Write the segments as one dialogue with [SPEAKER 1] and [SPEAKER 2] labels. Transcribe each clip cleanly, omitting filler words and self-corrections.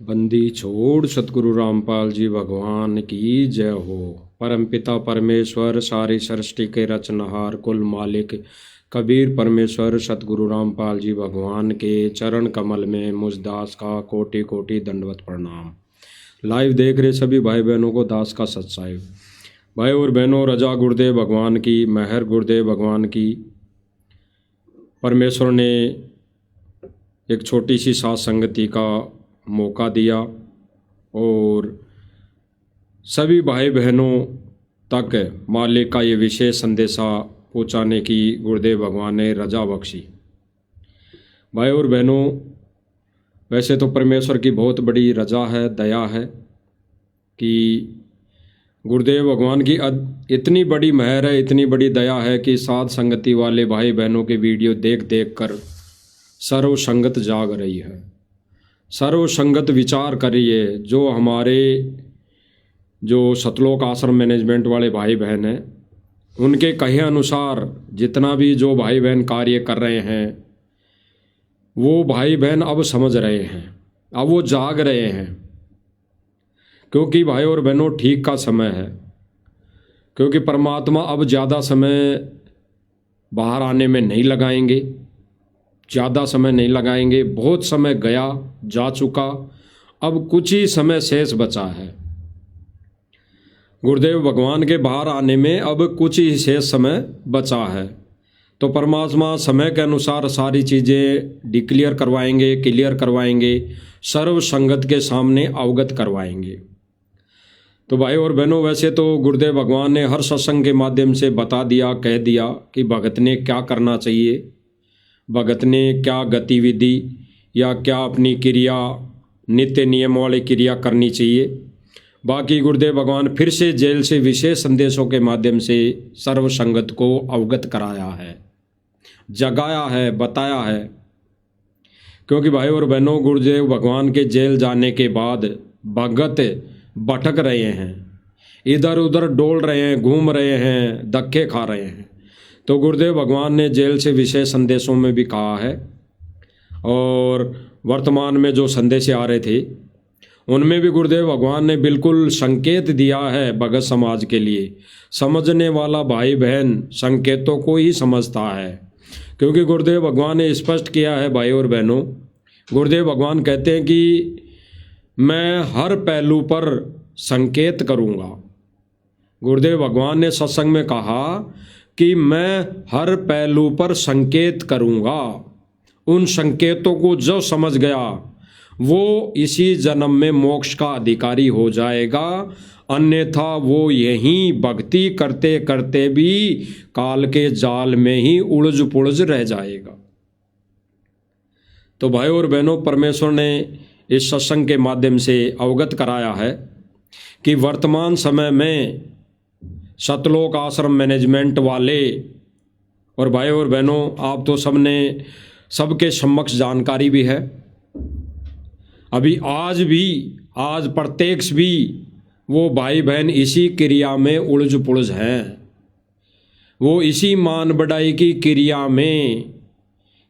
[SPEAKER 1] बंदी छोड़ सतगुरु रामपाल जी भगवान की जय हो। परमपिता परमेश्वर सारी सृष्टि के रचनहार कुल मालिक कबीर परमेश्वर सतगुरु रामपाल जी भगवान के चरण कमल में मुझ दास का कोटि कोटि दंडवत प्रणाम। लाइव देख रहे सभी भाई बहनों को दास का सत्साई। भाई और बहनों, रजा गुरुदेव भगवान की, मेहर गुरुदेव भगवान की। परमेश्वर ने एक छोटी सी साथ संगति का मौका दिया और सभी भाई बहनों तक मालिक का ये विशेष संदेशा पहुँचाने की गुरुदेव भगवान ने रजा बख्शी। भाई और बहनों, वैसे तो परमेश्वर की बहुत बड़ी रजा है, दया है कि गुरुदेव भगवान की इतनी बड़ी मेहर है, इतनी बड़ी दया है कि साथ संगति वाले भाई बहनों के वीडियो देख देख कर सर्व संगत जाग रही है, सर्व संगत विचार करिए। जो हमारे जो सतलोक आश्रम मैनेजमेंट वाले भाई बहन हैं, उनके कहे अनुसार जितना भी जो भाई बहन कार्य कर रहे हैं, वो भाई बहन अब समझ रहे हैं, अब वो जाग रहे हैं। क्योंकि भाई और बहनों ठीक का समय है, क्योंकि परमात्मा अब ज़्यादा समय बाहर आने में नहीं लगाएंगे, ज़्यादा समय नहीं लगाएंगे। बहुत समय गया जा चुका, अब कुछ ही समय शेष बचा है। गुरुदेव भगवान के बाहर आने में अब कुछ ही शेष समय बचा है, तो परमात्मा समय के अनुसार सारी चीज़ें डिक्लेयर करवाएंगे, क्लियर करवाएंगे, सर्व संगत के सामने अवगत करवाएंगे। तो भाई और बहनों, वैसे तो गुरुदेव भगवान ने हर सत्संग के माध्यम से बता दिया, कह दिया कि भगत ने क्या करना चाहिए, भगत ने क्या गतिविधि या क्या अपनी क्रिया, नित्य नियम वाली क्रिया करनी चाहिए। बाकी गुरुदेव भगवान फिर से जेल से विशेष संदेशों के माध्यम से सर्व संगत को अवगत कराया है, जगाया है, बताया है। क्योंकि भाई और बहनों, गुरुदेव भगवान के जेल जाने के बाद भगत भटक रहे हैं, इधर उधर डोल रहे हैं, घूम रहे हैं, धक्के खा रहे हैं। तो गुरुदेव भगवान ने जेल से विशेष संदेशों में भी कहा है, और वर्तमान में जो संदेश आ रहे थे उनमें भी गुरुदेव भगवान ने बिल्कुल संकेत दिया है भगत समाज के लिए। समझने वाला भाई बहन संकेतों को ही समझता है, क्योंकि गुरुदेव भगवान ने स्पष्ट किया है। भाई और बहनों, गुरुदेव भगवान कहते हैं कि मैं हर पहलू पर संकेत करूँगा। गुरुदेव भगवान ने सत्संग में कहा कि मैं हर पहलू पर संकेत करूँगा। उन संकेतों को जो समझ गया वो इसी जन्म में मोक्ष का अधिकारी हो जाएगा, अन्यथा वो यहीं भक्ति करते करते भी काल के जाल में ही उलझ पुलझ रह जाएगा। तो भाई और बहनों, परमेश्वर ने इस सत्संग के माध्यम से अवगत कराया है कि वर्तमान समय में सतलोक आश्रम मैनेजमेंट वाले, और भाई और बहनों आप तो सबने सबके समक्ष जानकारी भी है, अभी आज प्रत्यक्ष भी वो भाई बहन इसी क्रिया में उलझ पुलझ हैं। वो इसी मान बढ़ाई की क्रिया में,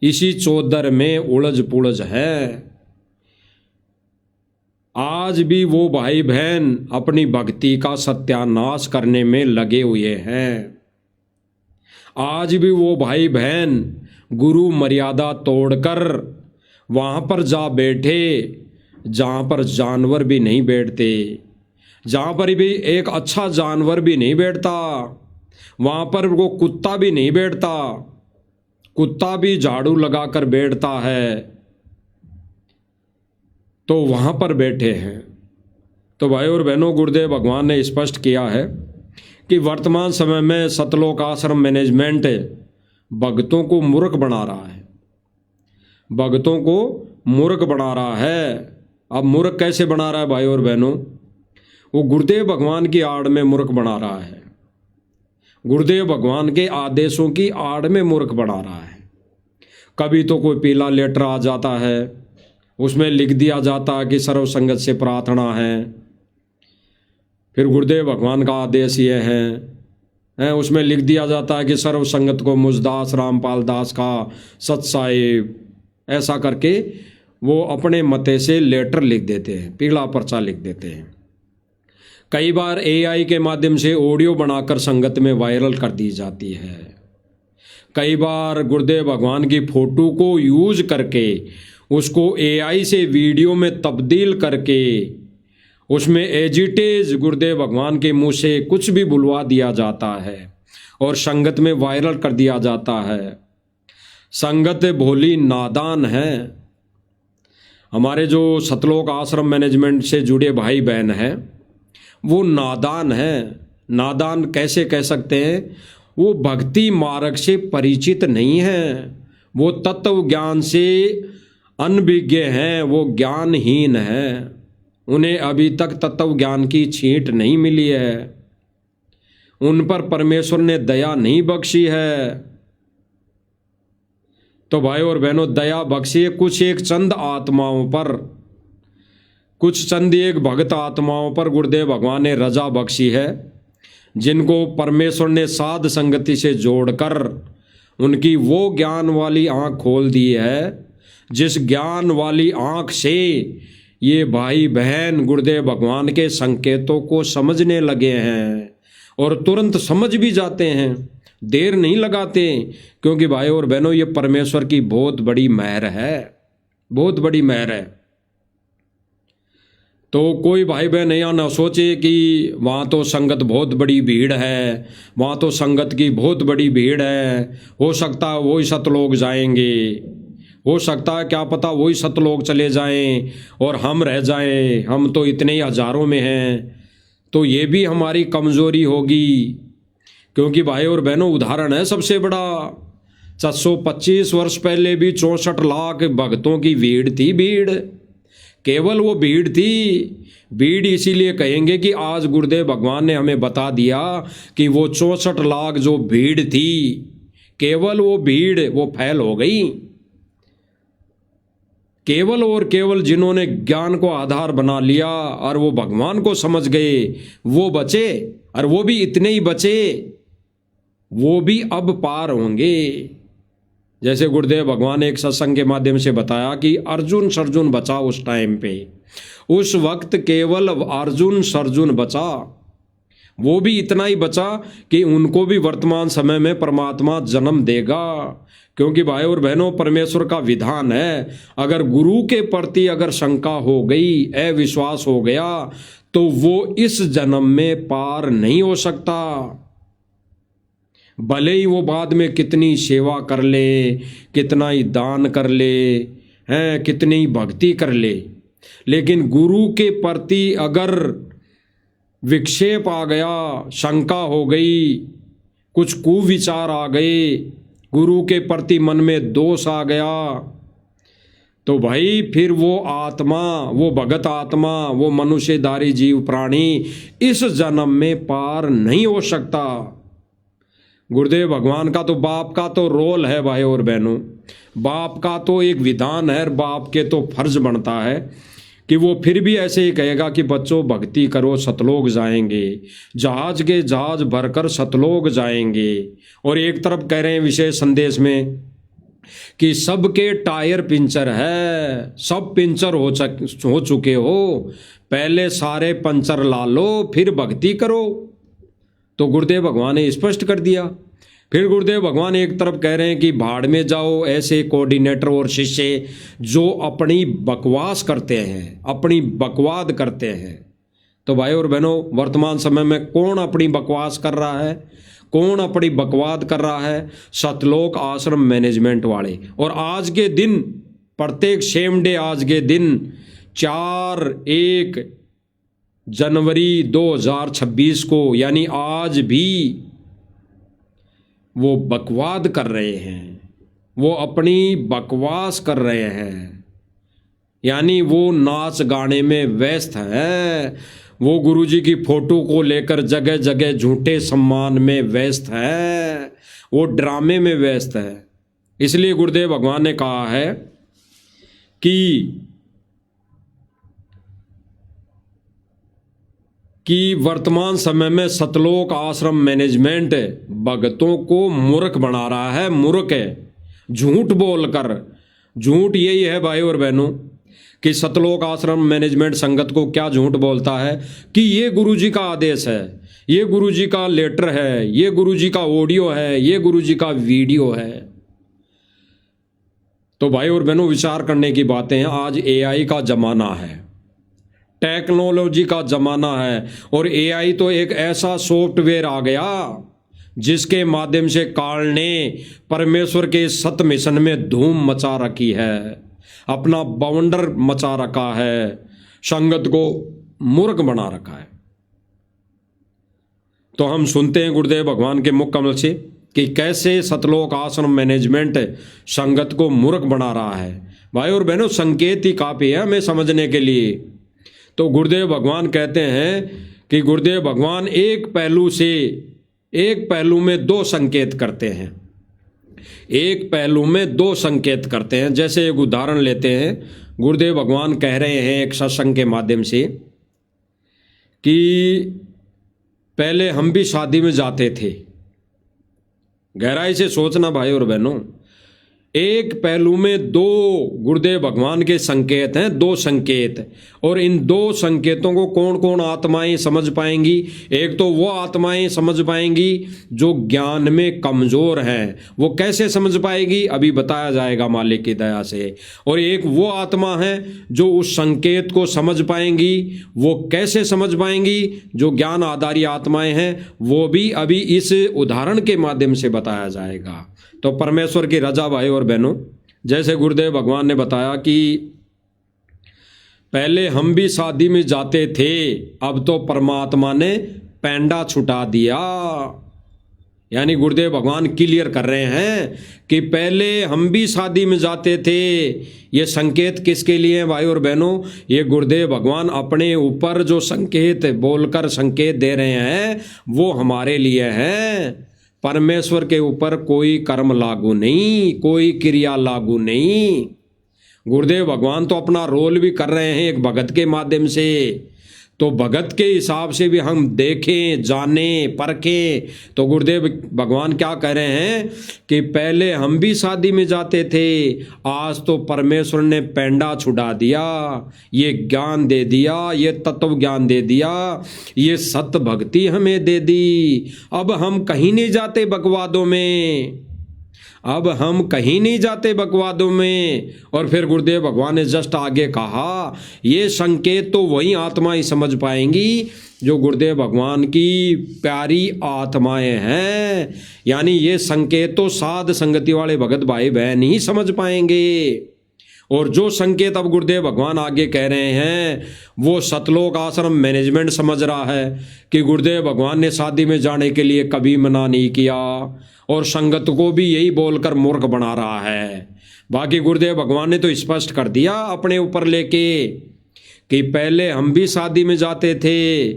[SPEAKER 1] इसी चौधर में उलझ पुलझ है। आज भी वो भाई बहन अपनी भक्ति का सत्यानाश करने में लगे हुए हैं। आज भी वो भाई बहन गुरु मर्यादा तोड़कर वहाँ पर जा बैठे जहाँ पर जानवर भी नहीं बैठते, जहाँ पर भी एक अच्छा जानवर भी नहीं बैठता, वहाँ पर वो कुत्ता भी नहीं बैठता, कुत्ता भी झाड़ू लगाकर बैठता है, तो वहाँ पर बैठे हैं। तो भाई और बहनों, गुरुदेव भगवान ने स्पष्ट किया है कि वर्तमान समय में सतलोक आश्रम मैनेजमेंट भक्तों को मूर्ख बना रहा है, भक्तों को मूर्ख बना रहा है। अब मूर्ख कैसे बना रहा है भाई और बहनों? वो गुरुदेव भगवान की आड़ में मूर्ख बना रहा है, गुरुदेव भगवान के आदेशों की आड़ में मूर्ख बना रहा है। कभी तो कोई पीला लेटर आ जाता है, उसमें लिख दिया जाता है कि सर्व संगत से प्रार्थना है, फिर गुरुदेव भगवान का आदेश ये है, उसमें लिख दिया जाता है कि सर्व संगत को मुझदास रामपाल दास का सत साहिब, ऐसा करके वो अपने मते से लेटर लिख देते हैं, पीला पर्चा लिख देते हैं। कई बार एआई के माध्यम से ऑडियो बनाकर संगत में वायरल कर दी जाती है। कई बार गुरुदेव भगवान की फोटो को यूज करके उसको एआई से वीडियो में तब्दील करके उसमें एजिटेज गुरुदेव भगवान के मुंह से कुछ भी बुलवा दिया जाता है और संगत में वायरल कर दिया जाता है। संगत भोली नादान है। हमारे जो सतलोक आश्रम मैनेजमेंट से जुड़े भाई बहन हैं वो नादान है। नादान कैसे कह सकते हैं? वो भक्ति मार्ग से परिचित नहीं है, वो तत्व ज्ञान से अनभिज्ञ हैं, वो ज्ञानहीन है। उन्हें अभी तक तत्व ज्ञान की छींट नहीं मिली है, उन पर परमेश्वर ने दया नहीं बख्शी है। तो भाई और बहनों, दया बख्शी कुछ एक चंद आत्माओं पर, कुछ चंद एक भक्त आत्माओं पर गुरुदेव भगवान ने रजा बख्शी है, जिनको परमेश्वर ने साध संगति से जोड़कर उनकी वो ज्ञान वाली आँख खोल दी है, जिस ज्ञान वाली आँख से ये भाई बहन गुरुदेव भगवान के संकेतों को समझने लगे हैं और तुरंत समझ भी जाते हैं, देर नहीं लगाते। क्योंकि भाई और बहनों, ये परमेश्वर की बहुत बड़ी मेहर है, बहुत बड़ी मेहर है। तो कोई भाई बहन यहाँ ना सोचे कि वहाँ तो संगत बहुत बड़ी भीड़ है, वहाँ तो संगत की बहुत बड़ी भीड़ है, हो सकता है वही सतलोक जाएंगे, हो सकता है क्या पता वही सतलोक चले जाएं और हम रह जाएं, हम तो इतने ही हजारों में हैं। तो ये भी हमारी कमज़ोरी होगी। क्योंकि भाई और बहनों, उदाहरण है सबसे बड़ा, 725 वर्ष पहले भी 64 लाख भक्तों की भीड़ थी। भीड़ केवल वो भीड़ थी। भीड़ इसीलिए कहेंगे कि आज गुरुदेव भगवान ने हमें बता दिया कि वो 64 लाख जो भीड़ थी, केवल वो भीड़ वो फैल हो गई। केवल और केवल जिन्होंने ज्ञान को आधार बना लिया और वो भगवान को समझ गए वो बचे, और वो भी इतने ही बचे, वो भी अब पार होंगे। जैसे गुरुदेव भगवान ने एक सत्संग के माध्यम से बताया कि अर्जुन सर्जुन बचा उस टाइम पे, उस वक्त केवल अर्जुन सर्जुन बचा। वो भी इतना ही बचा कि उनको भी वर्तमान समय में परमात्मा जन्म देगा। क्योंकि भाई और बहनों, परमेश्वर का विधान है, अगर गुरु के प्रति अगर शंका हो गई, अविश्वास हो गया, तो वो इस जन्म में पार नहीं हो सकता। भले ही वो बाद में कितनी सेवा कर ले, कितना ही दान कर ले, हैं कितनी ही भक्ति कर ले, लेकिन गुरु के प्रति अगर विक्षेप आ गया, शंका हो गई, कुछ कुविचार आ गए, गुरु के प्रति मन में दोष आ गया, तो भाई फिर वो आत्मा, वो भगत आत्मा, वो मनुष्यधारी जीव प्राणी इस जन्म में पार नहीं हो सकता। गुरुदेव भगवान का तो बाप का तो रोल है भाई और बहनों, बाप का तो एक विधान है, बाप के तो फर्ज बनता है कि वो फिर भी ऐसे ही कहेगा कि बच्चों भक्ति करो, सतलोक जाएंगे, जहाज के जहाज भरकर सतलोक जाएंगे। और एक तरफ कह रहे हैं विशेष संदेश में कि सबके टायर पंचर है, सब पंचर हो चुके हो, पहले सारे पंचर ला लो फिर भक्ति करो। तो गुरुदेव भगवान ने स्पष्ट कर दिया। फिर गुरुदेव भगवान एक तरफ कह रहे हैं कि भाड़ में जाओ ऐसे कोऑर्डिनेटर और शिष्य जो अपनी बकवास करते हैं, अपनी बकवाद करते हैं। तो भाई और बहनों, वर्तमान समय में कौन अपनी बकवास कर रहा है, कौन अपनी बकवाद कर रहा है? सतलोक आश्रम मैनेजमेंट वाले। और आज के दिन, प्रत्येक सेम डे आज के दिन 4/1 जनवरी 2026 को, यानी आज भी वो बकवाद कर रहे हैं, वो अपनी बकवास कर रहे हैं, यानी वो नाच गाने में व्यस्त है, वो गुरुजी की फोटो को लेकर जगह जगह झूठे सम्मान में व्यस्त है, वो ड्रामे में व्यस्त है। इसलिए गुरुदेव भगवान ने कहा है कि वर्तमान समय में सतलोक आश्रम मैनेजमेंट भगतों को मूर्ख बना रहा है, मूर्ख है, झूठ बोलकर। झूठ यही है भाई और बहनों कि सतलोक आश्रम मैनेजमेंट संगत को क्या झूठ बोलता है कि ये गुरुजी का आदेश है, ये गुरुजी का लेटर है, ये गुरुजी का ऑडियो है, ये गुरुजी का वीडियो है। तो भाई और बहनों, विचार करने की बातें हैं। आज एआई का जमाना है, टेक्नोलॉजी का जमाना है, और एआई तो एक ऐसा सॉफ्टवेयर आ गया जिसके माध्यम से काल ने परमेश्वर के सत मिशन में धूम मचा रखी है, अपना बवंडर मचा रखा है, संगत को मूर्ख बना रखा है। तो हम सुनते हैं गुरुदेव भगवान के मुख कमल से कि कैसे सतलोक आश्रम मैनेजमेंट संगत को मूर्ख बना रहा है। भाई और बहनों, संकेत ही काफी है हमें समझने के लिए। तो गुरुदेव भगवान कहते हैं कि गुरुदेव भगवान एक पहलू में दो संकेत करते हैं, एक पहलू में दो संकेत करते हैं। जैसे एक उदाहरण लेते हैं, गुरुदेव भगवान कह रहे हैं एक सत्संग के माध्यम से कि पहले हम भी शादी में जाते थे। गहराई से सोचना भाई और बहनों, एक पहलू में दो गुरुदेव भगवान के संकेत हैं, दो संकेत, और इन दो संकेतों को कौन कौन आत्माएं समझ पाएंगी? एक तो वो आत्माएं समझ पाएंगी जो ज्ञान में कमजोर हैं। वो कैसे समझ पाएगी? अभी बताया जाएगा मालिक की दया से। और एक वो आत्मा है जो उस संकेत को समझ पाएंगी। वो कैसे समझ पाएंगी? जो ज्ञान आधारी आत्माएं हैं, वो भी अभी इस उदाहरण के माध्यम से बताया जाएगा। तो परमेश्वर की रजा भाई और बहनों, जैसे गुरुदेव भगवान ने बताया कि पहले हम भी शादी में जाते थे, अब तो परमात्मा ने पैंडा छुटा दिया। यानी गुरुदेव भगवान क्लियर कर रहे हैं कि पहले हम भी शादी में जाते थे। ये संकेत किसके लिए है भाई और बहनों? ये गुरुदेव भगवान अपने ऊपर जो संकेत बोलकर संकेत दे रहे हैं वो हमारे लिए हैं। परमेश्वर के ऊपर कोई कर्म लागू नहीं, कोई क्रिया लागू नहीं। गुरुदेव भगवान तो अपना रोल भी कर रहे हैं एक भगत के माध्यम से। तो भगत के हिसाब से भी हम देखें, जाने, परखें, तो गुरुदेव भगवान क्या कह रहे हैं कि पहले हम भी शादी में जाते थे, आज तो परमेश्वर ने पैंडा छुड़ा दिया, ये ज्ञान दे दिया, ये तत्व ज्ञान दे दिया, ये सत भक्ति हमें दे दी। अब हम कहीं नहीं जाते बकवादों में, अब हम कहीं नहीं जाते बकवादों में। और फिर गुरुदेव भगवान ने जस्ट आगे कहा, ये संकेत तो वही आत्मा ही समझ पाएंगी जो गुरुदेव भगवान की प्यारी आत्माएं हैं। यानी ये संकेत तो साध संगति वाले भगत भाई बहन ही समझ पाएंगे। और जो संकेत अब गुरुदेव भगवान आगे कह रहे हैं वो सतलोक आश्रम मैनेजमेंट समझ रहा है कि गुरुदेव भगवान ने शादी में जाने के लिए कभी मना नहीं किया, और संगत को भी यही बोलकर मूर्ख बना रहा है। बाकी गुरुदेव भगवान ने तो स्पष्ट कर दिया अपने ऊपर लेके कि पहले हम भी शादी में जाते थे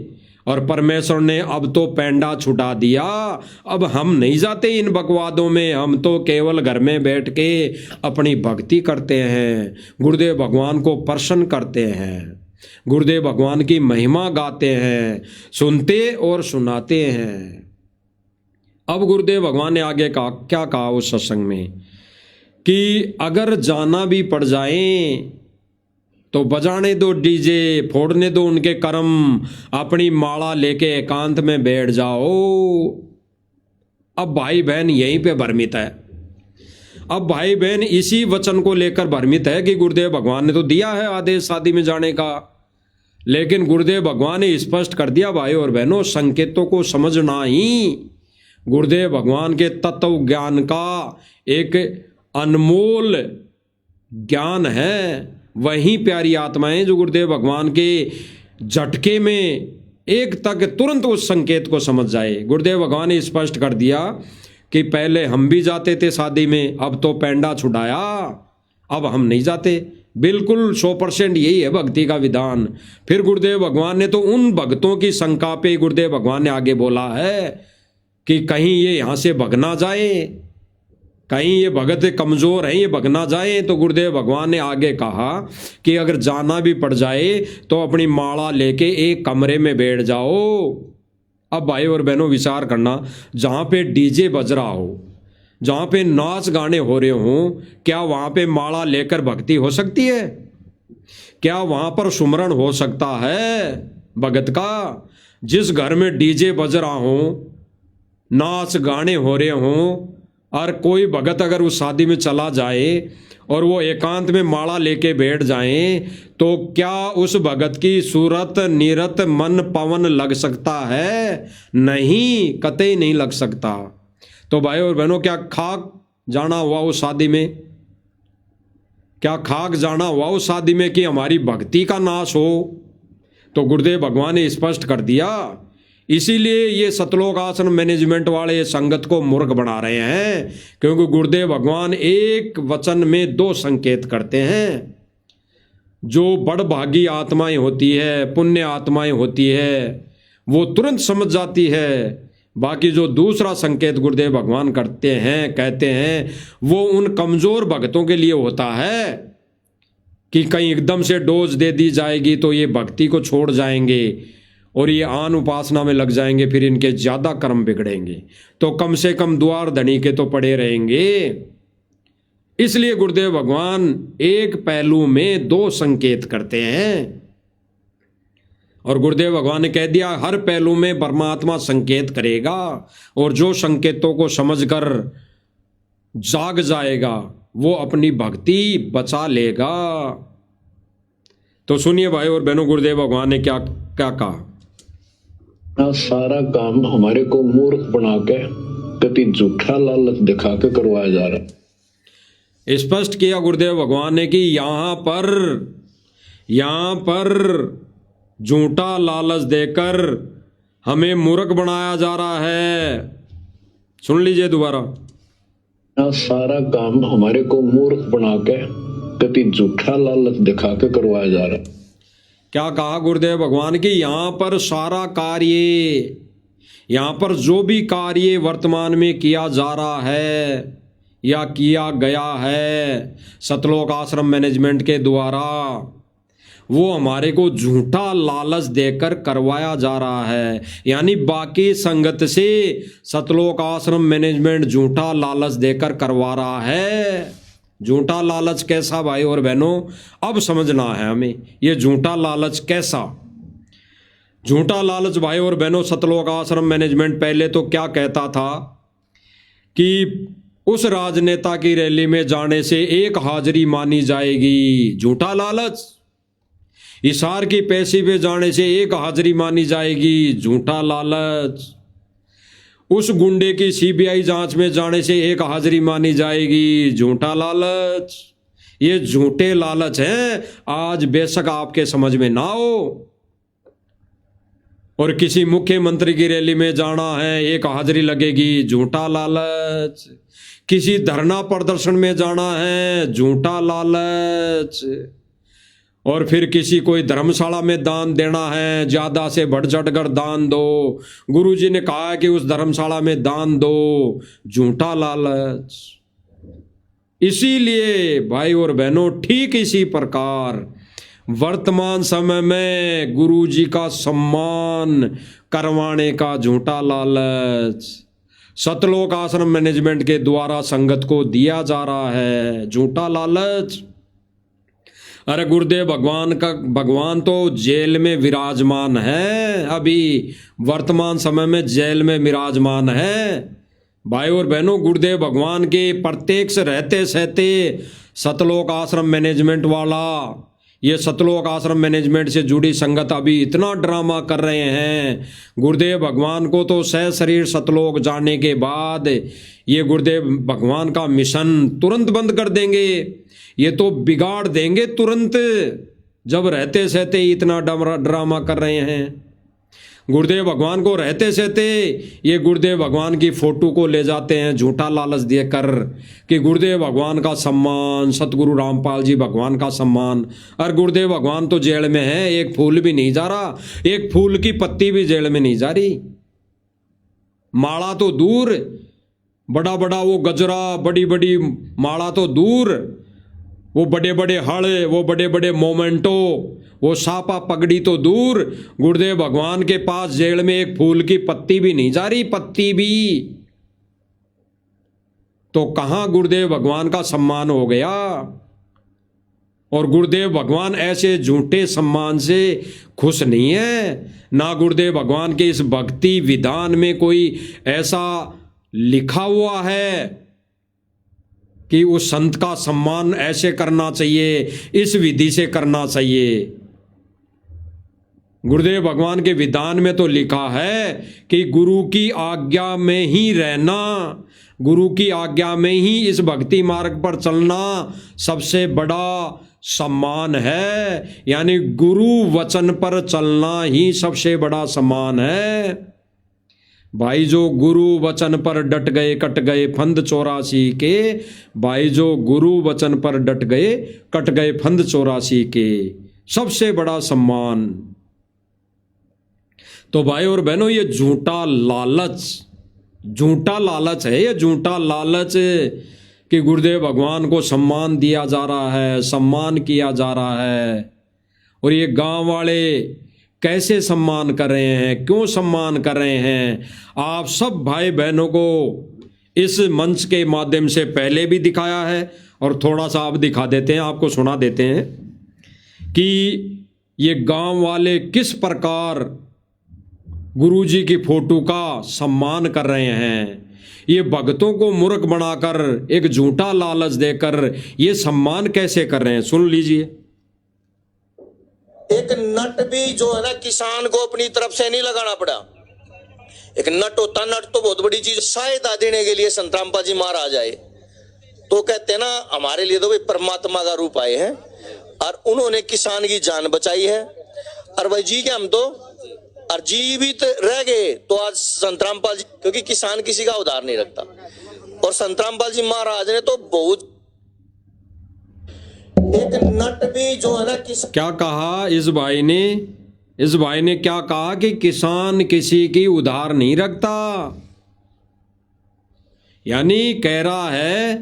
[SPEAKER 1] और परमेश्वर ने अब तो पैंडा छुटा दिया, अब हम नहीं जाते इन बकवादों में, हम तो केवल घर में बैठ के अपनी भक्ति करते हैं, गुरुदेव भगवान को प्रसन्न करते हैं, गुरुदेव भगवान की महिमा गाते हैं, सुनते और सुनाते हैं। अब गुरुदेव भगवान ने आगे क्या कहा उस सत्संग में कि अगर जाना भी पड़ जाए तो बजाने दो डीजे, फोड़ने दो उनके कर्म, अपनी माला लेके एकांत में बैठ जाओ। अब भाई बहन यहीं पे भ्रमित है। अब भाई बहन इसी वचन को लेकर भ्रमित है कि गुरुदेव भगवान ने तो दिया है आदेश शादी में जाने का, लेकिन गुरुदेव भगवान ने स्पष्ट कर दिया भाई और बहनों, संकेतों को समझना ही गुरुदेव भगवान के तत्व ज्ञान का एक अनमोल ज्ञान है। वही प्यारी आत्माएं जो गुरुदेव भगवान के झटके में एक तक तुरंत उस संकेत को समझ जाए। गुरुदेव भगवान ने स्पष्ट कर दिया कि पहले हम भी जाते थे शादी में, अब तो पैंडा छुड़ाया, अब हम नहीं जाते। बिल्कुल 100% यही है भक्ति का विधान। फिर गुरुदेव भगवान ने तो उन भक्तों की शंका पे गुरुदेव भगवान ने आगे बोला है कि कहीं ये यहाँ से भग ना जाए, कहीं ये भगत कमज़ोर हैं, ये भग ना जाए। तो गुरुदेव भगवान ने आगे कहा कि अगर जाना भी पड़ जाए तो अपनी माला लेके एक कमरे में बैठ जाओ। अब भाई और बहनों विचार करना, जहाँ पे डीजे बज रहा हो, जहाँ पे नाच गाने हो रहे हों, क्या वहाँ पे माला लेकर भक्ति हो सकती है? क्या वहां पर सुमरण हो सकता है भगत का? जिस घर में डीजे बज रहा हो, नाच गाने हो रहे हों, और कोई भगत अगर उस शादी में चला जाए और वो एकांत में माला लेके बैठ जाए, तो क्या उस भगत की सूरत नीरत मन पवन लग सकता है? नहीं, कतई नहीं लग सकता। तो भाई और बहनों, क्या खाक जाना हुआ उस शादी में? क्या खाक जाना हुआ उस शादी में कि हमारी भक्ति का नाश हो? तो गुरुदेव भगवान ने स्पष्ट कर दिया। इसीलिए ये सतलोक आश्रम मैनेजमेंट वाले संगत को मूर्ख बना रहे हैं, क्योंकि गुरुदेव भगवान एक वचन में दो संकेत करते हैं। जो बड़भागी आत्माएं होती है, पुण्य आत्माएं होती है, वो तुरंत समझ जाती है। बाकी जो दूसरा संकेत गुरुदेव भगवान करते हैं, कहते हैं, वो उन कमजोर भक्तों के लिए होता है कि कहीं एकदम से डोज दे दी जाएगी तो ये भक्ति को छोड़ जाएंगे और ये आन उपासना में लग जाएंगे, फिर इनके ज्यादा कर्म बिगड़ेंगे। तो कम से कम द्वार धनी के तो पड़े रहेंगे। इसलिए गुरुदेव भगवान एक पहलू में दो संकेत करते हैं, और गुरुदेव भगवान ने कह दिया हर पहलू में परमात्मा संकेत करेगा, और जो संकेतों को समझकर जाग जाएगा वो अपनी भक्ति बचा लेगा। तो सुनिए भाई और बहनों, गुरुदेव भगवान ने क्या क्या कहा।
[SPEAKER 2] सारा काम हमारे को मूर्ख बना के कति झूठा लालच दिखा के करवाया जा रहा है।
[SPEAKER 1] स्पष्ट किया गुरुदेव भगवान ने कि यहां पर झूठा लालच देकर हमें मूर्ख बनाया जा रहा है। सुन लीजिए दोबारा।
[SPEAKER 2] सारा काम हमारे को मूर्ख बना के कति झूठा लालच दिखा के करवाया जा रहा है।
[SPEAKER 1] क्या कहा गुरुदेव भगवान की? यहां पर सारा कार्य, यहां पर जो भी कार्य वर्तमान में किया जा रहा है या किया गया है सतलोक आश्रम मैनेजमेंट के द्वारा, वो हमारे को झूठा लालच देकर करवाया जा रहा है। यानी बाकी संगत से सतलोक आश्रम मैनेजमेंट झूठा लालच देकर करवा रहा है। झूठा लालच कैसा भाई और बहनों? अब समझना है हमें, ये झूठा लालच कैसा। झूठा लालच भाई और बहनों, सतलोक आश्रम मैनेजमेंट पहले तो क्या कहता था कि उस राजनेता की रैली में जाने से एक हाजिरी मानी जाएगी। झूठा लालच। इशार की पेशी पे जाने से एक हाजिरी मानी जाएगी। झूठा लालच। उस गुंडे की सीबीआई जांच में जाने से एक हाजिरी मानी जाएगी। झूठा लालच। ये झूठे लालच हैं, आज बेशक आपके समझ में ना हो। और किसी मुख्यमंत्री की रैली में जाना है, एक हाजिरी लगेगी। झूठा लालच। किसी धरना प्रदर्शन में जाना है, झूठा लालच। और फिर किसी कोई धर्मशाला में दान देना है, ज्यादा से बढ़ चढ़ कर दान दो। गुरुजी ने कहा है कि उस धर्मशाला में दान दो। झूठा लालच। इसीलिए भाई और बहनों, ठीक इसी प्रकार वर्तमान समय में गुरुजी का सम्मान करवाने का झूठा लालच सतलोक आश्रम मैनेजमेंट के द्वारा संगत को दिया जा रहा है। झूठा लालच। अरे गुरुदेव भगवान तो जेल में विराजमान है, अभी वर्तमान समय में जेल में विराजमान है। भाई और बहनों, गुरुदेव भगवान के प्रत्यक्ष रहते सहते सतलोक आश्रम मैनेजमेंट वाला, ये सतलोक आश्रम मैनेजमेंट से जुड़ी संगत अभी इतना ड्रामा कर रहे हैं। गुरुदेव भगवान को तो सह शरीर सतलोक जाने के बाद ये गुरुदेव भगवान का मिशन तुरंत बंद कर देंगे। ये तो बिगाड़ देंगे तुरंत, जब रहते सहते इतना ड्रामा कर रहे हैं। गुरुदेव भगवान को रहते सहते ये गुरुदेव भगवान की फोटो को ले जाते हैं झूठा लालच देकर कि गुरुदेव भगवान का सम्मान, सतगुरु रामपाल जी भगवान का सम्मान। और गुरुदेव भगवान तो जेल में है, एक फूल भी नहीं जा रहा, एक फूल की पत्ती भी जेल में नहीं जा रही। माला तो दूर, बड़ा बड़ा वो गजरा, बड़ी बड़ी माला तो दूर, वो बड़े बड़े हड़, वो बड़े बड़े मोमेंटो, वो सापा पगड़ी तो दूर, गुरुदेव भगवान के पास जेल में एक फूल की पत्ती भी नहीं जा रही, पत्ती भी। तो कहां गुरुदेव भगवान का सम्मान हो गया? और गुरुदेव भगवान ऐसे झूठे सम्मान से खुश नहीं है। ना गुरुदेव भगवान के इस भक्ति विधान में कोई ऐसा लिखा हुआ है कि उस संत का सम्मान ऐसे करना चाहिए, इस विधि से करना चाहिए। गुरुदेव भगवान के विधान में तो लिखा है कि गुरु की आज्ञा में ही रहना, गुरु की आज्ञा में ही इस भक्ति मार्ग पर चलना सबसे बड़ा सम्मान है। यानी गुरु वचन पर चलना ही सबसे बड़ा सम्मान है। भाई जो गुरु वचन पर डट गए कट गए फंद 84 के, भाई जो गुरु वचन पर डट गए कट गए फंद 84 के, सबसे बड़ा सम्मान। तो भाई और बहनों, ये झूठा लालच है, ये झूठा लालच कि गुरुदेव भगवान को सम्मान दिया जा रहा है, सम्मान किया जा रहा है। और ये गांव वाले कैसे सम्मान कर रहे हैं, क्यों सम्मान कर रहे हैं, आप सब भाई बहनों को इस मंच के माध्यम से पहले भी दिखाया है और थोड़ा सा अब दिखा देते हैं, आपको सुना देते हैं कि ये गांव वाले किस प्रकार गुरुजी की फोटो का सम्मान कर रहे हैं। ये भक्तों को मूर्ख बनाकर एक झूठा लालच देकर ये सम्मान कैसे कर रहे हैं, सुन लीजिए।
[SPEAKER 3] एक नट भी जो है ना किसान को अपनी तरफ से नहीं लगाना पड़ा। एक नट होता, नट तो बहुत बड़ी चीज। सहायता देने के लिए संत रामपाल जी महाराज आए तो कहते हैं ना, हमारे लिए तो भाई परमात्मा का रूप आए हैं और उन्होंने किसान की जान बचाई है। और भाई जी के हम तो और जीवित रह गए तो आज संत रामपाल जी, क्योंकि किसान किसी का उधार नहीं रखता। और संत रामपाल जी महाराज ने तो बहुत, एक नट भी जो है ना
[SPEAKER 1] क्या कहा इस भाई ने क्या कहा कि किसान किसी की उधार नहीं रखता। यानी कह रहा है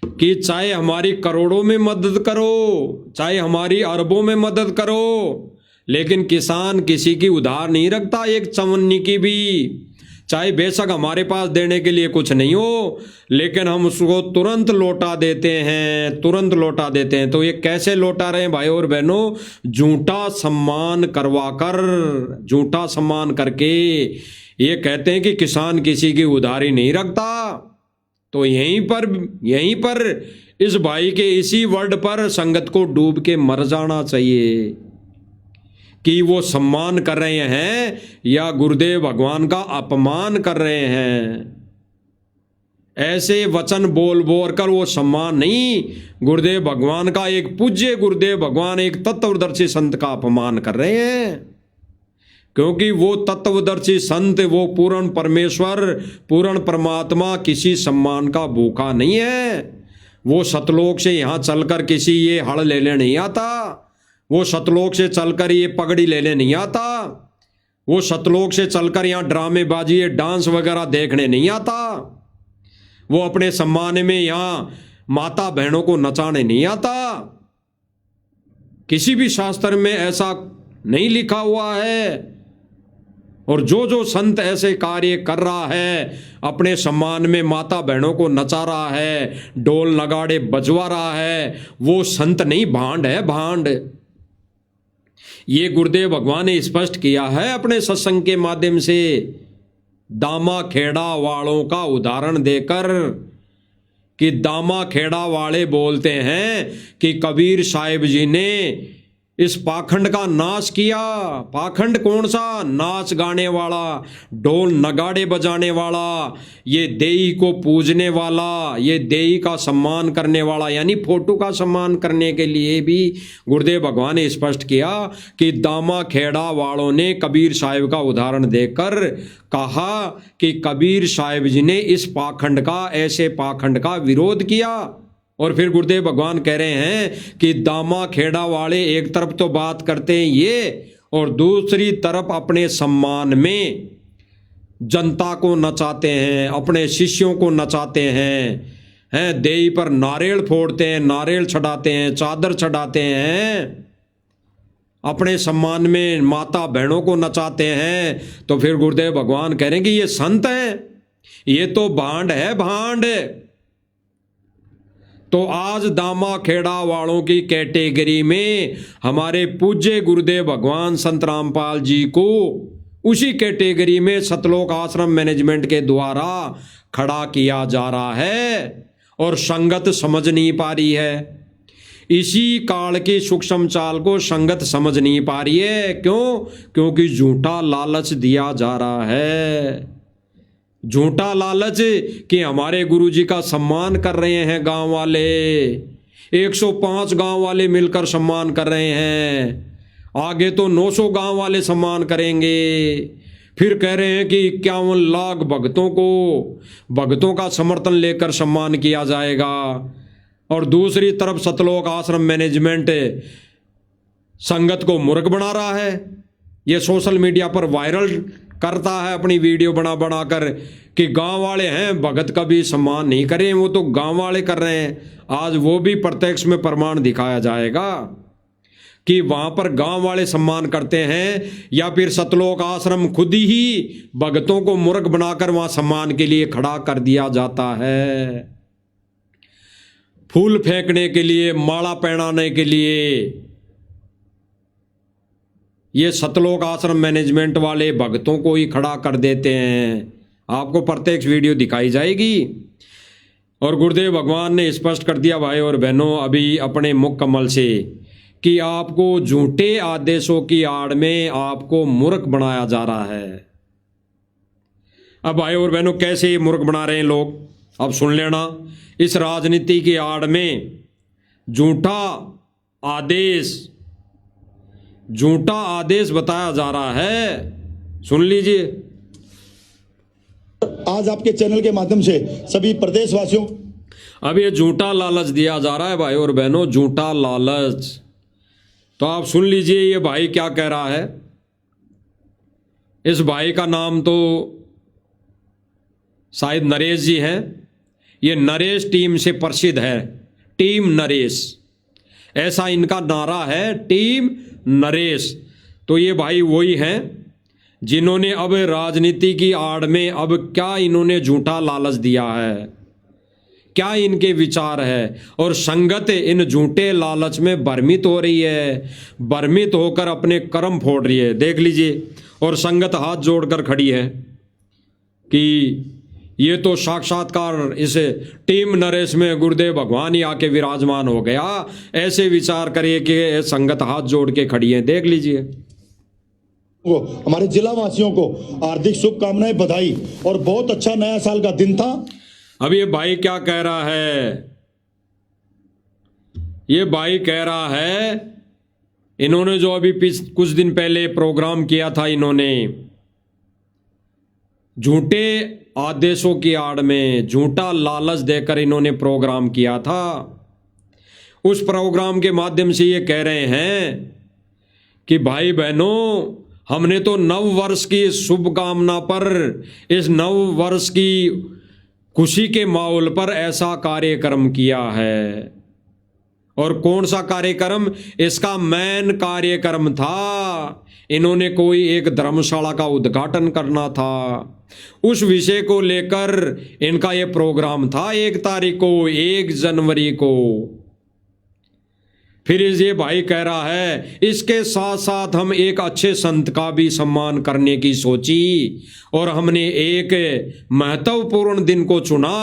[SPEAKER 1] कि चाहे हमारी करोड़ों में मदद करो, चाहे हमारी अरबों में मदद करो, लेकिन किसान किसी की उधार नहीं रखता, एक चवन्नी की भी। चाहे बेशक हमारे पास देने के लिए कुछ नहीं हो, लेकिन हम उसको तुरंत लौटा देते हैं, तुरंत लौटा देते हैं। तो ये कैसे लौटा रहे हैं भाई और बहनों, झूठा सम्मान करवाकर, झूठा सम्मान करके ये कहते हैं कि किसान किसी की उधारी नहीं रखता। तो यहीं पर इस भाई के इसी वर्ड पर संगत को डूब के मर जाना चाहिए कि वो सम्मान कर रहे हैं या गुरुदेव भगवान का अपमान कर रहे हैं। ऐसे वचन बोल बोल कर वो सम्मान नहीं, गुरुदेव भगवान का, एक पूज्य गुरुदेव भगवान, एक तत्वदर्शी संत का अपमान कर रहे हैं। क्योंकि वो तत्वदर्शी संत, वो पूर्ण परमेश्वर, पूर्ण परमात्मा किसी सम्मान का भूखा नहीं है। वो सतलोक से यहाँ चलकर किसी ये हड़ लेने नहीं आता, वो सतलोक से चलकर ये पगड़ी लेने नहीं आता, वो सतलोक से चलकर यहाँ ड्रामेबाजी, ये डांस वगैरह देखने नहीं आता, वो अपने सम्मान में यहाँ माता बहनों को नचाने नहीं आता। किसी भी शास्त्र में ऐसा नहीं लिखा हुआ है। और जो संत ऐसे कार्य कर रहा है, अपने सम्मान में माता बहनों को नचा रहा है, ढोल नगाड़े बजवा रहा है, वो संत नहीं, भांड है, भांड। ये गुरुदेव भगवान ने स्पष्ट किया है अपने सत्संग के माध्यम से, दामा खेड़ा वालों का उदाहरण देकर, कि दामा खेड़ा वाले बोलते हैं कि कबीर साहिब जी ने इस पाखंड का नाश किया। पाखंड कौन सा? नाच गाने वाला, ढोल नगाड़े बजाने वाला, ये देई को पूजने वाला, ये देई का सम्मान करने वाला, यानी फोटो का सम्मान करने के लिए भी गुरुदेव भगवान ने स्पष्ट किया कि दामा खेड़ा वालों ने कबीर साहिब का उदाहरण देकर कहा कि कबीर साहिब जी ने इस पाखंड का, ऐसे पाखंड का विरोध किया। और फिर गुरुदेव भगवान कह रहे हैं कि दामा खेड़ा वाले एक तरफ तो बात करते हैं ये, और दूसरी तरफ अपने सम्मान में जनता को नचाते हैं, अपने शिष्यों को नचाते हैं, देई पर नारियल फोड़ते हैं, नारियल चढ़ाते हैं, चादर चढ़ाते हैं, अपने सम्मान में माता बहनों को नचाते हैं। तो फिर गुरुदेव भगवान कह रहे हैं कि ये संत हैं, ये तो भांड है, भांड। तो आज दामा खेड़ा वालों की कैटेगरी में हमारे पूज्य गुरुदेव भगवान संत रामपाल जी को उसी कैटेगरी में सतलोक आश्रम मैनेजमेंट के द्वारा खड़ा किया जा रहा है और संगत समझ नहीं पा रही है। इसी काल की सूक्ष्म चाल को संगत समझ नहीं पा रही है। क्यों? क्योंकि झूठा लालच दिया जा रहा है। झूठा लालच कि हमारे गुरुजी का सम्मान कर रहे हैं गांव वाले, 105 गांव वाले मिलकर सम्मान कर रहे हैं, आगे तो 900 गांव वाले सम्मान करेंगे। फिर कह रहे हैं कि 51 लाख भक्तों का समर्थन लेकर सम्मान किया जाएगा। और दूसरी तरफ सतलोक आश्रम मैनेजमेंट संगत को मूर्ख बना रहा है। ये सोशल मीडिया पर वायरल करता है अपनी वीडियो बना कर कि गांव वाले हैं, भगत का भी सम्मान नहीं करें, वो तो गांव वाले कर रहे हैं। आज वो भी प्रत्यक्ष में प्रमाण दिखाया जाएगा कि वहां पर गांव वाले सम्मान करते हैं या फिर सतलोक आश्रम खुद ही भगतों को मूर्ख बनाकर वहां सम्मान के लिए खड़ा कर दिया जाता है। फूल फेंकने के लिए, माला पहनाने के लिए ये सतलोक आश्रम मैनेजमेंट वाले भक्तों को ही खड़ा कर देते हैं। आपको प्रत्यक्ष वीडियो दिखाई जाएगी। और गुरुदेव भगवान ने स्पष्ट कर दिया भाई और बहनों अभी अपने मुख कमल से कि आपको झूठे आदेशों की आड़ में आपको मूर्ख बनाया जा रहा है। अब भाई और बहनों कैसे मूर्ख बना रहे हैं लोग, अब सुन लेना। इस राजनीति की आड़ में झूठा आदेश बताया जा रहा है। सुन लीजिए।
[SPEAKER 4] आज आपके चैनल के माध्यम से सभी प्रदेशवासियों
[SPEAKER 1] अब ये झूठा लालच दिया जा रहा है भाई और बहनों, झूठा लालच। तो आप सुन लीजिए ये भाई क्या कह रहा है। इस भाई का नाम तो शायद नरेश जी हैं। ये नरेश टीम से प्रसिद्ध है, टीम नरेश, ऐसा इनका नारा है, टीम नरेश। तो ये भाई वही हैं जिन्होंने अब राजनीति की आड़ में अब क्या इन्होंने झूठा लालच दिया है, क्या इनके विचार है। और संगत इन झूठे लालच में भ्रमित हो रही है, भ्रमित होकर अपने कर्म फोड़ रही है। देख लीजिए। और संगत हाथ जोड़कर खड़ी है कि ये तो साक्षात्कार इस टीम नरेश में गुरुदेव भगवान ही आके विराजमान हो गया, ऐसे विचार करिए कि संगत हाथ जोड़ के खड़ी है। देख लीजिए।
[SPEAKER 4] को हमारे जिला वासियों को हार्दिक शुभकामनाएं, बधाई और बहुत अच्छा नया साल का दिन था।
[SPEAKER 1] अब ये भाई क्या कह रहा है, ये भाई कह रहा है इन्होंने जो अभी कुछ दिन पहले प्रोग्राम किया था, इन्होंने झूठे आदेशों की आड़ में झूठा लालच देकर इन्होंने प्रोग्राम किया था। उस प्रोग्राम के माध्यम से ये कह रहे हैं कि भाई बहनों, हमने तो नव वर्ष की शुभकामना पर, इस नव वर्ष की खुशी के माहौल पर ऐसा कार्यक्रम किया है। और कौन सा कार्यक्रम? इसका मेन कार्यक्रम था, इन्होंने कोई एक धर्मशाला का उद्घाटन करना था। उस विषय को लेकर इनका ये प्रोग्राम था 1 तारीख को, 1 जनवरी को। फिर ये भाई कह रहा है इसके साथ साथ हम एक अच्छे संत का भी सम्मान करने की सोची और हमने एक महत्वपूर्ण दिन को चुना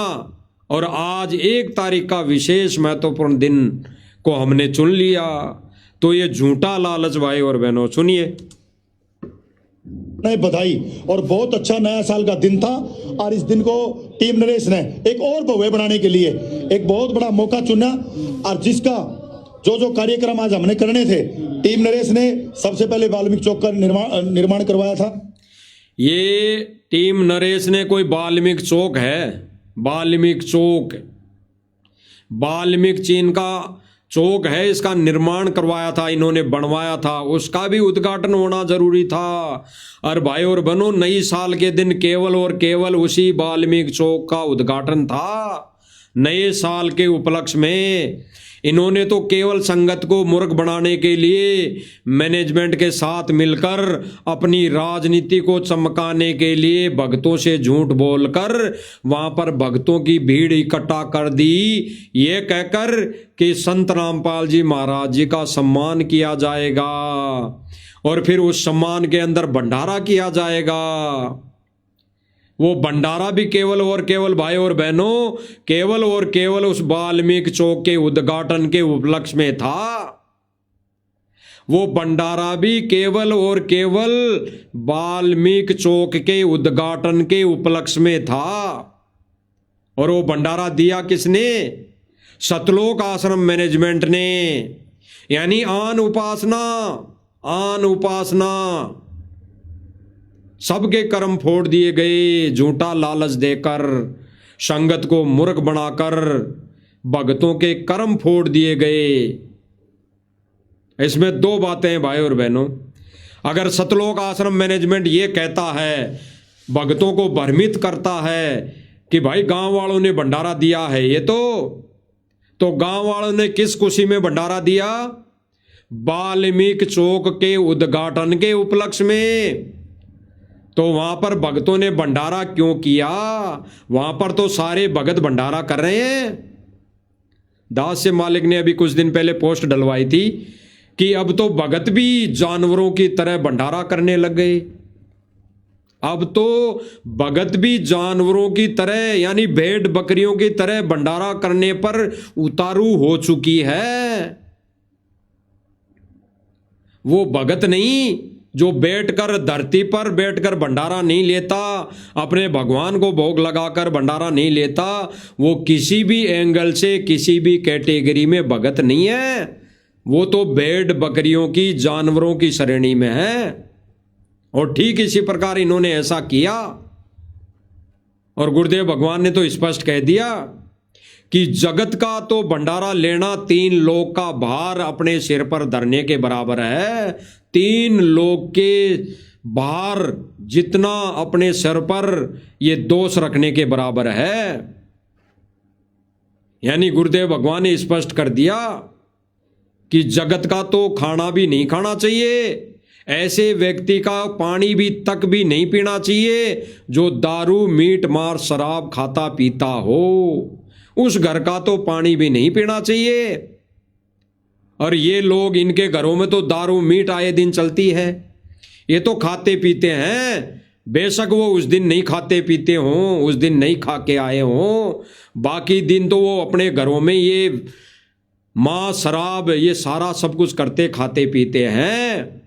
[SPEAKER 1] और आज 1 तारीख का विशेष महत्वपूर्ण दिन को हमने चुन लिया। तो ये झूठा लालच भाई और बहनों, सुनिए।
[SPEAKER 4] नए बधाई और बहुत अच्छा नया साल का दिन था और इस दिन को टीम नरेश ने एक और भव्य बनाने के लिए एक बहुत बड़ा मौका चुना। और जिसका जो कार्यक्रम आज हमने करने थे, टीम नरेश ने सबसे पहले वाल्मीकि चौक का निर्माण करवाया था।
[SPEAKER 1] ये टीम नरेश ने कोई वाल्मीकि चौक है, वाल्मीकि चौक, वाल्मीकि चीन का चौक है, इसका निर्माण करवाया था इन्होंने, बनवाया था, उसका भी उद्घाटन होना जरूरी था। और भाई और बहनों, नई साल के दिन केवल और केवल उसी वाल्मीकि चौक का उद्घाटन था। नए साल के उपलक्ष्य में इन्होंने तो केवल संगत को मूर्ख बनाने के लिए मैनेजमेंट के साथ मिलकर अपनी राजनीति को चमकाने के लिए भक्तों से झूठ बोलकर वहां पर भक्तों की भीड़ इकट्ठा कर दी, ये कहकर कि संत रामपाल जी महाराज जी का सम्मान किया जाएगा और फिर उस सम्मान के अंदर भंडारा किया जाएगा। वो भंडारा भी केवल और केवल भाई और बहनों, केवल और केवल उस वाल्मीकि चौक के उद्घाटन के उपलक्ष्य में था। वो भंडारा भी केवल और केवल वाल्मीकि चौक के उद्घाटन के उपलक्ष्य में था। और वो भंडारा दिया किसने? सतलोक आश्रम मैनेजमेंट ने। यानी आन उपासना सबके कर्म फोड़ दिए गए, झूठा लालच देकर, संगत को मूर्ख बनाकर भक्तों के कर्म फोड़ दिए गए। इसमें दो बातें हैं भाई और बहनों। अगर सतलोक आश्रम मैनेजमेंट ये कहता है, भक्तों को भ्रमित करता है कि भाई गांव वालों ने भंडारा दिया है, ये तो गांव वालों ने किस खुशी में भंडारा दिया? वाल्मीकि चौक के उद्घाटन के उपलक्ष्य में। तो वहां पर भक्तों ने भंडारा क्यों किया? वहां पर तो सारे भगत भंडारा कर रहे हैं। दास से मालिक ने अभी कुछ दिन पहले पोस्ट डलवाई थी कि अब तो भगत भी जानवरों की तरह भंडारा करने लग गए। अब तो भगत भी जानवरों की तरह यानी भेड़ बकरियों की तरह भंडारा करने पर उतारू हो चुकी है। वो भगत नहीं जो बैठकर धरती पर बैठकर भंडारा नहीं लेता, अपने भगवान को भोग लगाकर भंडारा नहीं लेता, वो किसी भी एंगल से किसी भी कैटेगरी में भगत नहीं है। वो तो भेड़ बकरियों की, जानवरों की श्रेणी में है। और ठीक इसी प्रकार इन्होंने ऐसा किया। और गुरुदेव भगवान ने तो स्पष्ट कह दिया कि जगत का तो भंडारा लेना 3 लोक का भार अपने सिर पर धरने के बराबर है। 3 लोक के भार जितना अपने सिर पर ये दोष रखने के बराबर है। यानी गुरुदेव भगवान ने स्पष्ट कर दिया कि जगत का तो खाना भी नहीं खाना चाहिए, ऐसे व्यक्ति का पानी भी तक भी नहीं पीना चाहिए जो दारू मीट मार शराब खाता पीता हो। उस घर का तो पानी भी नहीं पीना चाहिए। और ये लोग, इनके घरों में तो दारू मीट आए दिन चलती है। ये तो खाते पीते हैं, बेशक वो उस दिन नहीं खाते पीते हों, उस दिन नहीं खा के आए हों, बाकी दिन तो वो अपने घरों में ये मांस शराब ये सारा सब कुछ करते खाते पीते हैं।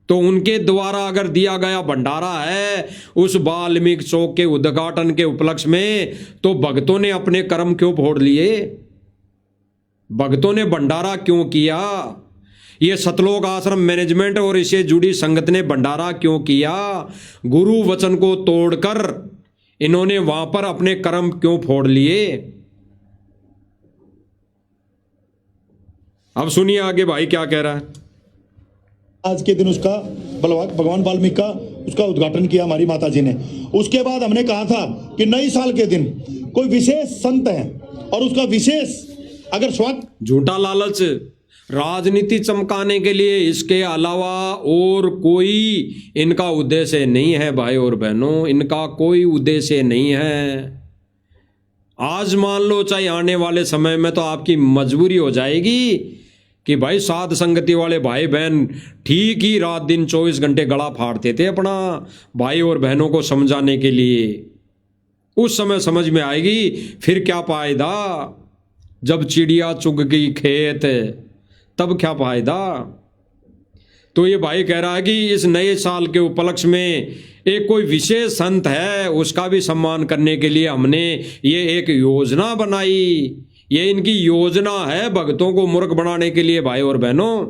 [SPEAKER 1] तो उनके द्वारा अगर दिया गया भंडारा है उस वाल्मीकि चौक के उद्घाटन के उपलक्ष्य में, तो भक्तों ने अपने कर्म क्यों फोड़ लिए? भक्तों ने भंडारा क्यों किया? ये सतलोक आश्रम मैनेजमेंट और इससे जुड़ी संगत ने भंडारा क्यों किया? गुरु वचन को तोड़कर इन्होंने वहां पर अपने कर्म क्यों फोड़ लिए? अब सुनिए आगे भाई क्या कह रहा है।
[SPEAKER 4] आज के दिन उसका भगवान वाल्मीकि का उसका उद्घाटन किया हमारी माता जी ने। उसके बाद हमने कहा था कि नई साल के दिन कोई विशेष संत है और उसका विशेष अगर स्वागत,
[SPEAKER 1] झूठा लालच राजनीति चमकाने के लिए, इसके अलावा और कोई इनका उद्देश्य नहीं है भाई और बहनों, इनका कोई उद्देश्य नहीं है। आज मान लो चाहे आने वाले समय में तो आपकी मजबूरी हो जाएगी कि भाई साध संगति वाले भाई बहन ठीक ही रात दिन 24 घंटे गला फाड़ते थे अपना भाई और बहनों को समझाने के लिए। उस समय समझ में आएगी फिर क्या फायदा, जब चिड़िया चुग गई खेत तब क्या फायदा। तो ये भाई कह रहा है कि इस नए साल के उपलक्ष्य में एक कोई विशेष संत है, उसका भी सम्मान करने के लिए हमने ये एक योजना बनाई। ये इनकी योजना है भक्तों को मूर्ख बनाने के लिए भाई और बहनों,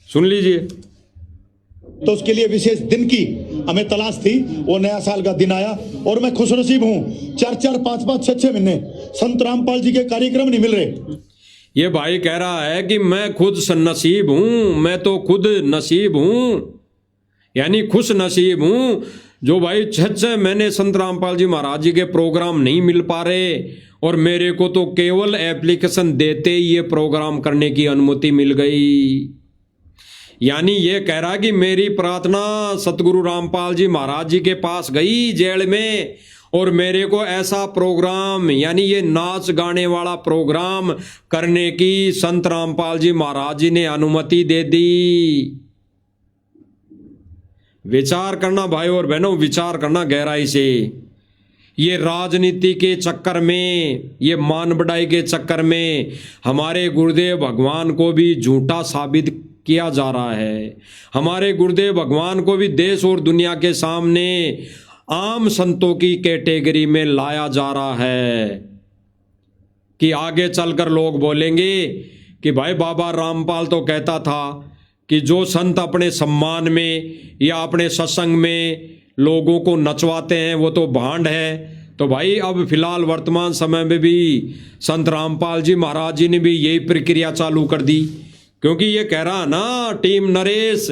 [SPEAKER 1] सुन लीजिए।
[SPEAKER 4] तो उसके लिए विशेष दिन की हमें तलाश थी। वो नया साल का दिन आया और मैं खुशनसीब हूं, 4-4, 5-5, 6-6 महीने संत रामपाल जी के कार्यक्रम नहीं मिल रहे।
[SPEAKER 1] ये भाई कह रहा है कि मैं खुद नसीब हूं, मैं तो खुद नसीब हूं, यानी खुश नसीब हूं जो भाई 6 महीने संत रामपाल जी महाराज जी के प्रोग्राम नहीं मिल पा रहे और मेरे को तो केवल एप्लीकेशन देते ही ये प्रोग्राम करने की अनुमति मिल गई। यानी ये कह रहा कि मेरी प्रार्थना सतगुरु रामपाल जी महाराज जी के पास गई जेल में और मेरे को ऐसा प्रोग्राम यानी ये नाच गाने वाला प्रोग्राम करने की संत रामपाल जी महाराज जी ने अनुमति दे दी। विचार करना भाई और बहनों, विचार करना गहराई से। ये राजनीति के चक्कर में, ये मान बढ़ाई के चक्कर में हमारे गुरुदेव भगवान को भी झूठा साबित किया जा रहा है। हमारे गुरुदेव भगवान को भी देश और दुनिया के सामने आम संतों की कैटेगरी में लाया जा रहा है कि आगे चलकर लोग बोलेंगे कि भाई बाबा रामपाल तो कहता था कि जो संत अपने सम्मान में या अपने सत्संग में लोगों को नचवाते हैं वो तो भांड है। तो भाई अब फिलहाल वर्तमान समय में भी संत रामपाल जी महाराज जी ने भी यही प्रक्रिया चालू कर दी, क्योंकि ये कह रहा ना टीम नरेश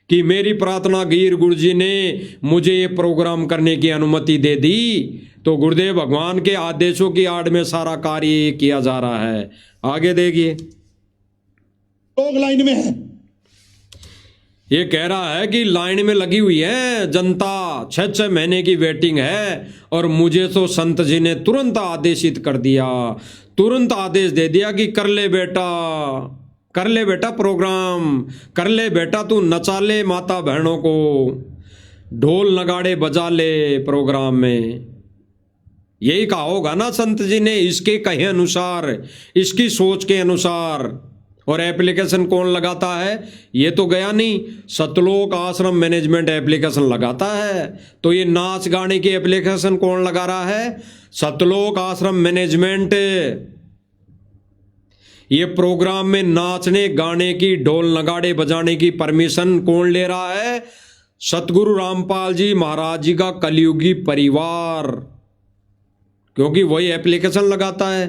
[SPEAKER 1] कि मेरी प्रार्थना गिर गुरु जी ने मुझे ये प्रोग्राम करने की अनुमति दे दी, तो गुरुदेव भगवान के आदेशों की आड़ में सारा कार्य किया जा रहा है। आगे देखिए,
[SPEAKER 4] लोग लाइन में है।
[SPEAKER 1] ये कह रहा है कि लाइन में लगी हुई है जनता, 6 महीने की वेटिंग है और मुझे तो संत जी ने तुरंत आदेशित कर दिया, तुरंत आदेश दे दिया कि कर ले बेटा, कर ले बेटा प्रोग्राम, कर ले बेटा तू नचा ले माता बहनों को, ढोल नगाड़े बजा ले प्रोग्राम में। यही कहा होगा ना संत जी ने, इसके कहे अनुसार, इसकी सोच के अनुसार। और एप्लीकेशन कौन लगाता है? ये तो गया नहीं, सतलोक आश्रम मैनेजमेंट एप्लीकेशन लगाता है। तो ये नाच गाने की एप्लीकेशन कौन लगा रहा है? सतलोक आश्रम मैनेजमेंट। ये प्रोग्राम में नाचने गाने की, ढोल नगाड़े बजाने की परमिशन कौन ले रहा है? सतगुरु रामपाल जी महाराज जी का कलयुगी परिवार, क्योंकि वही एप्लीकेशन लगाता है,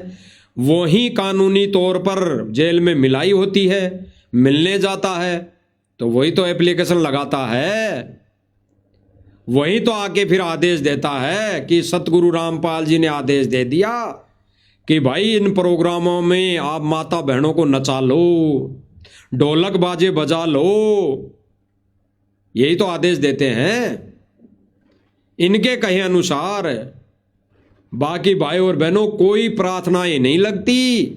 [SPEAKER 1] वही कानूनी तौर पर जेल में मिलाई होती है, मिलने जाता है, तो वही तो एप्लीकेशन लगाता है, वही तो आके फिर आदेश देता है कि सतगुरु रामपाल जी ने आदेश दे दिया कि भाई इन प्रोग्रामों में आप माता बहनों को नचा लो, ढोलक बाजे बजा लो, यही तो आदेश देते हैं इनके कहे अनुसार। बाकी भाई और बहनों कोई प्रार्थनाएं नहीं लगती,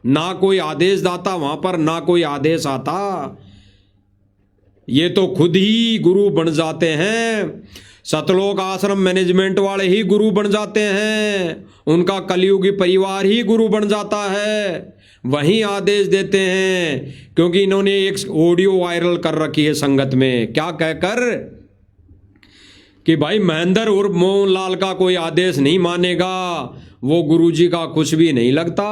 [SPEAKER 1] ना कोई आदेश दाता वहां पर, ना कोई आदेश आता, ये तो खुद ही गुरु बन जाते हैं। सतलोक आश्रम मैनेजमेंट वाले ही गुरु बन जाते हैं, उनका कलयुगी परिवार ही गुरु बन जाता है, वही आदेश देते हैं। क्योंकि इन्होंने एक ऑडियो वायरल कर रखी है संगत में, क्या कहकर कि भाई महेंद्र उर्फ मोहनलाल का कोई आदेश नहीं मानेगा, वो गुरुजी का कुछ भी नहीं लगता,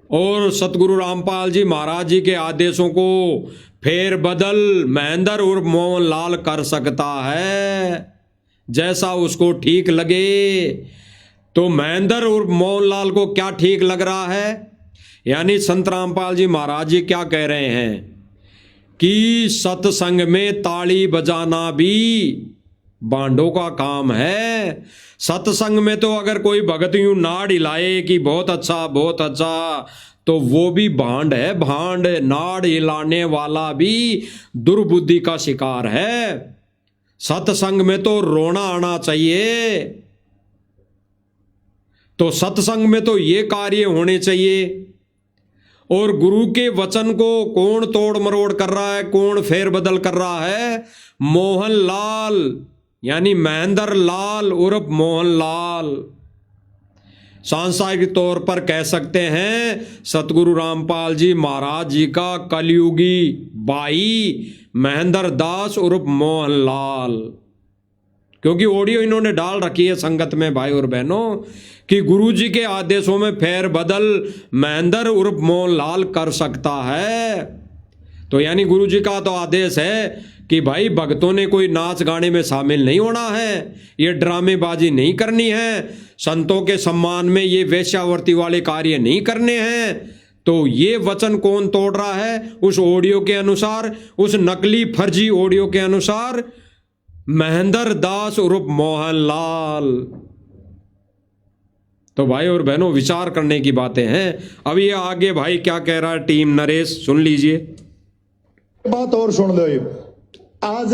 [SPEAKER 1] और सतगुरु रामपाल जी महाराज जी के आदेशों को फेर बदल महेंद्र उर्फ मोहनलाल कर सकता है जैसा उसको ठीक लगे। तो महेंद्र उर्फ मोहनलाल को क्या ठीक लग रहा है? यानी संत रामपाल जी महाराज जी क्या कह रहे हैं कि सत्संग में ताली बजाना भी बांडों का काम है। सत्संग में तो अगर कोई भगत यूं नाड़ हिलाए कि बहुत अच्छा बहुत अच्छा, तो वो भी भांड है, भांड। नाड़ हिलाने वाला भी दुर्बुद्धि का शिकार है। सत्संग में तो रोना आना चाहिए, तो सत्संग में तो ये कार्य होने चाहिए। और गुरु के वचन को कौन तोड़ मरोड़ कर रहा है, कौन फेर बदल कर रहा है? मोहनलाल, यानी महेंद्र लाल उर्फ मोहनलाल। सांसारिक तौर पर कह सकते हैं सतगुरु रामपाल जी महाराज जी का कलयुगी भाई महेंद्र दास उर्फ मोहनलाल। क्योंकि ऑडियो इन्होंने डाल रखी है संगत में भाई और बहनों कि गुरु जी के आदेशों में फेर बदल महेंद्र उर्फ मोहनलाल कर सकता है। तो यानी गुरु जी का तो आदेश है कि भाई भक्तों ने कोई नाच गाने में शामिल नहीं होना है, ये ड्रामेबाजी नहीं करनी है, संतों के सम्मान में ये वेश्यावर्ती वाले कार्य नहीं करने हैं। तो ये वचन कौन तोड़ रहा है? उस ऑडियो के अनुसार, उस नकली फर्जी ऑडियो के अनुसार महेंद्र दास उर्फ मोहनलाल। तो भाई और बहनों, विचार करने की बातें हैं। अब ये आगे भाई क्या कह रहा है टीम नरेश, सुन लीजिए।
[SPEAKER 4] बात और सुन लो, ये आज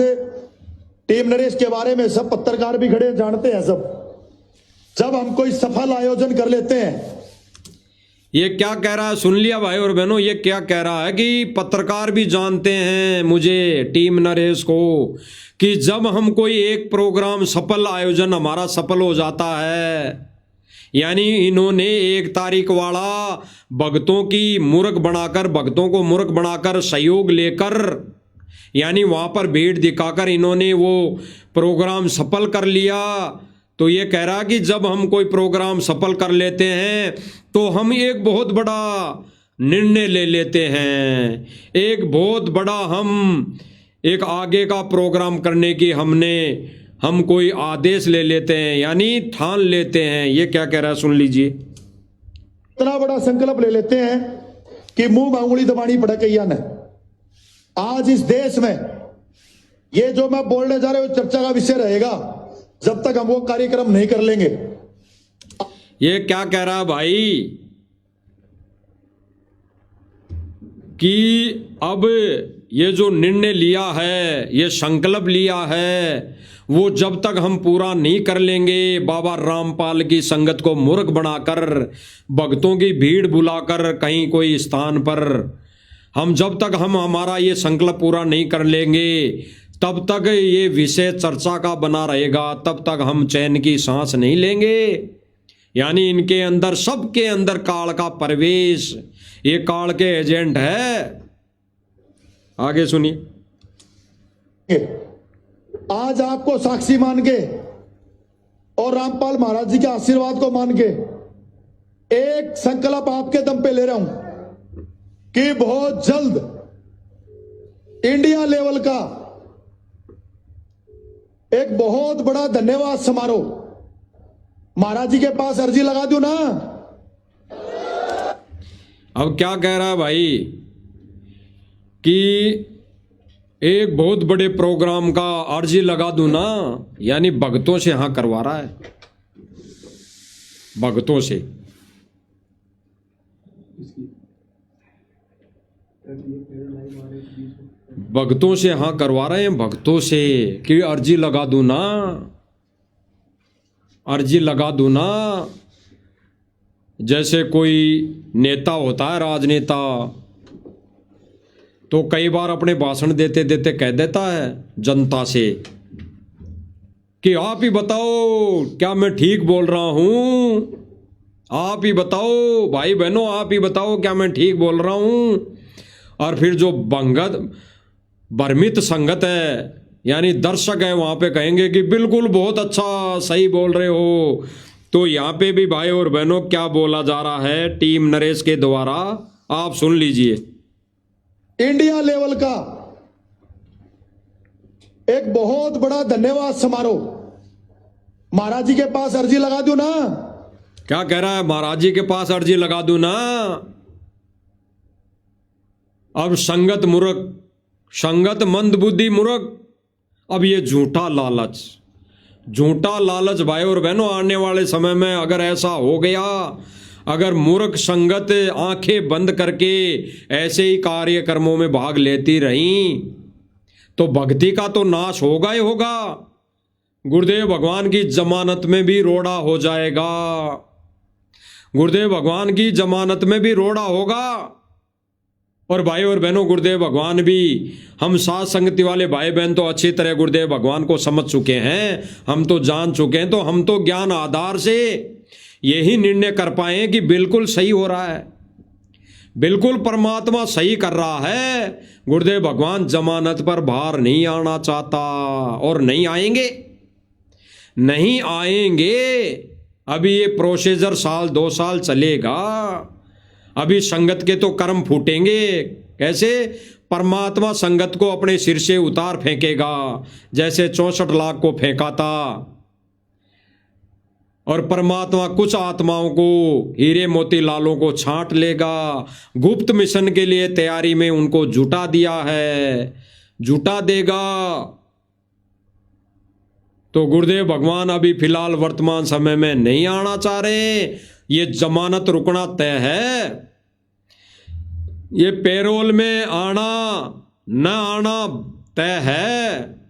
[SPEAKER 4] टीम नरेश के बारे में सब पत्रकार भी खड़े जानते हैं सब। जब हम कोई सफल आयोजन कर लेते हैं,
[SPEAKER 1] ये क्या कह रहा है सुन लिया भाई और बहनों। ये क्या कह रहा है कि पत्रकार भी जानते हैं मुझे, टीम नरेश को, कि जब हम कोई एक प्रोग्राम सफल आयोजन हमारा सफल हो जाता है, यानी इन्होंने 1 तारीख वाला भक्तों की मूर्ख बनाकर, भक्तों को मूर्ख बनाकर सहयोग लेकर, यानी वहां पर भीड़ दिखाकर इन्होंने वो प्रोग्राम सफल कर लिया। तो ये कह रहा कि जब हम कोई प्रोग्राम सफल कर लेते हैं तो हम एक बहुत बड़ा निर्णय ले लेते हैं, एक बहुत बड़ा हम एक आगे का प्रोग्राम करने की हम कोई आदेश ले लेते हैं, यानी ठान लेते हैं। ये क्या कह रहा है सुन लीजिए।
[SPEAKER 4] इतना बड़ा संकल्प ले लेते हैं कि मुंह में उंगली दबानी पड़े न। आज इस देश में ये जो मैं बोलने जा रहा हूं चर्चा का विषय रहेगा जब तक हम वो कार्यक्रम नहीं कर लेंगे।
[SPEAKER 1] ये क्या कह रहा है भाई कि अब ये जो निर्णय लिया है, ये संकल्प लिया है, वो जब तक हम पूरा नहीं कर लेंगे, बाबा रामपाल की संगत को मूर्ख बनाकर, भक्तों की भीड़ बुलाकर कहीं कोई स्थान पर, हम जब तक हम हमारा ये संकल्प पूरा नहीं कर लेंगे तब तक ये विषय चर्चा का बना रहेगा, तब तक हम चैन की सांस नहीं लेंगे। यानी इनके अंदर, सबके अंदर काल का प्रवेश, ये काल के एजेंट है। आगे सुनिए।
[SPEAKER 4] आज आपको साक्षी मान के और रामपाल महाराज जी के आशीर्वाद को मान के एक संकल्प आपके दम पे ले रहा हूं कि बहुत जल्द इंडिया लेवल का एक बहुत बड़ा धन्यवाद समारोह महाराज जी के पास अर्जी लगा दूं ना।
[SPEAKER 1] अब क्या कह रहा है भाई कि एक बहुत बड़े प्रोग्राम का अर्जी लगा दूं ना, यानी भक्तों से हाँ करवा रहा है, भक्तों से। भक्तों से हाँ करवा रहे हैं, भक्तों से कि अर्जी लगा दूं ना, अर्जी लगा दूं ना। जैसे कोई नेता होता है, राजनेता, तो कई बार अपने भाषण देते देते कह देता है जनता से कि आप ही बताओ क्या मैं ठीक बोल रहा हूं, आप ही बताओ भाई बहनों, आप ही बताओ क्या मैं ठीक बोल रहा हूं। और फिर जो भ्रमित संगत है, यानी दर्शक है, वहां पे कहेंगे कि बिल्कुल बहुत अच्छा, सही बोल रहे हो। तो यहाँ पे भी भाई और बहनों क्या बोला जा रहा है टीम नरेश के द्वारा, आप सुन लीजिए।
[SPEAKER 4] इंडिया लेवल का एक बहुत बड़ा धन्यवाद समारोह महाराज जी के पास अर्जी लगा दूं ना।
[SPEAKER 1] क्या कह रहा है, महाराज जी के पास अर्जी लगा दूं ना। अब संगत मूर्ख, संगत मंदबुद्धि मूर्ख, अब ये झूठा लालच, झूठा लालच भाई और बहनों, आने वाले समय में अगर ऐसा हो गया, अगर मूर्ख संगत आंखें बंद करके ऐसे ही कार्यक्रमों में भाग लेती रहीं तो भक्ति का तो नाश होगा ही होगा। गुरुदेव भगवान की जमानत में भी रोड़ा हो जाएगा, गुरुदेव भगवान की जमानत में भी रोड़ा होगा। और भाई और बहनों, गुरुदेव भगवान भी, हम साथ संगति वाले भाई बहन तो अच्छी तरह गुरुदेव भगवान को समझ चुके हैं, हम तो जान चुके हैं, तो हम तो ज्ञान आधार से यही निर्णय कर पाए कि बिल्कुल सही हो रहा है, बिल्कुल परमात्मा सही कर रहा है। गुरुदेव भगवान जमानत पर बाहर नहीं आना चाहता और नहीं आएंगे, नहीं आएंगे। अभी ये प्रोसीजर 1-2 साल चलेगा, अभी संगत के तो कर्म फूटेंगे। कैसे? परमात्मा संगत को अपने सिर से उतार फेंकेगा, जैसे 64 लाख को फेंका था। और परमात्मा कुछ आत्माओं को, हीरे मोती लालों को छांट लेगा, गुप्त मिशन के लिए तैयारी में उनको जुटा दिया है, जुटा देगा। तो गुरुदेव भगवान अभी फिलहाल वर्तमान समय में नहीं आना चाह रहे, ये जमानत रुकना तय है। ये पैरोल में आना न आना तय है।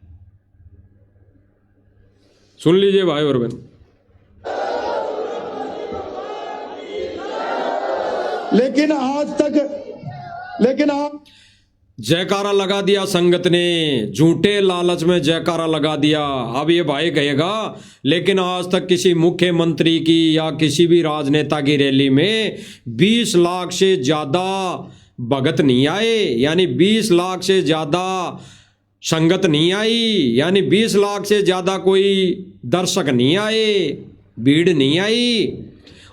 [SPEAKER 1] सुन लीजिए भाई और बहन।
[SPEAKER 4] लेकिन आप
[SPEAKER 1] जयकारा लगा दिया संगत ने, झूठे लालच में जयकारा लगा दिया। अब ये भाई कहेगा लेकिन आज तक किसी मुख्यमंत्री की या किसी भी राजनेता की रैली में 20 लाख से ज्यादा भगत नहीं आए, यानी 20 लाख से ज्यादा संगत नहीं आई, यानी 20 लाख से ज्यादा कोई दर्शक नहीं आए, भीड़ नहीं आई।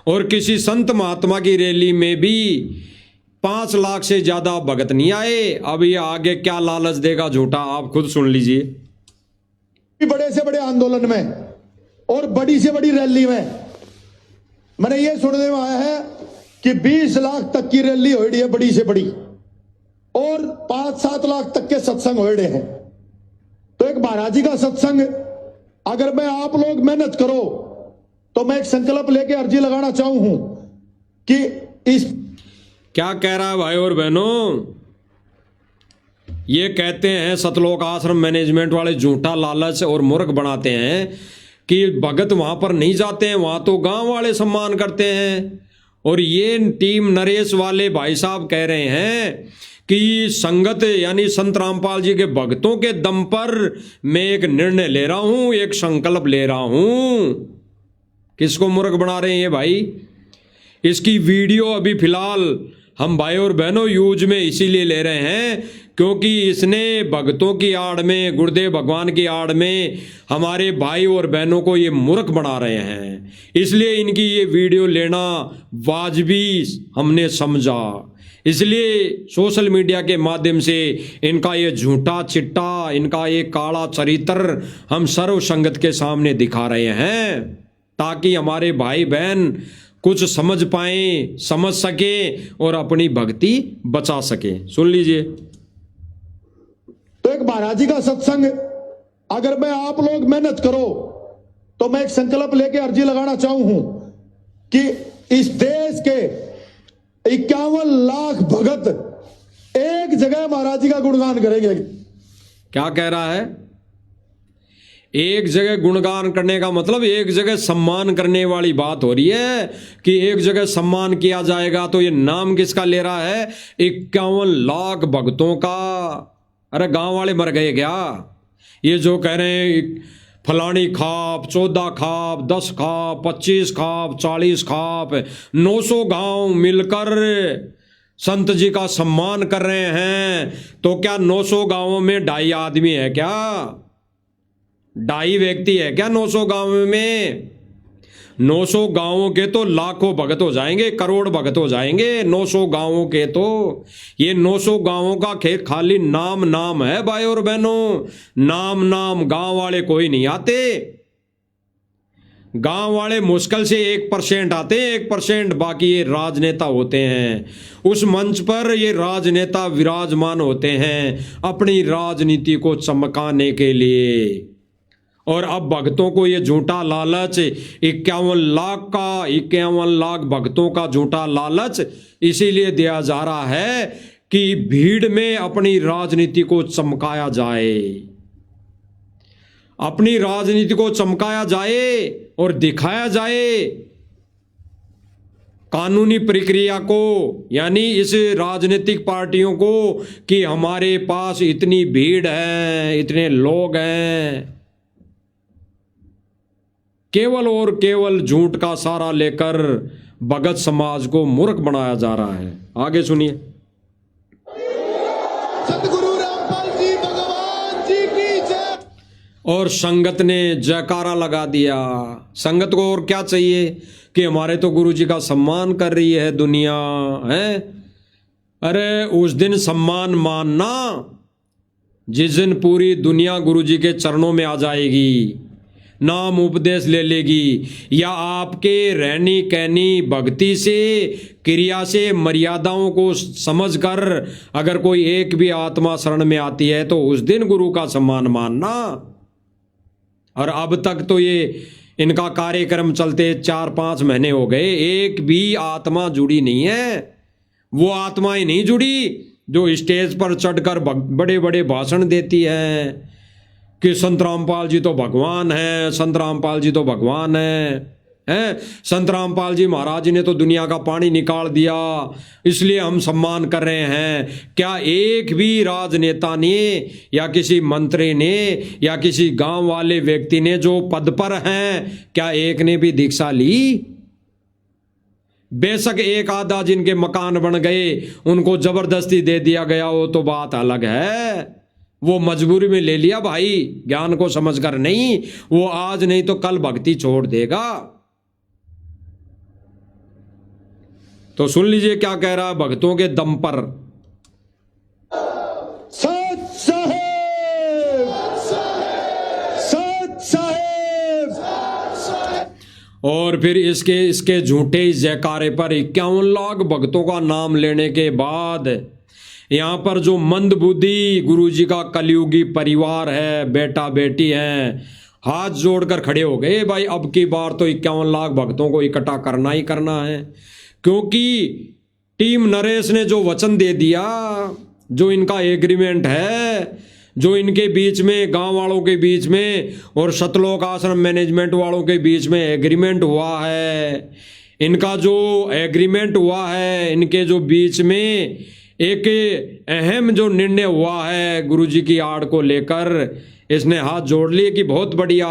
[SPEAKER 1] और किसी संत महात्मा की रैली में भी 5 लाख से ज्यादा भगत नहीं आए। अब ये आगे क्या लालच देगा झूठा, आप खुद सुन लीजिए।
[SPEAKER 4] बड़े से बड़े आंदोलन में और बड़ी से बड़ी रैली में मैंने ये सुनने में आया है कि 20 लाख तक की रैली हो रही है, बड़ी से बड़ी, और 5-7 लाख तक के सत्संग हो रहे हैं। तो एक महाराजी का सत्संग अगर मैं आप लोग मेहनत करो तो मैं एक संकल्प लेके अर्जी लगाना चाहूं कि इस
[SPEAKER 1] क्या कह रहा है भाई और बहनों, ये कहते हैं सतलोक आश्रम मैनेजमेंट वाले झूठा लालच और मूर्ख बनाते हैं कि भगत वहां पर नहीं जाते हैं, वहां तो गांव वाले सम्मान करते हैं। और ये टीम नरेश वाले भाई साहब कह रहे हैं कि संगत यानी संत रामपाल जी के भक्तों के दम पर मैं एक निर्णय ले रहा हूं, एक संकल्प ले रहा हूं। किसको मूर्ख बना रहे हैं ये भाई? इसकी वीडियो अभी फिलहाल हम भाई और बहनों यूज में इसीलिए ले रहे हैं क्योंकि इसने भक्तों की आड़ में, गुरुदेव भगवान की आड़ में हमारे भाई और बहनों को ये मूर्ख बना रहे हैं, इसलिए इनकी ये वीडियो लेना वाजिबी हमने समझा। इसलिए सोशल मीडिया के माध्यम से इनका ये झूठा चिट्टा, इनका ये काला चरित्र हम सर्व संगत के सामने दिखा रहे हैं ताकि हमारे भाई बहन कुछ समझ पाए, समझ सके और अपनी भक्ति बचा सके। सुन लीजिए।
[SPEAKER 4] तो एक महाराजी का सत्संग अगर मैं आप लोग मेहनत करो तो मैं एक संकल्प लेके अर्जी लगाना चाहूं कि इस देश के 51 लाख भगत एक जगह महाराजी का गुणगान करेंगे।
[SPEAKER 1] क्या कह रहा है? एक जगह गुणगान करने का मतलब एक जगह सम्मान करने वाली बात हो रही है कि एक जगह सम्मान किया जाएगा। तो ये नाम किसका ले रहा है? 51 लाख भक्तों का। अरे गांव वाले मर गए क्या? ये जो कह रहे हैं फलानी खाप, 14 खाप, 10 खाप, 25 खाप, 40 खाप, 900 गांव मिलकर संत जी का सम्मान कर रहे हैं, तो क्या 900 गांवों में 2.5 आदमी है क्या? 2.5 व्यक्ति है क्या 900 गांव में? 900 गांवों के तो लाखों भगत हो जाएंगे, करोड़ भगत हो जाएंगे 900 गांवों के। तो ये 900 गांवों का खेत खाली नाम नाम है भाई और बहनों, नाम नाम। गांव वाले कोई नहीं आते, गांव वाले मुश्किल से 1% आते हैं, 1%। बाकी ये राजनेता होते हैं, उस मंच पर ये राजनेता विराजमान होते हैं अपनी राजनीति को चमकाने के लिए। और अब भक्तों को ये झूठा लालच, 51 लाख भक्तों का झूठा लालच इसीलिए दिया जा रहा है कि भीड़ में अपनी राजनीति को चमकाया जाए, अपनी राजनीति को चमकाया जाए और दिखाया जाए कानूनी प्रक्रिया को, यानी इस राजनीतिक पार्टियों को कि हमारे पास इतनी भीड़ है, इतने लोग हैं। केवल और केवल झूठ का सहारा लेकर भगत समाज को मूर्ख बनाया जा रहा है। आगे सुनिए।
[SPEAKER 4] सतगुरु रामपाल जी भगवान जी की जय।
[SPEAKER 1] और संगत ने जयकारा लगा दिया। संगत को और क्या चाहिए कि हमारे तो गुरु जी का सम्मान कर रही है दुनिया है। अरे उस दिन सम्मान मानना जिस दिन पूरी दुनिया गुरु जी के चरणों में आ जाएगी, नाम उपदेश ले लेगी, या आपके रहनी कहनी भक्ति से, क्रिया से, मर्यादाओं को समझकर अगर कोई एक भी आत्मा शरण में आती है तो उस दिन गुरु का सम्मान मानना। और अब तक तो ये इनका कार्यक्रम चलते 4-5 महीने हो गए, एक भी आत्मा जुड़ी नहीं है। वो आत्माएं नहीं जुड़ी जो स्टेज पर चढ़कर बड़े बड़े भाषण देती हैं कि संत रामपाल जी तो भगवान है, संत रामपाल जी तो भगवान है, संत रामपाल जी महाराज ने तो दुनिया का पानी निकाल दिया, इसलिए हम सम्मान कर रहे हैं। क्या एक भी राजनेता ने या किसी मंत्री ने या किसी गांव वाले व्यक्ति ने जो पद पर हैं, क्या एक ने भी दीक्षा ली? बेशक एक आधा जिनके मकान बन गए उनको जबरदस्ती दे दिया गया, वो तो बात अलग है, वो मजबूरी में ले लिया भाई, ज्ञान को समझकर नहीं। वो आज नहीं तो कल भक्ति छोड़ देगा। तो सुन लीजिए क्या कह रहा है भक्तों के दम पर।
[SPEAKER 4] सत साहेब, सत साहेब।
[SPEAKER 1] और फिर इसके झूठे जयकारे पर 51 लाख भक्तों का नाम लेने के बाद यहाँ पर जो मंदबुद्धि गुरुजी का कलयुगी परिवार है, बेटा बेटी हैं, हाथ जोड़कर खड़े हो गए। भाई अब की बार तो 51 लाख भक्तों को इकट्ठा करना ही करना है, क्योंकि टीम नरेश ने जो वचन दे दिया, जो इनका एग्रीमेंट है, जो इनके बीच में गांव वालों के बीच में और सतलोक आश्रम मैनेजमेंट वालों के बीच में एग्रीमेंट हुआ है, इनका जो एग्रीमेंट हुआ है, इनके जो बीच में एक अहम जो निर्णय हुआ है गुरुजी की आड़ को लेकर, इसने हाथ जोड़ लिए कि बहुत बढ़िया।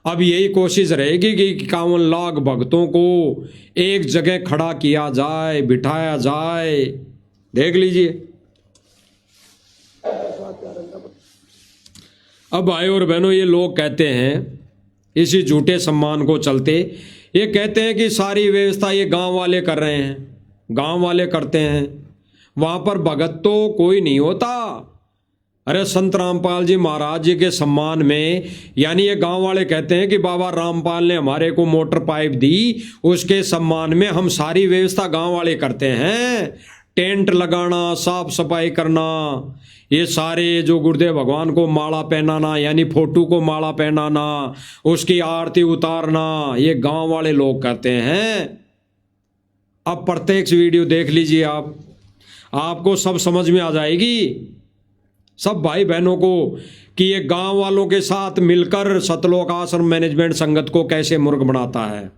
[SPEAKER 1] अब यही कोशिश रहेगी कि 51 लाख भक्तों को एक जगह खड़ा किया जाए, बिठाया जाए। देख लीजिए। अब भाई और बहनों, ये लोग कहते हैं इसी झूठे सम्मान को चलते, ये कहते हैं कि सारी व्यवस्था ये गांव वाले कर रहे हैं, गांव वाले करते हैं, वहां पर भगत तो कोई नहीं होता। अरे संत रामपाल जी महाराज जी के सम्मान में, यानी ये गांव वाले कहते हैं कि बाबा रामपाल ने हमारे को मोटर पाइप दी, उसके सम्मान में हम सारी व्यवस्था गांव वाले करते हैं। टेंट लगाना, साफ सफाई करना, ये सारे जो गुरुदेव भगवान को माला पहनाना, यानी फोटो को माला पहनाना, उसकी आरती उतारना, ये गांव वाले लोग करते हैं। अब प्रत्यक्ष वीडियो देख लीजिए, आपको सब समझ में आ जाएगी, सब भाई बहनों को, कि ये गांव वालों के साथ मिलकर सतलोक आश्रम मैनेजमेंट संगत को कैसे मूर्ख बनाता है,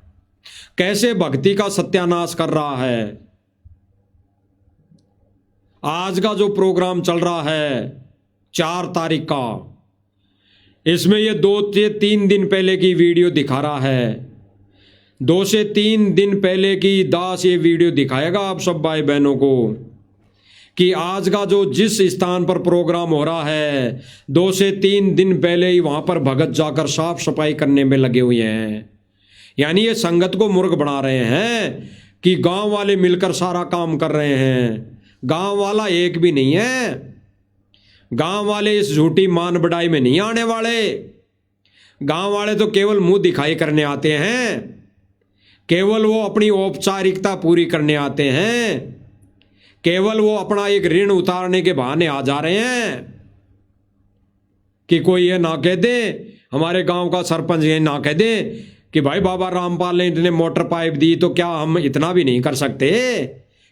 [SPEAKER 1] कैसे भक्ति का सत्यानाश कर रहा है। आज का जो प्रोग्राम चल रहा है 4 तारीख का, इसमें ये 2 से 3 दिन पहले की वीडियो दिखा रहा है। 2 से 3 दिन पहले की दास ये वीडियो दिखाएगा आप सब भाई बहनों को, कि आज का जो जिस स्थान पर प्रोग्राम हो रहा है 2 से 3 दिन पहले ही वहां पर भगत जाकर साफ सफाई करने में लगे हुए हैं। यानी ये संगत को मूर्ख बना रहे हैं कि गांव वाले मिलकर सारा काम कर रहे हैं। गांव वाला एक भी नहीं है। गांव वाले इस झूठी मान बढ़ाई में नहीं आने वाले। गांव वाले तो केवल मुंह दिखाई करने आते हैं, केवल वो अपनी औपचारिकता पूरी करने आते हैं, केवल वो अपना एक ऋण उतारने के बहाने आ जा रहे हैं। कि कोई ये ना कह दे, हमारे गांव का सरपंच ये ना कह दे कि भाई बाबा रामपाल ने इतने मोटर पाइप दी, तो क्या हम इतना भी नहीं कर सकते?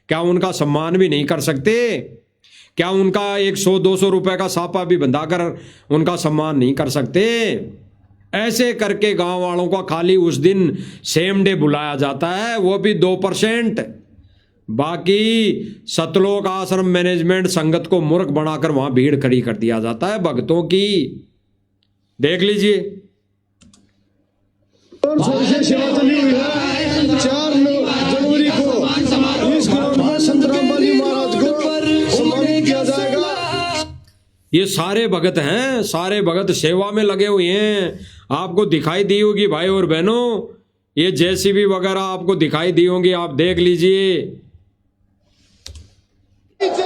[SPEAKER 1] क्या उनका सम्मान भी नहीं कर सकते? क्या उनका 100-200 रुपए का सापा भी बंधाकर उनका सम्मान नहीं कर सकते? ऐसे करके गांव वालों का खाली उस दिन सेम डे बुलाया जाता है, वो भी 2%। बाकी सतलोक आश्रम मैनेजमेंट संगत को मूर्ख बनाकर वहां भीड़ खड़ी कर दिया जाता है भक्तों की। देख लीजिए।
[SPEAKER 5] और सबसे सेवा चली हुई है 4 जनवरी को इस ग्राउंड में संत रामपाल जी महाराज को सम्मानित किया जाएगा।
[SPEAKER 1] ये सारे भगत हैं, सारे भगत सेवा में लगे हुए हैं। आपको दिखाई दी होगी भाई और बहनों, ये जेसीबी वगैरह आपको दिखाई दी होंगी, आप देख लीजिए।
[SPEAKER 4] सत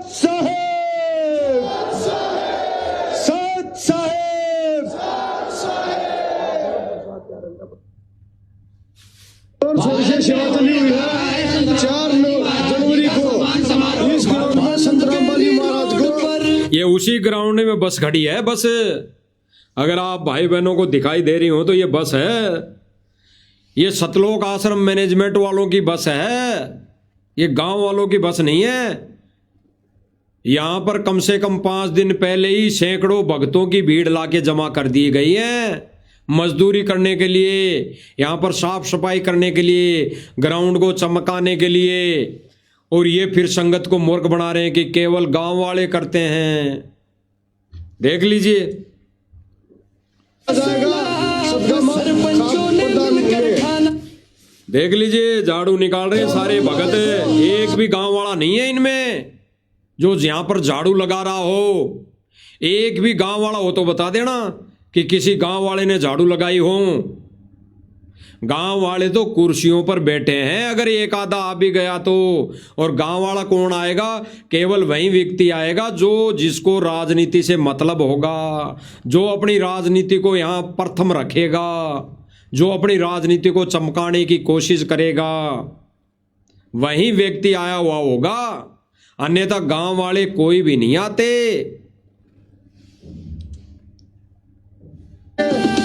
[SPEAKER 4] साहेब, सत साहेब।
[SPEAKER 5] और सबसे सेवा चली हुई है 4 जनवरी को इस ग्राउंड में संत रामपाल जी महाराज को
[SPEAKER 1] ये उसी ग्राउंड में बस खड़ी है। बस अगर आप भाई बहनों को दिखाई दे रही हो तो ये बस है, ये सतलोक आश्रम मैनेजमेंट वालों की बस है, ये गांव वालों की बस नहीं है। यहां पर कम से कम 5 दिन पहले ही सैकड़ों भक्तों की भीड़ लाके जमा कर दी गई है मजदूरी करने के लिए, यहां पर साफ सफाई करने के लिए, ग्राउंड को चमकाने के लिए। और ये फिर संगत को मूर्ख बना रहे हैं कि केवल गांव वाले करते हैं। देख लीजिए, देख लीजिए, झाड़ू निकाल रहे हैं सारे भगत, एक भी गांव वाला नहीं है इनमें जो यहां पर झाड़ू लगा रहा हो। एक भी गांव वाला हो तो बता देना कि किसी गांव वाले ने झाड़ू लगाई हो। गांव वाले तो कुर्सियों पर बैठे हैं, अगर एक आधा आ भी गया तो। और गांव वाला कौन आएगा? केवल वही व्यक्ति आएगा जो जिसको राजनीति से मतलब होगा, जो अपनी राजनीति को यहां प्रथम रखेगा, जो अपनी राजनीति को चमकाने की कोशिश करेगा, वही व्यक्ति आया हुआ होगा। अन्यथा गांव वाले कोई भी नहीं आते।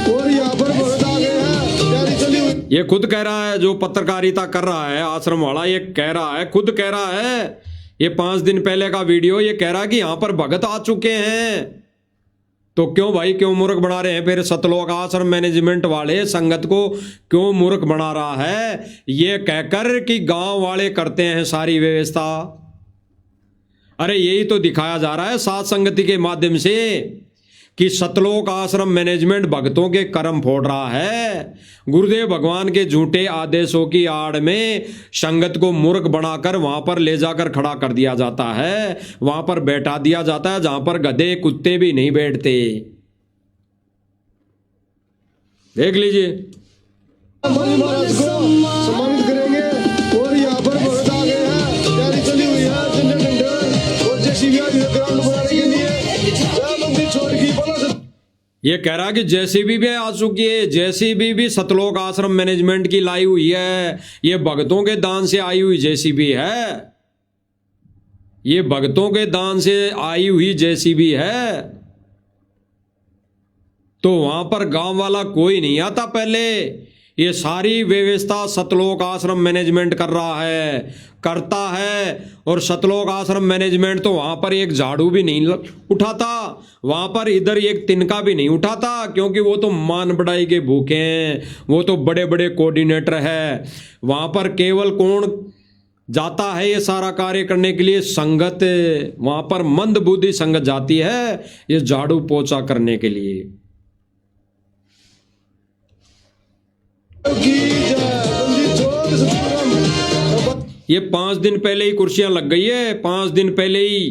[SPEAKER 5] और यहाँ पर भगत आ गए हैं, तैयारी चली हुई।
[SPEAKER 1] ये खुद कह रहा है, जो पत्रकारिता कर रहा है आश्रम वाला, ये कह रहा है, खुद कह रहा है। ये 5 दिन पहले का वीडियो, ये कह रहा है कि यहां पर भगत आ चुके हैं। तो क्यों भाई, क्यों मूर्ख बना रहे हैं फिर सतलोक आश्रम मैनेजमेंट वाले? संगत को क्यों मूर्ख बना रहा है ये कहकर कि गांव वाले करते हैं सारी व्यवस्था? अरे यही तो दिखाया जा रहा है सात संगति के माध्यम से कि सतलोक आश्रम मैनेजमेंट भक्तों के कर्म फोड़ रहा है। गुरुदेव भगवान के झूठे आदेशों की आड़ में संगत को मूर्ख बनाकर वहां पर ले जाकर खड़ा कर दिया जाता है, वहां पर बैठा दिया जाता है जहां पर गधे कुत्ते भी नहीं बैठते। देख लीजिए,
[SPEAKER 5] महाराज को सम्मानित करेंगे। और यहाँ पर भगत आ गए हैं, तैयारी चली हुई है, झंडे डंडे और जेसीबी ग्राउंड बनाने के लिए। छोड़ की बोलो।
[SPEAKER 1] ये कह रहा कि जेसीबी भी आ चुकी है, जेसीबी भी सतलोक आश्रम मैनेजमेंट की लाई हुई है। ये भक्तों के दान से आई हुई जेसीबी है, ये भक्तों के दान से आई हुई जेसीबी है। तो वहां पर गांव वाला कोई नहीं आता पहले। ये सारी व्यवस्था सतलोक आश्रम मैनेजमेंट कर रहा है, करता है। और सतलोक आश्रम मैनेजमेंट तो वहां पर एक झाड़ू भी नहीं उठाता, वहां पर इधर एक तिनका भी नहीं उठाता, क्योंकि वो तो मान बढ़ाई के भूखे हैं, वो तो बड़े बड़े कोऑर्डिनेटर है। वहां पर केवल कौन जाता है ये सारा कार्य करने के लिए? संगत। वहां पर मंद बुद्धि संगत जाती है ये झाड़ू पोछा करने के लिए। ये 5 दिन पहले ही कुर्सियां लग गई है, 5 दिन पहले ही,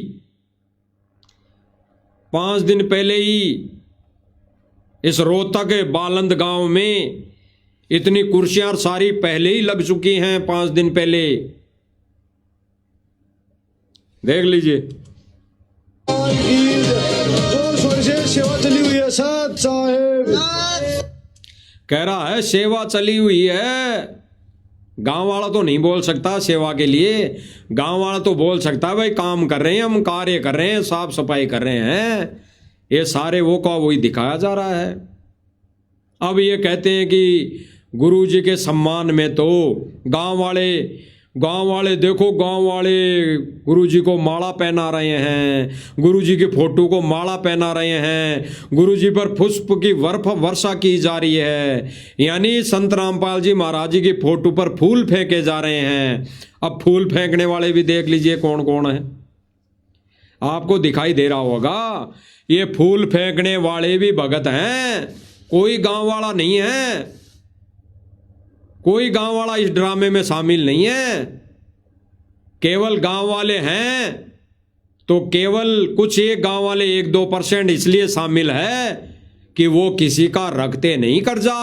[SPEAKER 1] 5 दिन पहले ही इस रोहतक बालंद गांव में इतनी कुर्सियां सारी पहले ही लग चुकी हैं, 5 दिन पहले। देख लीजिए,
[SPEAKER 5] जोर शोर से सेवा चली हुई है साहब साहेब।
[SPEAKER 1] कह रहा है सेवा चली हुई है। गांव वाला तो नहीं बोल सकता सेवा के लिए, गांव वाला तो बोल सकता है भाई काम कर रहे हैं, हम कार्य कर रहे हैं, साफ सफाई कर रहे हैं। ये सारे वो का वही दिखाया जा रहा है। अब ये कहते हैं कि गुरु जी के सम्मान में तो गांव वाले देखो, गांव वाले गुरु जी को माला पहना रहे हैं, गुरु जी के फोटो को माला पहना रहे हैं, गुरु जी पर पुष्प की वर्षा की जा रही है, यानी संत रामपाल जी महाराज जी की फोटो पर फूल फेंके जा रहे हैं। अब फूल फेंकने वाले भी देख लीजिए कौन कौन है, आपको दिखाई दे रहा होगा। ये फूल फेंकने वाले भी भगत हैं, कोई गांव वाला नहीं है, कोई गांव वाला इस ड्रामे में शामिल नहीं है। केवल गांव वाले हैं तो केवल कुछ एक गांव वाले 1-2% इसलिए शामिल है कि वो किसी का रखते नहीं कर्जा,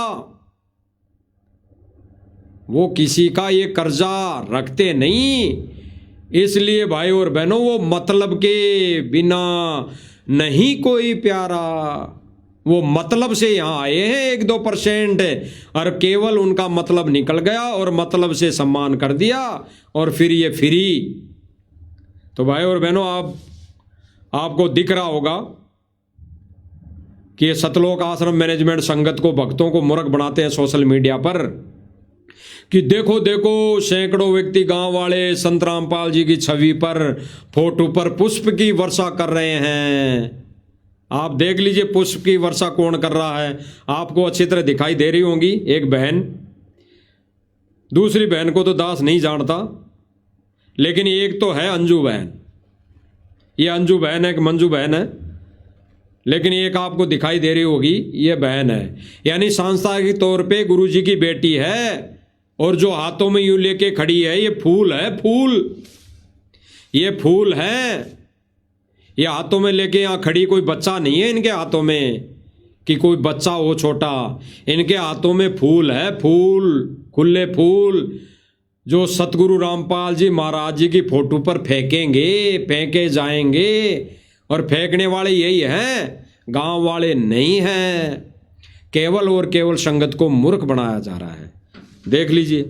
[SPEAKER 1] वो किसी का ये कर्जा रखते नहीं। इसलिए भाई और बहनों, वो मतलब के बिना नहीं कोई प्यारा, वो मतलब से यहां आए हैं 1-2% और केवल उनका मतलब निकल गया और मतलब से सम्मान कर दिया और फिर ये फ्री। तो भाई और बहनों, आपको दिख रहा होगा कि ये सतलोक आश्रम मैनेजमेंट संगत को, भक्तों को मूर्ख बनाते हैं सोशल मीडिया पर कि देखो देखो सैकड़ों व्यक्ति गांव वाले संत रामपाल जी की छवि पर, फोटो पर पुष्प की वर्षा कर रहे हैं। आप देख लीजिए पुष्प की वर्षा कौन कर रहा है, आपको अच्छी तरह दिखाई दे रही होंगी। एक बहन, दूसरी बहन को तो दास नहीं जानता, लेकिन एक तो है अंजू बहन। ये अंजू बहन है कि मंजू बहन है, लेकिन एक आपको दिखाई दे रही होगी, ये बहन है। यानी सांस्थानिक तौर पे गुरु जी की बेटी है। और जो हाथों में यूं लेके खड़ी है, ये फूल है, फूल, ये फूल है। ये हाथों में लेके यहां खड़ी, कोई बच्चा नहीं है इनके हाथों में कि कोई बच्चा हो छोटा। इनके हाथों में फूल है, फूल, खुले फूल, जो सतगुरु रामपाल जी महाराज जी की फोटो पर फेंकेंगे, फेंके जाएंगे। और फेंकने वाले यही हैं, गांव वाले नहीं हैं। केवल और केवल संगत को मूर्ख बनाया जा रहा है। देख लीजिए,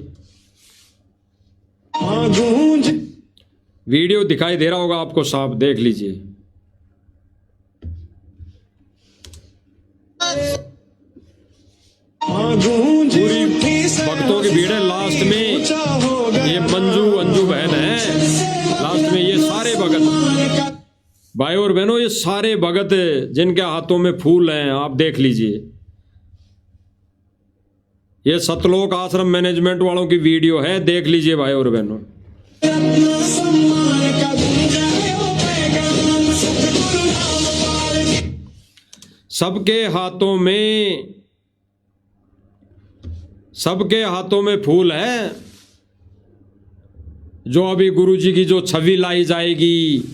[SPEAKER 1] वीडियो दिखाई दे रहा होगा आपको साफ, देख लीजिए। पूरी भक्तों की भीड़ है। लास्ट में ये मंजू अंजू बहन है, लास्ट में ये सारे भगत, भाई और बहनों, ये सारे भगत जिनके हाथों में फूल हैं, आप देख लीजिए। ये सतलोक आश्रम मैनेजमेंट वालों की वीडियो है, देख लीजिए भाई और बहनों। सबके हाथों में फूल है। जो अभी गुरु जी की जो छवि लाई जाएगी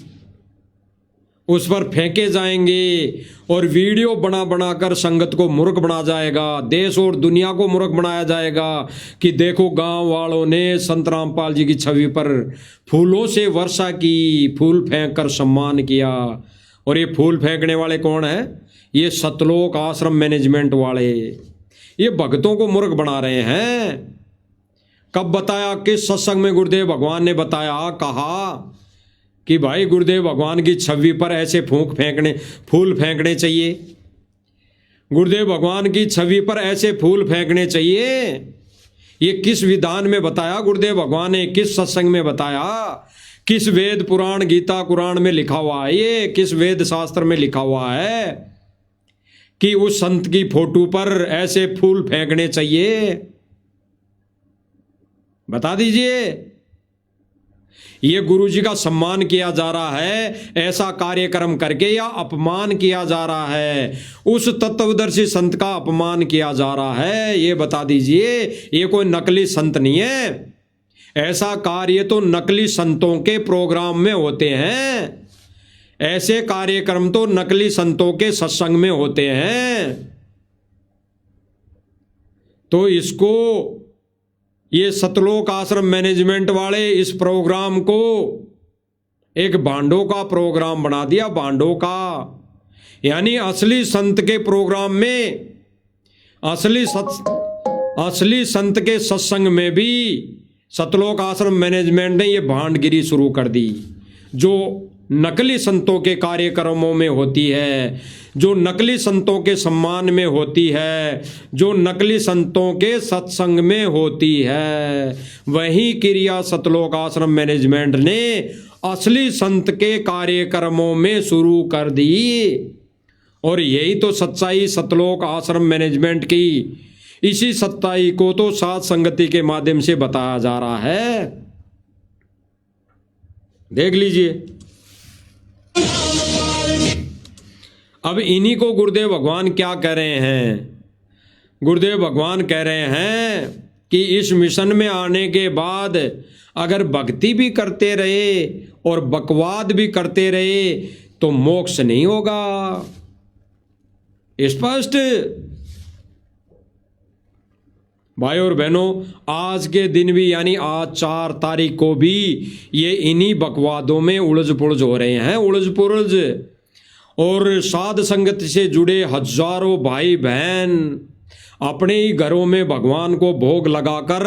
[SPEAKER 1] उस पर फेंके जाएंगे और वीडियो बना बनाकर संगत को मूर्ख बना जाएगा, देश और दुनिया को मूर्ख बनाया जाएगा कि देखो गांव वालों ने संत रामपाल जी की छवि पर फूलों से वर्षा की, फूल फेंक कर सम्मान किया। और ये फूल फेंकने वाले कौन है? ये सतलोक आश्रम मैनेजमेंट वाले, ये भक्तों को मूर्ख बना रहे हैं। कब बताया, किस सत्संग में गुरुदेव भगवान ने बताया, कहा कि भाई गुरुदेव भगवान की छवि पर ऐसे फूल फेंकने चाहिए, गुरुदेव भगवान की छवि पर ऐसे फूल फेंकने चाहिए? ये किस विधान में बताया गुरुदेव भगवान ने? किस सत्संग में बताया? किस वेद पुराण गीता कुरान में लिखा हुआ है? ये किस वेद शास्त्र में लिखा हुआ है कि उस संत की फोटो पर ऐसे फूल फेंकने चाहिए? बता दीजिए। ये गुरु जी का सम्मान किया जा रहा है ऐसा कार्यक्रम करके, या अपमान किया जा रहा है? उस तत्वदर्शी संत का अपमान किया जा रहा है, ये बता दीजिए। ये कोई नकली संत नहीं है। ऐसा कार्य तो नकली संतों के प्रोग्राम में होते हैं, ऐसे कार्यक्रम तो नकली संतों के सत्संग में होते हैं। तो इसको, ये सतलोक आश्रम मैनेजमेंट वाले इस प्रोग्राम को एक भांडों का प्रोग्राम बना दिया, भांडों का। यानी असली संत के प्रोग्राम में, असली संत के सत्संग में भी सतलोक आश्रम मैनेजमेंट ने ये भांडगिरी शुरू कर दी, जो नकली संतों के कार्यक्रमों में होती है, जो नकली संतों के सम्मान में होती है, जो नकली संतों के सत्संग में होती है। वही क्रिया सतलोक आश्रम मैनेजमेंट ने असली संत के कार्यक्रमों में शुरू कर दी। और यही तो सच्चाई सतलोक आश्रम मैनेजमेंट की, इसी सच्चाई को तो साथ संगति के माध्यम से बताया जा रहा है। देख लीजिए। अब इन्हीं को गुरुदेव भगवान क्या कह रहे हैं? गुरुदेव भगवान कह रहे हैं कि इस मिशन में आने के बाद अगर भक्ति भी करते रहे और बकवाद भी करते रहे तो मोक्ष नहीं होगा। स्पष्ट। भाई और बहनों, आज के दिन भी, यानी आज 4 तारीख को भी ये इन्हीं बकवादों में उलझ पुलझ हो रहे हैं, उलझ पुलझ। और साध संगत से जुड़े हजारों भाई बहन अपने ही घरों में भगवान को भोग लगाकर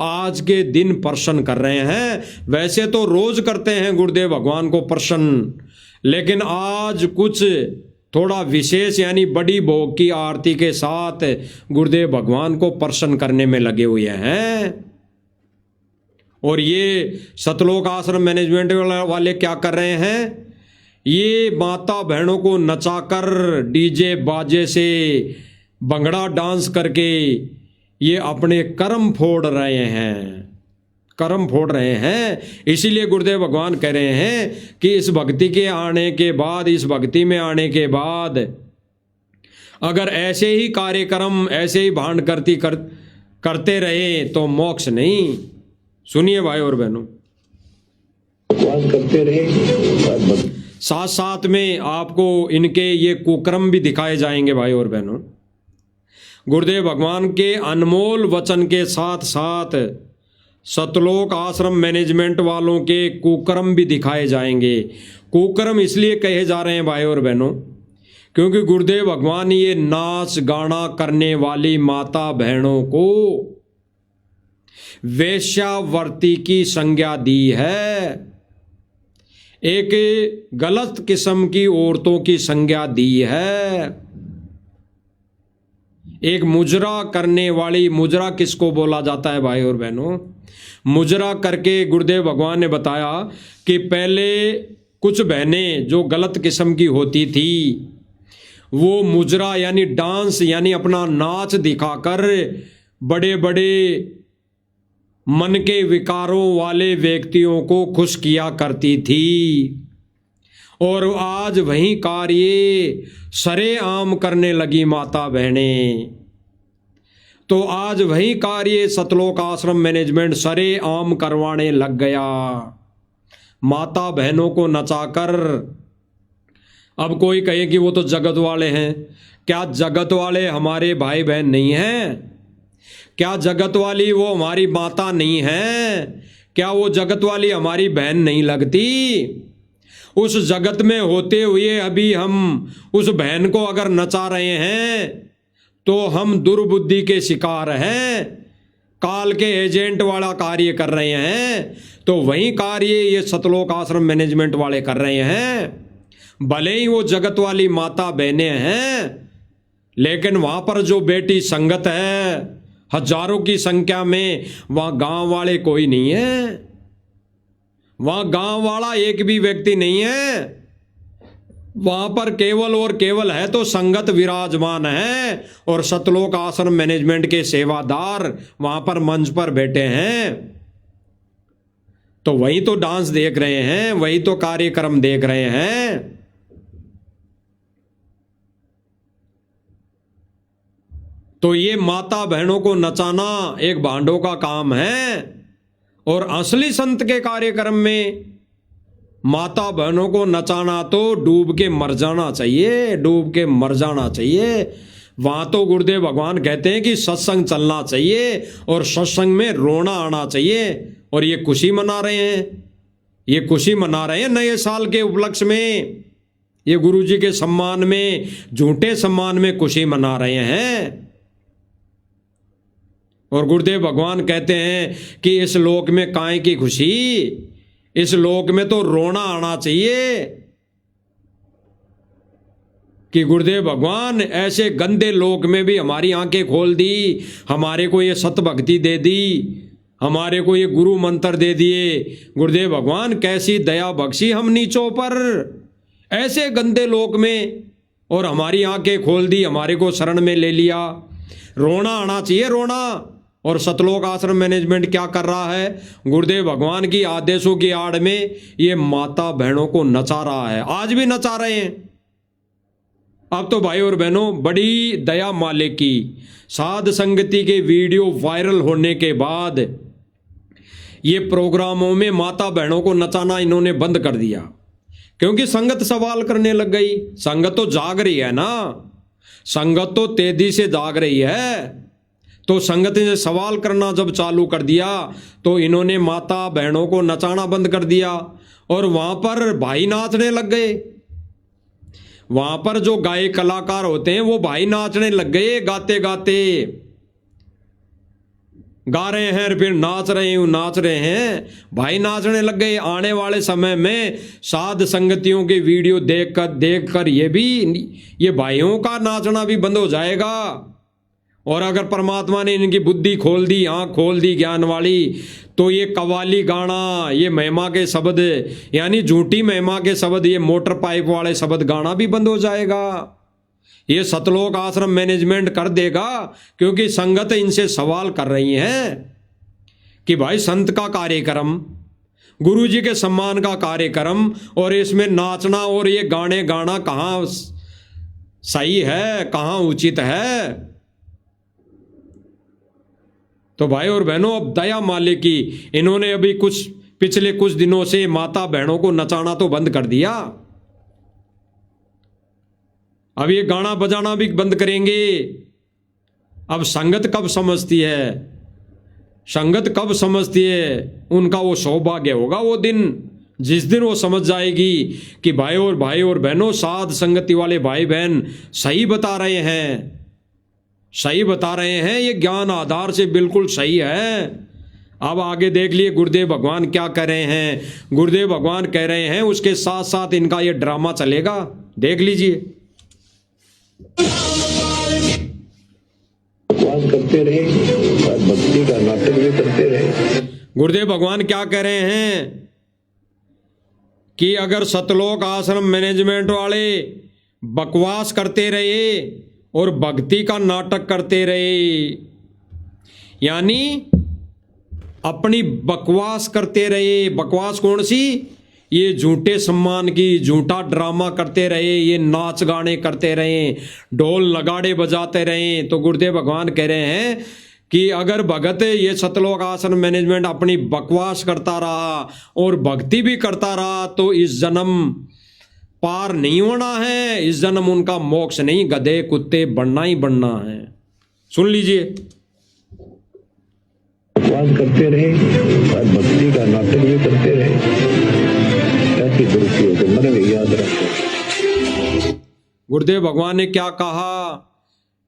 [SPEAKER 1] आज के दिन प्रसन्न कर रहे हैं। वैसे तो रोज करते हैं गुरुदेव भगवान को प्रसन्न, लेकिन आज कुछ थोड़ा विशेष यानी बड़ी भोग की आरती के साथ गुरुदेव भगवान को प्रसन्न करने में लगे हुए हैं। और ये सतलोक आश्रम मैनेजमेंट वाले क्या कर रहे हैं, ये माता बहनों को नचाकर डीजे बाजे से भंगड़ा डांस करके ये अपने कर्म फोड़ रहे हैं, कर्म फोड़ रहे हैं। इसीलिए गुरुदेव भगवान कह रहे हैं कि इस भक्ति के आने के बाद, इस भक्ति में आने के बाद अगर ऐसे ही कार्यक्रम, ऐसे ही भांड करते रहे तो मोक्ष नहीं। सुनिए भाई और बहनों,
[SPEAKER 2] भगवान करते रहे,
[SPEAKER 1] साथ साथ में आपको इनके ये कुकर्म भी दिखाए जाएंगे भाई और बहनों। गुरुदेव भगवान के अनमोल वचन के साथ साथ सतलोक आश्रम मैनेजमेंट वालों के कुकर्म भी दिखाए जाएंगे। कुकर्म इसलिए कहे जा रहे हैं भाई और बहनों क्योंकि गुरुदेव भगवान ये नाच गाना करने वाली माता बहनों को वेश्यावर्ती की संज्ञा दी है, एक गलत किस्म की औरतों की संज्ञा दी है। एक मुजरा करने वाली, मुजरा किसको बोला जाता है भाई और बहनों, मुजरा करके गुरुदेव भगवान ने बताया कि पहले कुछ बहनें जो गलत किस्म की होती थी वो मुजरा यानी डांस यानी अपना नाच दिखाकर बड़े बड़े मन के विकारों वाले व्यक्तियों को खुश किया करती थी। और आज वही कार्य सरेआम करने लगी माता बहनें। तो आज वही कार्य सतलोक आश्रम मैनेजमेंट सरेआम करवाने लग गया, माता बहनों को नचाकर। अब कोई कहे कि वो तो जगत वाले हैं, क्या जगत वाले हमारे भाई बहन नहीं हैं? क्या जगत वाली वो हमारी माता नहीं है? क्या वो जगत वाली हमारी बहन नहीं लगती? उस जगत में होते हुए अभी हम उस बहन को अगर नचा रहे हैं तो हम दुर्बुद्धि के शिकार हैं, काल के एजेंट वाला कार्य कर रहे हैं। तो वही कार्य ये सतलोक आश्रम मैनेजमेंट वाले कर रहे हैं। भले ही वो जगत वाली माता बहनें हैं, लेकिन वहां पर जो बेटी संगत है हजारों की संख्या में, वहां गांव वाले कोई नहीं है, वहां गांव वाला एक भी व्यक्ति नहीं है। वहां पर केवल और केवल है तो संगत विराजमान है और सतलोक आश्रम मैनेजमेंट के सेवादार वहां पर मंच पर बैठे हैं। तो वही तो डांस देख रहे हैं, वही तो कार्यक्रम देख रहे हैं। तो ये माता बहनों को नचाना एक भांडों का काम है। और असली संत के कार्यक्रम में माता बहनों को नचाना तो डूब के मर जाना चाहिए, डूब के मर जाना चाहिए। वहां तो गुरुदेव भगवान कहते हैं कि सत्संग चलना चाहिए और सत्संग में रोना आना चाहिए। और ये खुशी मना रहे हैं, ये खुशी मना रहे हैं नए साल के उपलक्ष्य में, ये गुरुजी के सम्मान में, झूठे सम्मान में खुशी मना रहे हैं। और गुरुदेव भगवान कहते हैं कि इस लोक में काहे की खुशी, इस लोक में तो रोना आना चाहिए। कि गुरुदेव भगवान ऐसे गंदे लोक में भी हमारी आंखें खोल दी, हमारे को ये सत भक्ति दे दी, हमारे को ये गुरु मंत्र दे दिए। गुरुदेव भगवान कैसी दया बख्शी हम नीचों पर, ऐसे गंदे लोक में, और हमारी आंखें खोल दी, हमारे को शरण में ले लिया। रोना आना चाहिए, रोना। और सतलोक आश्रम मैनेजमेंट क्या कर रहा है, गुरुदेव भगवान की आदेशों की आड़ में ये माता बहनों को नचा रहा है, आज भी नचा रहे हैं। अब तो भाई और बहनों बड़ी दया मालिक की, साध संगति के वीडियो वायरल होने के बाद ये प्रोग्रामों में माता बहनों को नचाना इन्होंने बंद कर दिया, क्योंकि संगत सवाल करने लग गई। संगत तो जाग रही है ना, संगत तो तेजी से जाग रही है। तो संगत ने सवाल करना जब चालू कर दिया तो इन्होंने माता बहनों को नचाना बंद कर दिया। और वहां पर भाई नाचने लग गए, वहां पर जो गायक कलाकार होते हैं वो भाई नाचने लग गए गाते गाते। गा रहे हैं और फिर नाच रहे हैं। भाई नाचने लग गए। आने वाले समय में साध संगतियों की वीडियो देखकर ये भाइयों का नाचना भी बंद हो जाएगा। और अगर परमात्मा ने इनकी बुद्धि खोल दी, आँख खोल दी ज्ञान वाली, तो ये कवाली गाना, ये महिमा के शब्द, यानी झूठी महिमा के शब्द, ये मोटर पाइप वाले शब्द गाना भी बंद हो जाएगा। ये सतलोक आश्रम मैनेजमेंट कर देगा, क्योंकि संगत इनसे सवाल कर रही है कि भाई संत का कार्यक्रम, गुरु जी के सम्मान का कार्यक्रम, और इसमें नाचना और ये गाने गाना कहाँ सही है, कहाँ उचित है। तो भाई और बहनों, अब दया मालिक की इन्होंने अभी पिछले कुछ दिनों से माता बहनों को नचाना तो बंद कर दिया। अब ये गाना बजाना भी बंद करेंगे। अब संगत कब समझती है, संगत कब समझती है, उनका वो सौभाग्य होगा वो दिन, जिस दिन वो समझ जाएगी कि भाई और बहनों, साध संगति वाले भाई बहन सही बता रहे हैं, सही बता रहे हैं, ये ज्ञान आधार से बिल्कुल सही है। अब आगे देख लिए गुरुदेव भगवान क्या कह रहे हैं। गुरुदेव भगवान कह रहे हैं उसके साथ साथ इनका ये ड्रामा चलेगा, देख लीजिए।
[SPEAKER 2] बकवास करते रहे और भक्ति का नाटक भी करते रहे।
[SPEAKER 1] गुरुदेव भगवान क्या कह रहे हैं कि अगर सतलोक आश्रम मैनेजमेंट वाले बकवास करते रहे और भक्ति का नाटक करते रहे, यानी अपनी बकवास करते रहे, बकवास कौन सी, ये झूठे सम्मान की, झूठा ड्रामा करते रहे, ये नाच गाने करते रहे, ढोल नगाड़े बजाते रहे, तो गुरुदेव भगवान कह रहे हैं कि अगर भगत ये सतलोक आश्रम मैनेजमेंट अपनी बकवास करता रहा और भक्ति भी करता रहा, तो इस जन्म पार नहीं होना है, इस जन्म उनका मोक्ष नहीं, गधे कुत्ते बनना ही बनना है। सुन लीजिए।
[SPEAKER 2] बकवास करते रहे और भक्ति का नाटक भी करते रहे, ऐसी दुरुपयोग को मन में याद रखो।
[SPEAKER 1] गुरुदेव भगवान ने क्या कहा,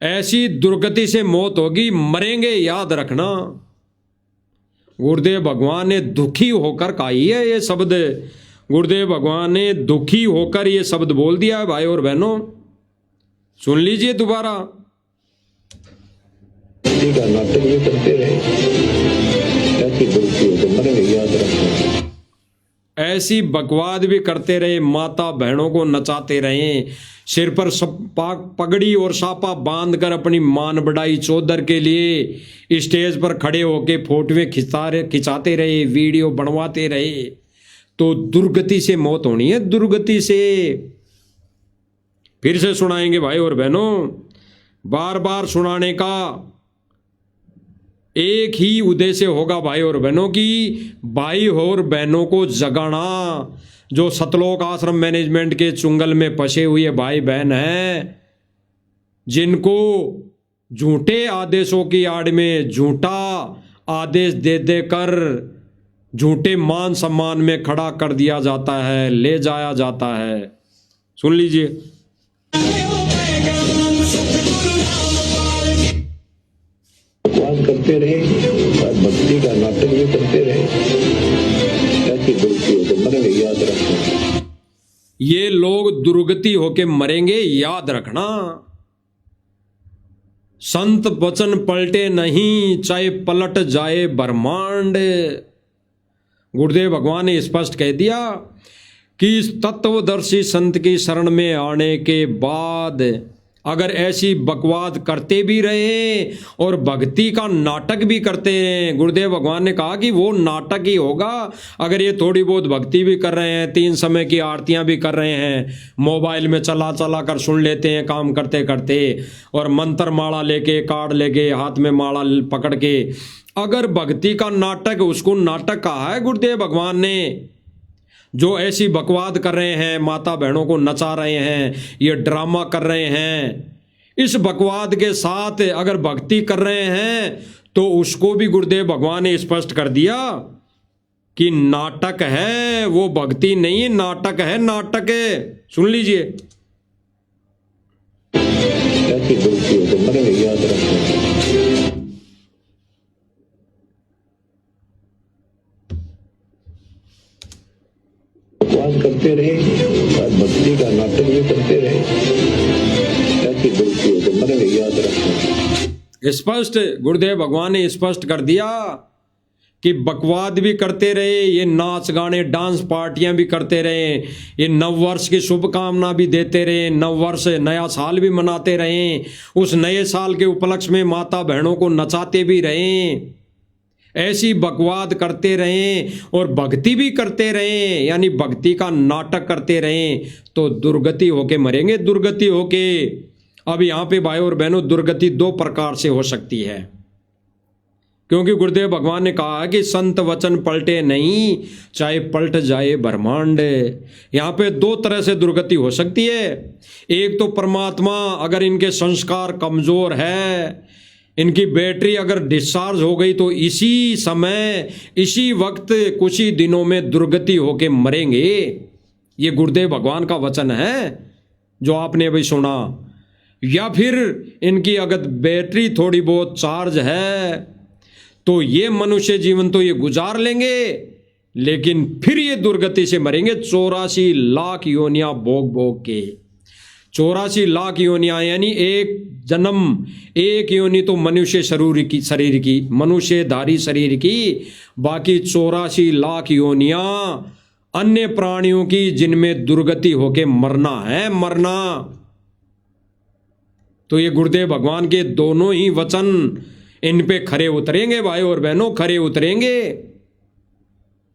[SPEAKER 1] ऐसी दुर्गति से मौत होगी, मरेंगे, याद रखना। गुरुदेव भगवान ने दुखी होकर कहा है ये शब्द, गुरुदेव भगवान ने दुखी होकर ये शब्द बोल दिया है भाई और बहनों। सुन लीजिए दोबारा।
[SPEAKER 2] भक्ति का नाटक भी करते रहे, ऐसी दुरुपयोग को मन में याद रखो।
[SPEAKER 1] ऐसी बकवाद भी करते रहे, माता बहनों को नचाते रहे, सिर पर पगड़ी और सापा बांधकर अपनी मान बढ़ाई चौधर के लिए स्टेज पर खड़े होके फोटोएं खिंचाते रहे, वीडियो बनवाते रहे, तो दुर्गति से मौत होनी है, दुर्गति से। फिर से सुनाएंगे भाई और बहनों, बार बार सुनाने का एक ही उद्देश्य होगा भाई और बहनों की, भाई और बहनों को जगाना। जो सतलोक आश्रम मैनेजमेंट के चुंगल में फंसे हुए भाई बहन हैं, जिनको झूठे आदेशों की आड़ में झूठा आदेश दे देकर झूठे मान सम्मान में खड़ा कर दिया जाता है, ले जाया जाता है। सुन लीजिए।
[SPEAKER 2] बकवास करते रहे और भक्ति का नाटक भी करते रहे, ऐसी दुरुपयोग को मन में याद रखो।
[SPEAKER 1] ये लोग दुर्गति होके मरेंगे, याद रखना। संत वचन पलटे नहीं, चाहे पलट जाए ब्रह्मांड। गुरुदेव भगवान ने स्पष्ट कह दिया कि इस तत्वदर्शी संत की शरण में आने के बाद अगर ऐसी बकवाद करते भी रहे और भक्ति का नाटक भी करते रहे, गुरुदेव भगवान ने कहा कि वो नाटक ही होगा। अगर ये थोड़ी बहुत भक्ति भी कर रहे हैं, 3 समय की आरतियां भी कर रहे हैं, मोबाइल में चला चला कर सुन लेते हैं काम करते करते, और मंत्र माला लेके, कार्ड लेके, हाथ में माला पकड़ के, अगर भक्ति का नाटक, उसको नाटक कहा है गुरुदेव भगवान ने। जो ऐसी बकवाद कर रहे हैं, माता बहनों को नचा रहे हैं, ये ड्रामा कर रहे हैं, इस बकवाद के साथ अगर भक्ति कर रहे हैं, तो उसको भी गुरुदेव भगवान ने स्पष्ट कर दिया कि नाटक है, वो भक्ति नहीं, नाटक है, नाटक है। सुन लीजिए।
[SPEAKER 2] ऐसी दुरुपयोग को मन में याद रखो। भगवान करते रहे और भक्ति का नाटक भी करते रहे। ऐसी गलती हो तो मरेंगे, याद रखना।
[SPEAKER 1] स्पष्ट गुरुदेव भगवान ने स्पष्ट कर दिया कि बकवाद भी करते रहे, ये नाच गाने डांस पार्टियां भी करते रहे, ये नववर्ष की शुभकामना भी देते रहे, नववर्ष नया साल भी मनाते रहे, उस नए साल के उपलक्ष्य में माता बहनों को नचाते भी रहे, ऐसी बकवाद करते रहें और भक्ति भी करते रहें, यानी भक्ति का नाटक करते रहें, तो दुर्गति होके मरेंगे, दुर्गति होके। अब यहाँ पे भाई और बहनों, दुर्गति दो प्रकार से हो सकती है, क्योंकि गुरुदेव भगवान ने कहा है कि संत वचन पलटे नहीं, चाहे पलट जाए ब्रह्मांड। यहाँ पे दो तरह से दुर्गति हो सकती है। एक तो परमात्मा अगर इनके संस्कार कमजोर है, इनकी बैटरी अगर डिस्चार्ज हो गई, तो इसी समय इसी वक्त कुछ ही दिनों में दुर्गति होके मरेंगे। ये गुरुदेव भगवान का वचन है जो आपने अभी सुना। या फिर इनकी अगर बैटरी थोड़ी बहुत चार्ज है तो ये मनुष्य जीवन तो ये गुजार लेंगे, लेकिन फिर ये दुर्गति से मरेंगे 84 लाख योनियां भोग भोग के। 84 लाख योनियां, यानी एक जन्म, एक योनि तो मनुष्य शरीर की मनुष्यधारी शरीर की, बाकी 84 लाख योनियां अन्य प्राणियों की, जिनमें दुर्गति होके मरना है, मरना। तो ये गुरुदेव भगवान के दोनों ही वचन इन पे खरे उतरेंगे भाई और बहनों, खरे उतरेंगे,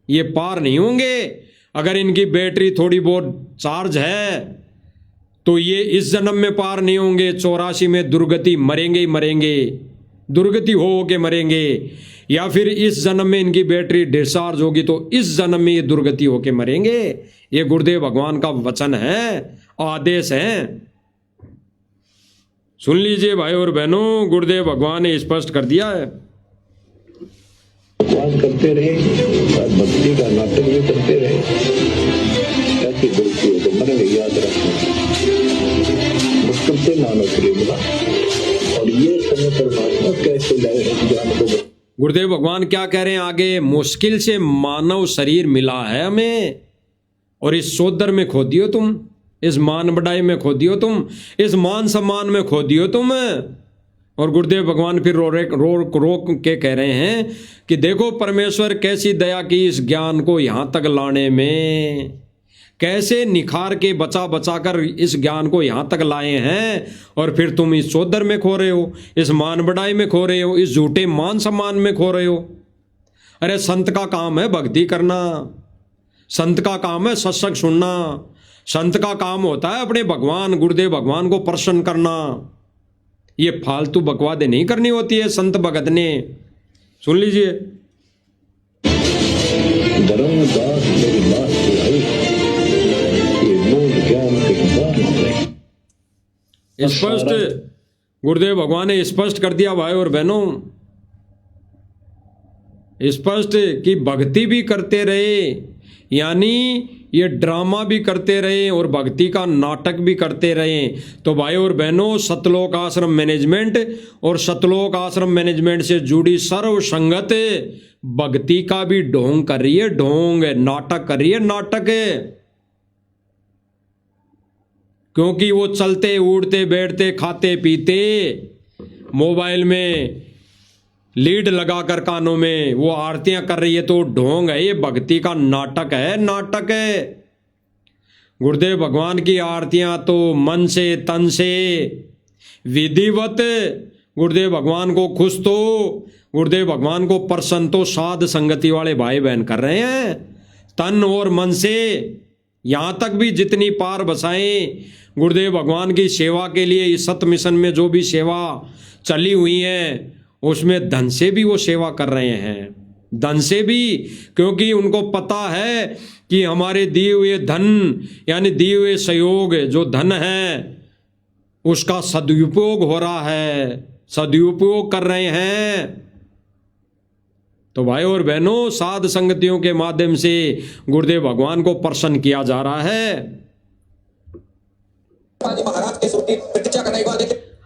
[SPEAKER 1] ये पार नहीं होंगे। अगर इनकी बैटरी थोड़ी बहुत चार्ज है तो ये इस जन्म में पार नहीं होंगे, 84 में दुर्गति मरेंगे ही मरेंगे, दुर्गति हो के मरेंगे। या फिर इस जन्म में इनकी बैटरी डिस्चार्ज होगी तो इस जन्म में ये दुर्गति होके मरेंगे। ये गुरुदेव भगवान का वचन है, आदेश है। सुन लीजिए भाई और बहनों, गुरुदेव भगवान ने स्पष्ट कर दिया है।
[SPEAKER 2] भगवान करते रहे और भक्ति का नाटक भी करते रहे। ऐसी गलती हो तो मरेंगे, याद रखना। मुश्किल से मानो प्रेमला, और ये समय परमात्मा कैसे लाए ज्ञान को।
[SPEAKER 1] गुरुदेव भगवान क्या कह रहे हैं आगे? मुश्किल से मानव शरीर मिला है हमें, और इस सोदर में खो दियो तुम, इस मान बढ़ाई में खो दियो तुम, इस मान सम्मान में खो दियो तुम। और गुरुदेव भगवान फिर रोक के कह रहे हैं कि देखो परमेश्वर कैसी दया की इस ज्ञान को यहाँ तक लाने में, कैसे निखार के बचा बचा कर इस ज्ञान को यहाँ तक लाए हैं, और फिर तुम इस सोदर में खो रहे हो, इस मान बढ़ाई में खो रहे हो, इस झूठे मान सम्मान में खो रहे हो। अरे संत का काम है भक्ति करना, संत का काम है सत्संग सुनना, संत का काम होता है अपने भगवान गुरुदेव भगवान को प्रसन्न करना। ये फालतू बकवादे नहीं करनी होती है संत भगत ने। सुन लीजिए।
[SPEAKER 2] धर्मदास मेरी बात सुनाई, ये मूल ज्ञान के बाद
[SPEAKER 1] स्पष्ट गुरुदेव भगवान ने स्पष्ट कर दिया भाई और बहनों, स्पष्ट कि भक्ति भी करते रहे, यानी ये ड्रामा भी करते रहे और भक्ति का नाटक भी करते रहे। तो भाई और बहनों, सतलोक आश्रम मैनेजमेंट और सतलोक आश्रम मैनेजमेंट से जुड़ी सर्व संगत भक्ति का भी ढोंग कर रही है, ढोंग नाटक कर रही है, नाटक। क्योंकि वो चलते उड़ते बैठते खाते पीते मोबाइल में लीड लगाकर कानों में वो आरतियां कर रही है, तो ढोंग है, ये भक्ति का नाटक है, नाटक है। गुरुदेव भगवान की आरतियां तो मन से तन से विधिवत गुरुदेव भगवान को खुश तो गुरुदेव भगवान को प्रसन्न तो साध संगति वाले भाई बहन कर रहे हैं, तन और मन से। यहाँ तक भी जितनी पार बसाएं गुरुदेव भगवान की सेवा के लिए, इस सत मिशन में जो भी सेवा चली हुई है उसमें धन से भी वो सेवा कर रहे हैं, धन से भी, क्योंकि उनको पता है कि हमारे दिए हुए धन यानी दिए हुए सहयोग जो धन है उसका सदुपयोग हो रहा है, सदुपयोग कर रहे हैं। तो भाई और बहनों, साध संगतियों के माध्यम से गुरुदेव भगवान को प्रसन्न किया जा रहा है।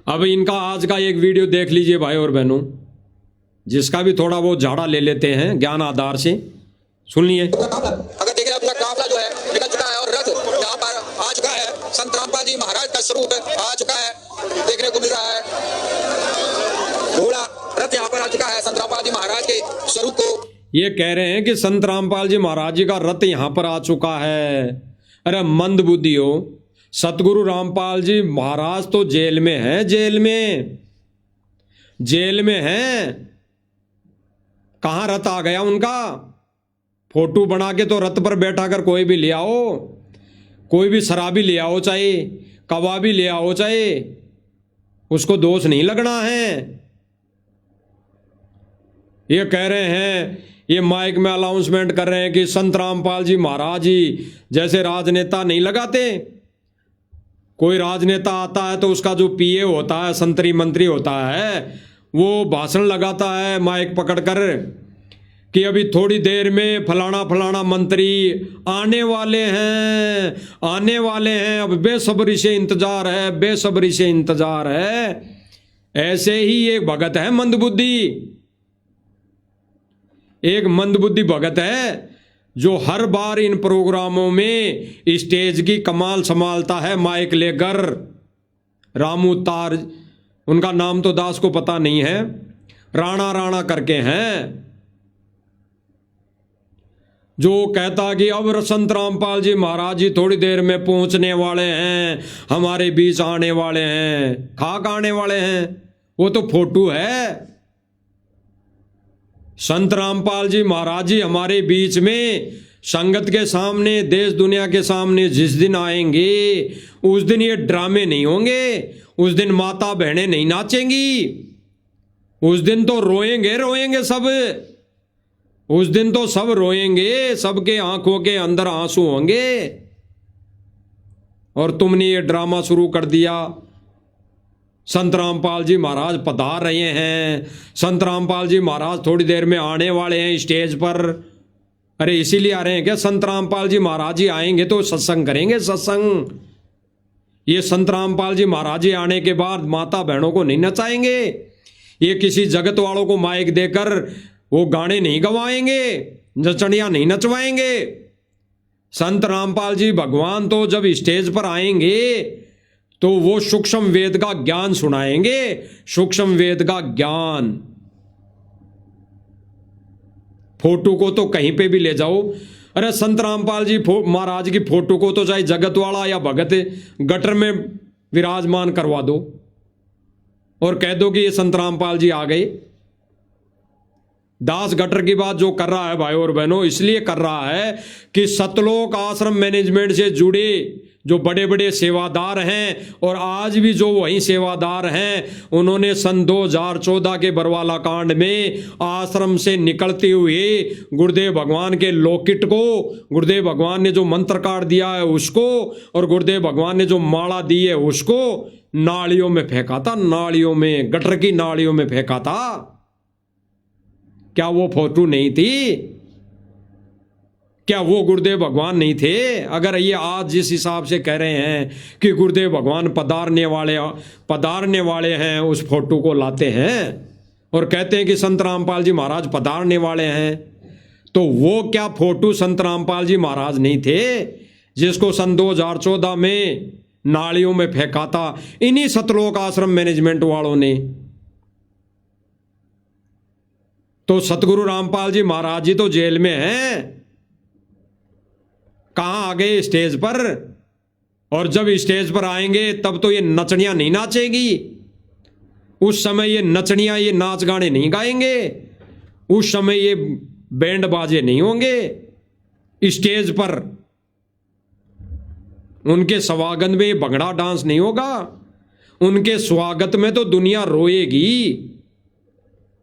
[SPEAKER 1] अब इनका आज का एक वीडियो देख लीजिए भाई और बहनों, जिसका भी थोड़ा बहुत झाड़ा ले लेते हैं ज्ञान आधार से। सुन लिए।
[SPEAKER 3] अगर देखें अपना काफला जो है निकल चुका स्वरूप को
[SPEAKER 1] ये कह रहे हैं कि संत रामपाल जी महाराज जी का रथ यहां पर आ चुका है। अरे मंद बुद्धि हो, सतगुरु रामपाल जी महाराज तो जेल में है, जेल में हैं। कहां रथ आ गया उनका? फोटो बना के तो रथ पर बैठा कर कोई भी ले आओ, कोई भी शराबी ले आओ, चाहे कबाबी ले आओ, चाहे, उसको दोष नहीं लगना है। ये कह रहे हैं, ये माइक में अनाउंसमेंट कर रहे हैं कि संत रामपाल जी महाराज जी जैसे राजनेता नहीं लगाते। कोई राजनेता आता है तो उसका जो पीए होता है, संतरी मंत्री होता है, वो भाषण लगाता है माइक पकड़कर कि अभी थोड़ी देर में फलाना फलाना मंत्री आने वाले हैं, अब बेसब्री से इंतजार है, बेसब्री से इंतजार है। ऐसे ही एक भगत है मंदबुद्धि, एक मंदबुद्धि भगत है जो हर बार इन प्रोग्रामों में स्टेज की कमाल संभालता है माइक लेकर। रामू तार, उनका नाम तो दास को पता नहीं है, राणा राणा करके हैं, जो कहता कि अब संत रामपाल जी महाराज जी थोड़ी देर में पहुंचने वाले हैं, हमारे बीच आने वाले हैं। खाक आने वाले हैं, वो तो फोटो है। संत रामपाल जी महाराज जी हमारे बीच में संगत के सामने, देश दुनिया के सामने जिस दिन आएंगे, उस दिन ये ड्रामे नहीं होंगे, उस दिन माता बहनें नहीं नाचेंगी, उस दिन तो रोएंगे सब, उस दिन तो सब रोएंगे, सबके आंखों के अंदर आंसू होंगे। और तुमने ये ड्रामा शुरू कर दिया। संत रामपाल जी महाराज पधार रहे हैं, संत रामपाल जी महाराज थोड़ी देर में आने वाले हैं स्टेज पर। अरे इसीलिए आ रहे हैं क्या? संत रामपाल जी महाराज जी आएंगे तो सत्संग करेंगे, सत्संग। ये संत रामपाल जी महाराज जी आने के बाद माता बहनों को नहीं नचाएंगे, ये किसी जगत वालों को माइक देकर वो गाने नहीं गवाएंगे, नचनियां नहीं नचवाएंगे। संत रामपाल जी भगवान तो जब स्टेज पर आएंगे तो वो सूक्ष्म वेद का ज्ञान सुनाएंगे, सूक्ष्म वेद का ज्ञान। फोटो को तो कहीं पे भी ले जाओ, अरे संत रामपाल जी महाराज की फोटो को तो चाहे जगत वाला या भगत गटर में विराजमान करवा दो और कह दो कि ये संत रामपाल जी आ गए। दास गटर की बात जो कर रहा है भाई और बहनों, इसलिए कर रहा है कि सतलोक आश्रम मैनेजमेंट से जुड़े जो बड़े बड़े सेवादार हैं और आज भी जो वही सेवादार हैं, उन्होंने सन 2014 के बरवाला कांड में आश्रम से निकलते हुए गुरुदेव भगवान के लॉकेट को, गुरुदेव भगवान ने जो मंत्र काट दिया है उसको, और गुरुदेव भगवान ने जो माला दी है उसको नालियों में फेंका था, नालियों में, गटर की नालियों में फेंका था। क्या वो फोटो नहीं थी? क्या वो गुरुदेव भगवान नहीं थे? अगर ये आज जिस हिसाब से कह रहे हैं कि गुरुदेव भगवान पधारने वाले हैं, उस फोटो को लाते हैं और कहते हैं कि संत रामपाल जी महाराज पधारने वाले हैं, तो वो क्या फोटो संत रामपाल जी महाराज नहीं थे जिसको सन 2014 में नालियों में फेंका था इन्हीं सतलोक आश्रम मैनेजमेंट वालों ने? तो सतगुरु रामपाल जी महाराज जी तो जेल में हैं, कहां आ गए? स्टेज पर। और जब स्टेज पर आएंगे तब तो ये नचनियां नहीं नाचेगी, उस समय ये नचनियां ये नाच गाने नहीं गाएंगे, उस समय ये बैंड बाजे नहीं होंगे स्टेज पर, उनके स्वागत में भंगड़ा डांस नहीं होगा, उनके स्वागत में तो दुनिया रोएगी,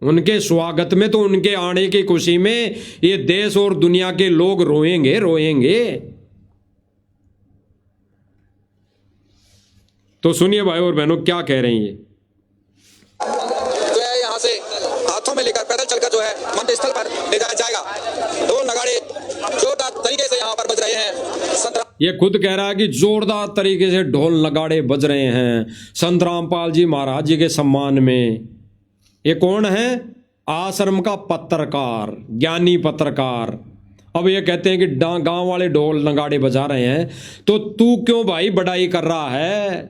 [SPEAKER 1] उनके स्वागत में तो उनके आने की खुशी में ये देश और दुनिया के लोग रोएंगे। तो सुनिए भाई और बहनों क्या कह रहे हैं ये।
[SPEAKER 6] जो है यहाँ से हाथों में लेकर पैदल चलकर जो है मंदिर स्थल पर ले जाया जाएगा। ढोल नगाड़े जोरदार तरीके से यहाँ पर बज रहे हैं।
[SPEAKER 1] ये खुद कह रहा है कि जोरदार तरीके से ढोल नगाड़े बज रहे हैं संत रामपाल जी महाराज जी के सम्मान में। ये कौन है? आश्रम का पत्रकार, ज्ञानी पत्रकार। अब ये कहते हैं कि गांव वाले ढोल नगाड़े बजा रहे हैं, तो तू क्यों भाई बड़ाई कर रहा है?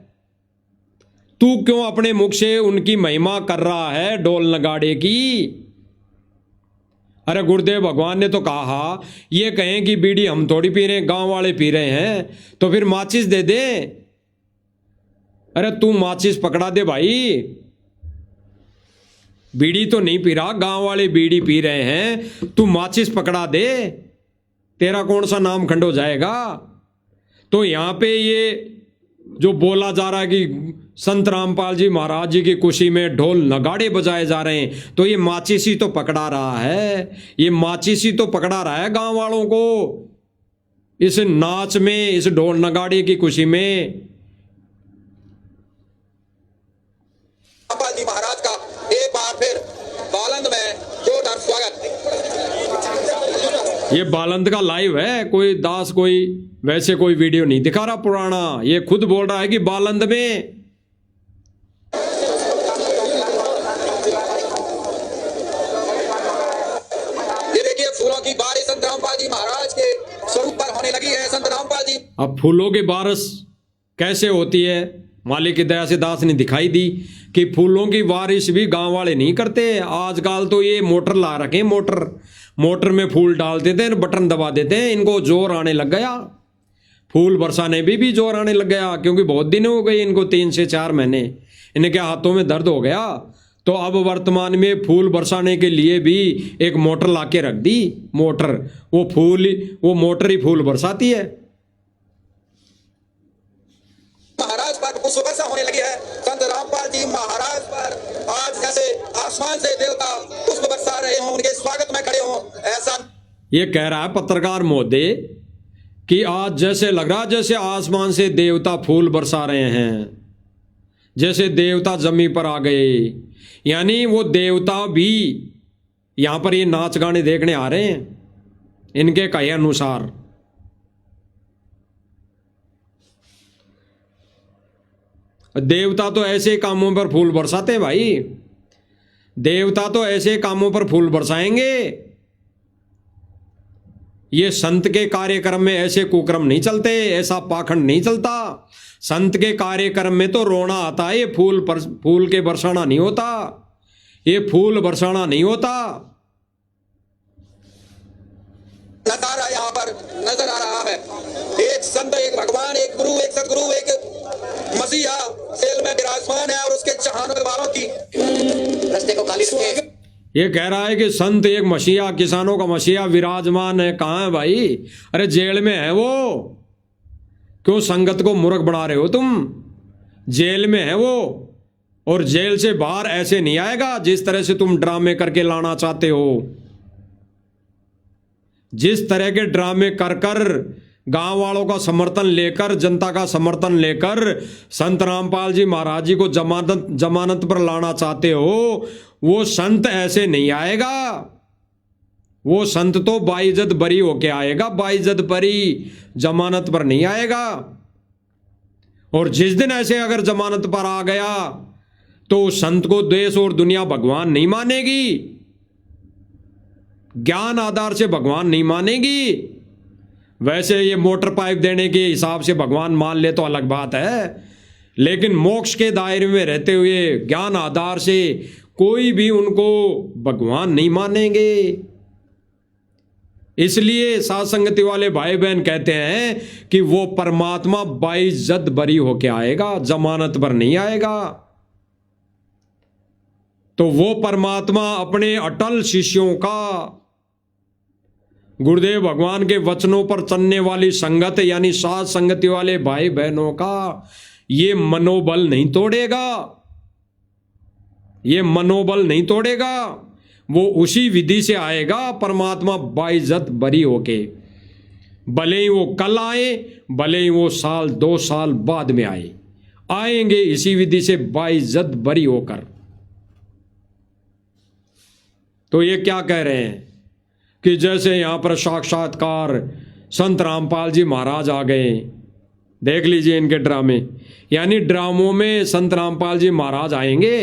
[SPEAKER 1] तू क्यों अपने मुख से उनकी महिमा कर रहा है ढोल नगाड़े की? अरे गुरुदेव भगवान ने तो कहा ये कहें कि बीड़ी हम थोड़ी पी रहे हैं, गांव वाले पी रहे हैं, तो फिर माचिस दे दे। अरे तू माचिस पकड़ा दे भाई, बीड़ी तो नहीं पी रहा, गांव वाले बीड़ी पी रहे हैं, तू माचिस पकड़ा दे, तेरा कौन सा नाम खंड हो जाएगा। तो यहां पे ये जो बोला जा रहा है कि संत रामपाल जी महाराज जी की खुशी में ढोल नगाड़े बजाए जा रहे हैं, तो ये माचिस ही तो पकड़ा रहा है, ये माचिस ही तो पकड़ा रहा है गांव वालों को इस नाच में, इस ढोल नगाड़े की खुशी में।
[SPEAKER 6] रामपाल जी महाराज का एक बार फिर बालंद में जोरदार स्वागत।
[SPEAKER 1] ये बालंद का लाइव है, कोई दास कोई वैसे कोई वीडियो नहीं दिखा रहा पुराना, ये खुद बोल रहा है कि बालंद में।
[SPEAKER 6] ये देखिए फूलों की बारिश संत रामपाल जी महाराज के स्वरूप पर होने लगी है। संत रामपाल जी
[SPEAKER 1] अब फूलों की बारिश कैसे होती है, मालिक की दया से दास ने दिखाई दी कि फूलों की बारिश भी गांव वाले नहीं करते। आजकल तो ये मोटर ला रखे, मोटर में फूल डाल देते हैं, बटन दबा देते हैं, इनको जोर आने लग गया, फूल बरसाने भी जोर आने लग गया, क्योंकि बहुत दिन हो गए इनको, 3 से 4 महीने इनके हाथों में दर्द हो गया। तो अब वर्तमान में फूल बरसाने के लिए भी एक मोटर लाके रख दी, मोटर, वो मोटर ही फूल बरसाती है।
[SPEAKER 6] महाराज पर पुष्प वर्षा होने लगी है। संत रामपाल जी महाराज पर आज जैसे आसमान से देवता पुष्प बरसा रहे हों, उनके स्वागत में खड़े हों, ऐसा
[SPEAKER 1] ये कह रहा है पत्रकार महोदय कि आज जैसे लग रहा जैसे आसमान से देवता फूल बरसा रहे हैं, जैसे देवता जमीन पर आ गए, यानी वो देवता भी यहां पर ये नाच गाने देखने आ रहे हैं इनके कहे अनुसार। देवता तो ऐसे कामों पर फूल बरसाते हैं भाई, देवता तो ऐसे कामों पर फूल बरसाएंगे। ये संत के कार्यक्रम में ऐसे कुक्रम नहीं चलते, ऐसा पाखंड नहीं चलता। संत के कार्यक्रम में तो रोना आता है, ये फूल के बरसाना नहीं होता, ये फूल बरसाना नहीं होता।
[SPEAKER 6] नजारा यहाँ पर नजर आ रहा है। एक संत, एक भगवान, एक गुरु, एक सदगुरु, एक मसीहा सेल में विराजमान है और उसके चाहने वालों की रास्ते को खाली रखे।
[SPEAKER 1] ये कह रहा है कि संत एक मसीहा, किसानों का मसीहा विराजमान है। कहाँ है भाई? अरे जेल में है वो। क्यों संगत को मूर्ख बना रहे हो तुम? जेल में है वो, और जेल से बाहर ऐसे नहीं आएगा जिस तरह से तुम ड्रामे करके लाना चाहते हो। जिस तरह के ड्रामे कर कर गांव वालों का समर्थन लेकर, जनता का समर्थन लेकर संत रामपाल जी महाराज जी को जमानत पर लाना चाहते हो, वो संत ऐसे नहीं आएगा। वो संत तो बाइज्जत बरी होके आएगा, बाइज्जत बरी, जमानत पर नहीं आएगा। और जिस दिन ऐसे अगर जमानत पर आ गया तो उस संत को देश और दुनिया भगवान नहीं मानेगी, ज्ञान आधार से भगवान नहीं मानेगी। वैसे ये मोटर पाइप देने के हिसाब से भगवान मान ले तो अलग बात है, लेकिन मोक्ष के दायरे में रहते हुए ज्ञान आधार से कोई भी उनको भगवान नहीं मानेंगे। इसलिए साथ संगति वाले भाई बहन कहते हैं कि वो परमात्मा बाइज्जत बरी होके आएगा, जमानत पर नहीं आएगा। तो वो परमात्मा अपने अटल शिष्यों का, गुरुदेव भगवान के वचनों पर चलने वाली संगत यानी साथ संगति वाले भाई बहनों का ये मनोबल नहीं तोड़ेगा, ये मनोबल नहीं तोड़ेगा। वो उसी विधि से आएगा परमात्मा बाइज्जत बरी होके, भले ही वो कल आए, भले ही वो 1-2 साल बाद में आएंगे इसी विधि से बाइज्जत बरी होकर। तो ये क्या कह रहे हैं कि जैसे यहां पर साक्षात्कार संत रामपाल जी महाराज आ गए। देख लीजिए इनके ड्रामे, यानी ड्रामों में संत रामपाल जी महाराज आएंगे।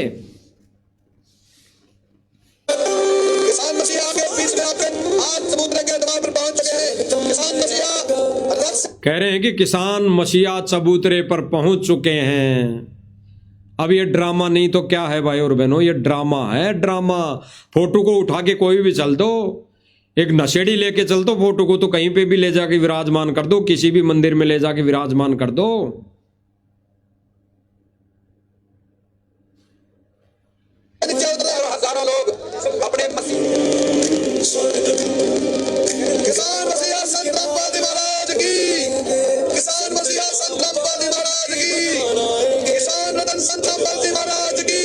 [SPEAKER 6] किसान मसीहा के बीच में आकर आज समुद्र के द्वार पर पहुंच चुके हैं। किसान मसीहा
[SPEAKER 1] कह रहे हैं कि किसान मसीहा चबूतरे पर पहुंच चुके हैं। अब ये ड्रामा नहीं तो क्या है भाई और बहनों? ये ड्रामा है, ड्रामा। फोटो को उठा के कोई भी चल दो, एक नशेड़ी लेके चल दो फोटो को, तो कहीं पे भी ले जाके विराजमान कर दो, किसी भी मंदिर में ले जाके विराजमान कर दो।
[SPEAKER 6] हजारों लोग अपने किसान मसीहा संत रामपाल महाराज की, किसान मसीहा संत रामपाल महाराज की, किसान रतन संत रामपाल महाराज की।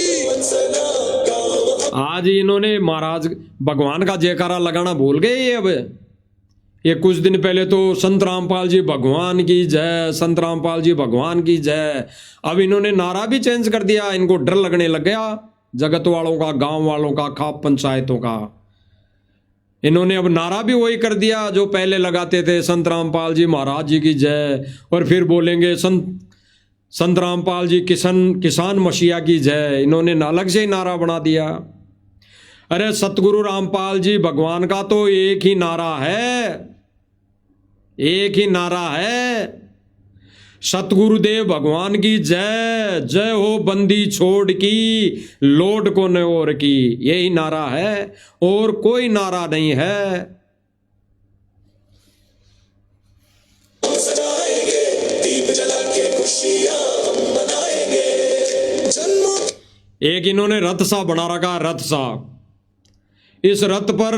[SPEAKER 1] आज इन्होंने महाराज भगवान का जयकारा लगाना भूल गए ये। अब ये कुछ दिन पहले तो संत रामपाल जी भगवान की जय, संत रामपाल जी भगवान की जय। अब इन्होंने नारा भी चेंज कर दिया, इनको डर लगने लग गया जगत वालों का, गांव वालों का, खाप पंचायतों का। इन्होंने अब नारा भी वही कर दिया जो पहले लगाते थे, संत रामपाल जी महाराज जी की जय, और फिर बोलेंगे संत रामपाल जी किसान मसीहा की जय। इन्होंने अलग से ही नारा बना दिया। अरे सतगुरु रामपाल जी भगवान का तो एक ही नारा है, एक ही नारा है, सतगुरुदेव भगवान की जय, जय हो बंदी छोड़ की, लोड को न और की। यही नारा है और कोई नारा नहीं है। एक इन्होंने रथ सा बना रखा, रथ सा। इस रथ पर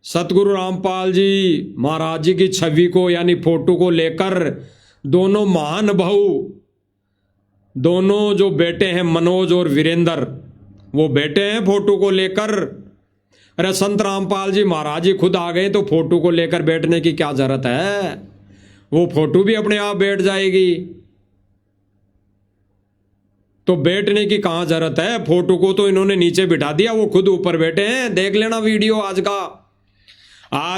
[SPEAKER 1] सतगुरु रामपाल जी महाराज जी की छवि को यानी फोटो को लेकर दोनों महान भाऊ, दोनों जो बेटे हैं मनोज और वीरेंद्र, वो बेटे हैं फोटो को लेकर। अरे संत रामपाल जी महाराज जी खुद आ गए तो फोटो को लेकर बैठने की क्या जरूरत है? वो फोटो भी अपने आप बैठ जाएगी, तो बैठने की कहां जरूरत है? फोटो को तो इन्होंने नीचे बिठा दिया, वो खुद ऊपर बैठे हैं। देख लेना वीडियो आज